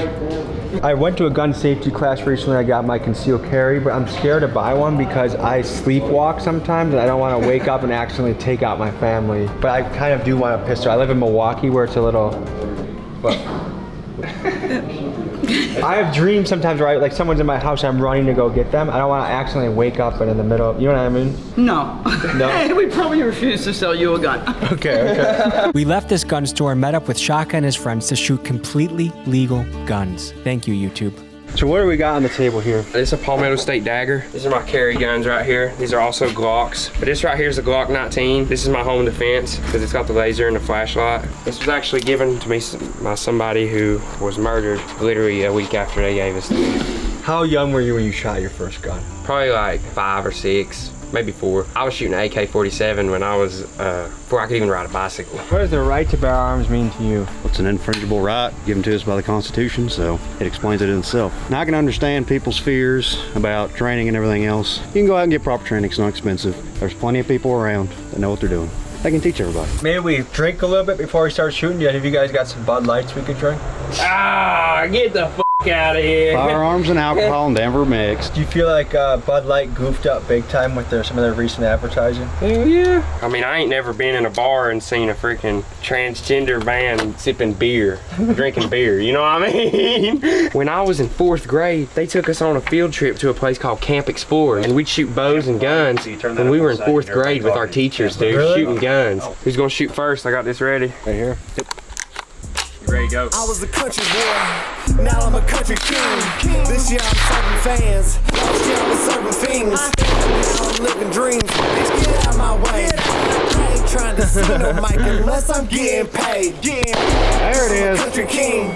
I went to a gun safety class recently. I got my concealed carry, but I'm scared to buy one because I sleepwalk sometimes and I don't want to wake up and accidentally take out my family. But I kind of do want a pistol. I live in Milwaukee where it's a little, but I have dreams sometimes where like someone's in my house and I'm running to go get them. I don't want to accidentally wake up and in the middle, you know what I mean? No. No? We probably refuse to sell you a gun. Okay. We left this gun store and met up with Shaka and his friends to shoot completely legal guns. Thank you, YouTube. So what do we got on the table here? This is a Palmetto State dagger. These are my carry guns right here. These are also Glocks. But this right here is a Glock 19. This is my home defense because it's got the laser and the flashlight. This was actually given to me by somebody who was murdered literally a week after they gave us to me. How young were you when you shot your first gun? Probably like 5 or 6. Maybe 4. I was shooting an AK-47 when I was, before I could even ride a bicycle. What does the right to bear arms mean to you? It's an infrangible right given to us by the Constitution, so it explains it in itself. Now I can understand people's fears about training and everything else. You can go out and get proper training, it's not expensive. There's plenty of people around that know what they're doing. They can teach everybody. Maybe we drink a little bit before we start shooting. Have you guys got some Bud Lights we could drink? Ah, get the f out of here. Firearms and alcohol in Denver mixed. Do you feel like Bud Light goofed up big time with some of their recent advertising? Hell yeah. I mean, I ain't never been in a bar and seen a freaking transgender man sipping beer, drinking beer, you know what I mean? When I was in 4th grade, they took us on a field trip to a place called Camp Explorer, and we'd shoot bows and guns when we were in 4th grade with our teachers, dude, shooting guns. Who's gonna shoot first? I got this ready. Right here. Yep. You ready to go? I was a country boy, now I'm a country king. This year I'm serving fans, last year I was serving fiends. Now I'm living dreams, bitch get out my way. I ain't trying to see no mic unless I'm getting paid. There it is. Country king,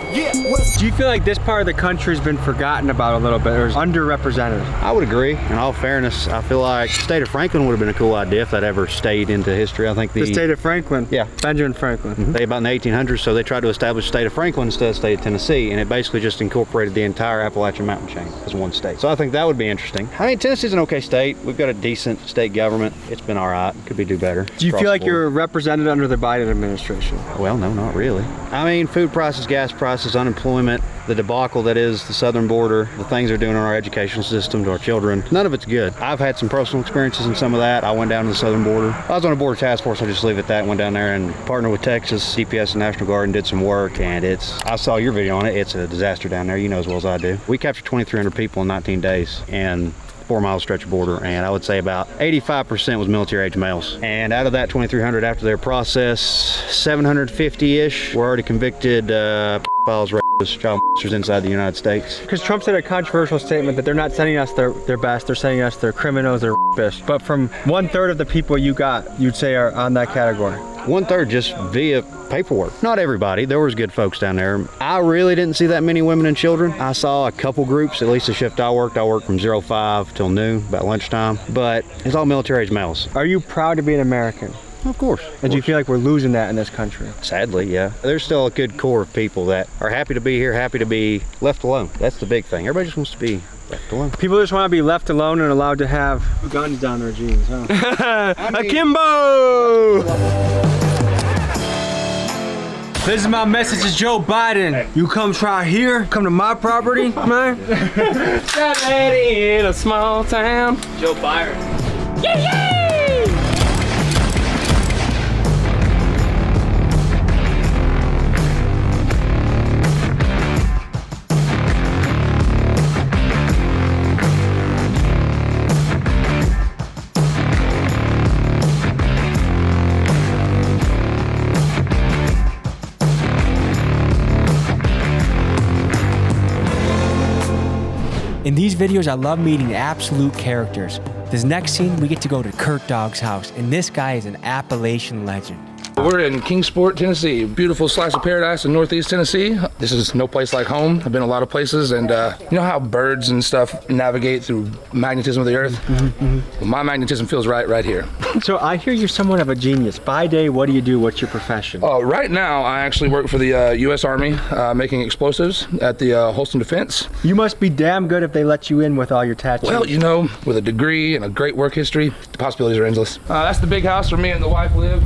Do you feel like this part of the country's been forgotten about a little bit, or is underrepresented? I would agree. In all fairness, I feel like the state of Franklin would have been a cool idea if that ever stayed into history. I think the state of Franklin? Yeah. Benjamin Franklin. They about in the 1800s, so they tried to establish the state of Franklin instead of the state of Tennessee, and it basically just incorporated the entire Appalachian mountain chain as one state. So I think that would be interesting. I mean, Tennessee's an okay state. We've got a decent state government. It's been all right. Could be do better. Do you feel like you're represented under the Biden administration? Well, no, not really. I mean, food prices, gas prices, unemployment, the debacle that is the southern border, the things they're doing in our educational system to our children, none of it's good. I've had some personal experiences in some of that. I went down to the southern border. I was on a border task force, I'll just leave it at that. Went down there and partnered with Texas, DPS and National Guard and did some work, and I saw your video on it. It's a disaster down there, you know as well as I do. We captured 2,300 people in 19 days and 4-mile stretch of border, and I would say about 85% was military age males. And out of that 2,300 after their process, 750-ish were already convicted pedophiles, rapists, child molesters inside the United States. Because Trump said a controversial statement that they're not sending us their best, they're sending us their criminals, their rapists. But from 1/3 of the people you got, you'd say are on that category. 1/3 just via paperwork. Not everybody. There was good folks down there. I really didn't see that many women and children. I saw a couple groups, at least the shift I worked from 05 till noon, about lunchtime. But it's all military age males. Are you proud to be an American? Of course. And do you feel like we're losing that in this country? Sadly, yeah. There's still a good core of people that are happy to be here, happy to be left alone. That's the big thing. Everybody just wants to be left alone. People just want to be left alone and allowed to have guns down their jeans, huh? Akimbo! This is my message to Joe Biden. You come try here, come to my property, man. That lady in a small town. Joe Biden. Yay! In these videos, I love meeting absolute characters. This next scene, we get to go to Kurt Dogg's house, and this guy is an Appalachian legend. We're in Kingsport, Tennessee. Beautiful slice of paradise in Northeast Tennessee. This is no place like home. I've been a lot of places, and you know how birds and stuff navigate through magnetism of the earth? Well, my magnetism feels right here. So I hear you're somewhat of a genius. By day, what do you do? What's your profession? Right now, I actually work for the U.S. Army, making explosives at the Holston Defense. You must be damn good if they let you in with all your tattoos. Well, you know, with a degree and a great work history, the possibilities are endless. That's the big house where me and the wife live.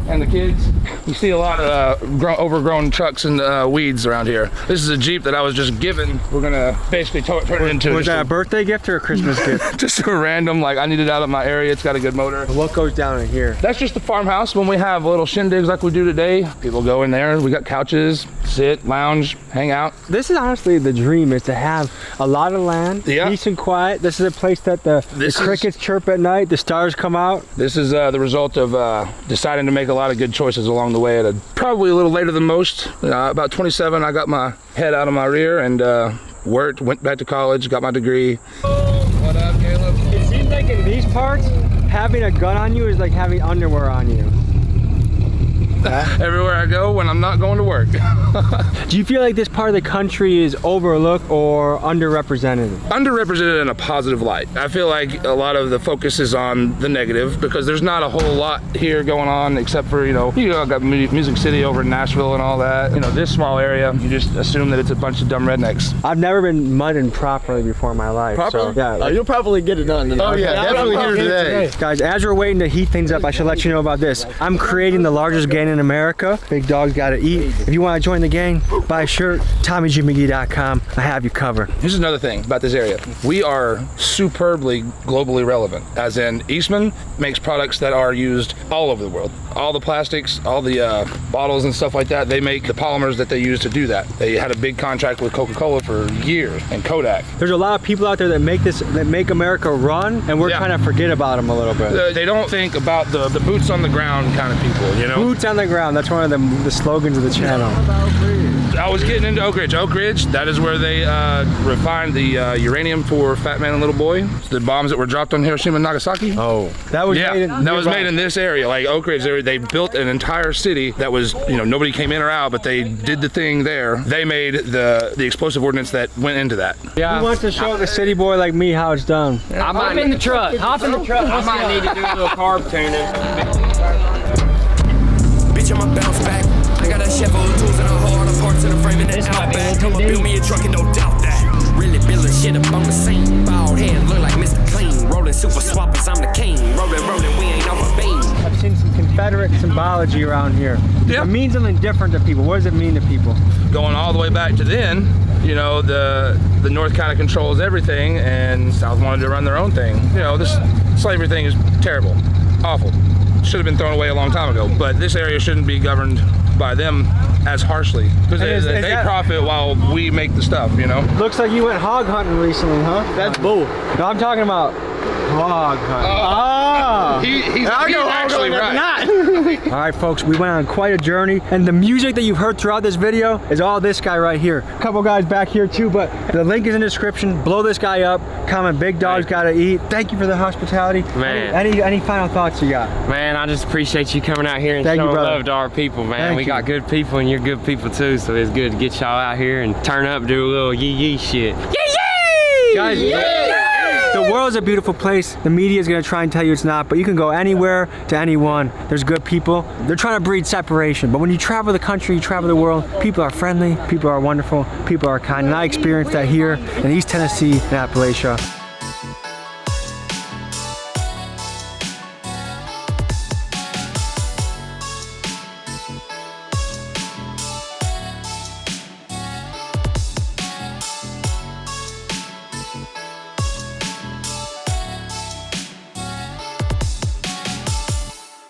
And the kids. You see a lot of overgrown trucks and weeds around here. This is a Jeep that I was just given. We're gonna basically turn it into. Was that a birthday gift or a Christmas gift? Just a random, like I need it out of my area. It's got a good motor. What goes down in here? That's just the farmhouse. When we have little shindigs like we do today, people go in there. We got couches, sit, lounge, hang out. This is honestly the dream, is to have a lot of land, peace and quiet. This is a place that the crickets chirp at night, the stars come out. This is the result of deciding to make a lot of good choices along the way. Probably a little later than most. About 27, I got my head out of my rear and worked, went back to college, got my degree. What up, Caleb? It seems like in these parts, having a gun on you is like having underwear on you. Everywhere I go when I'm not going to work. Do you feel like this part of the country is overlooked or underrepresented? Underrepresented in a positive light. I feel like a lot of the focus is on the negative because there's not a whole lot here going on except for, you know, got Music City over in Nashville and all that. You know, this small area, you just assume that it's a bunch of dumb rednecks. I've never been mudding properly before in my life. Properly? So, yeah. You'll probably get it done today. Oh yeah, definitely here today. Guys, as we're waiting to heat things up, I should let you know about this. I'm creating the largest gain in America. Big dogs gotta eat. If you want to join the gang, buy a shirt, TommyGMcGee.com. I have you covered. Here's another thing about this area. We are superbly globally relevant, as in Eastman makes products that are used all over the world. All the plastics, all the bottles and stuff like that, they make the polymers that they use to do that. They had a big contract with Coca-Cola for years, and Kodak. There's a lot of people out there that make America run, and we're kind of forget about them a little bit. They don't think about the boots on the ground kind of people, you know? Boots on the ground, that's one of the slogans of the channel. I was getting into Oak Ridge. Oak Ridge, that is where they refined the uranium for Fat Man and Little Boy. It's the bombs that were dropped on Hiroshima and Nagasaki. Oh, that was made in this area, like Oak Ridge. They built an entire city that was, you know, nobody came in or out, but they did the thing there. They made the explosive ordnance that went into that. Yeah. Who wants to show the city boy like me how it's done? Hop in the truck. Hop in the truck. I might need to do a little carb tuning. Bitch, I'ma bounce back. I got a chef full of tools and a whole lot of parts in the frame and an outback. I'ma build me a truck and no doubt that. Really building shit up on the scene. Bald head, look like Mr. Clean. Rolling super swappers, I'm the king. Rolling, we ain't off a beam. I've seen some Confederate symbology around here. Yeah. It means something different to people. What does it mean to people? Going all the way back to then, you know, the North kind of controls everything, and South wanted to run their own thing. You know, this slavery thing is terrible, awful. Should have been thrown away a long time ago, but this area shouldn't be governed by them as harshly, because they profit while we make the stuff, you know? Looks like you went hog hunting recently, huh? That's bull. No, I'm talking about hog hunting. He's actually right. All right, folks, we went on quite a journey, and the music that you've heard throughout this video is all this guy right here. A couple guys back here too, but the link is in the description. Blow this guy up. Comment, Big Dogs Gotta Eat. Thank you for the hospitality. Man. Any final thoughts you got? Man, I just appreciate you coming out here and showing love to our people, man. We got good people, and you're good people too, so it's good to get y'all out here and turn up, do a little yee shit. Yee! Guys, the world's a beautiful place. The media is gonna try and tell you it's not, but you can go anywhere to anyone. There's good people. They're trying to breed separation, but when you travel the country, you travel the world, people are friendly, people are wonderful, people are kind, and I experienced that here in East Tennessee and Appalachia.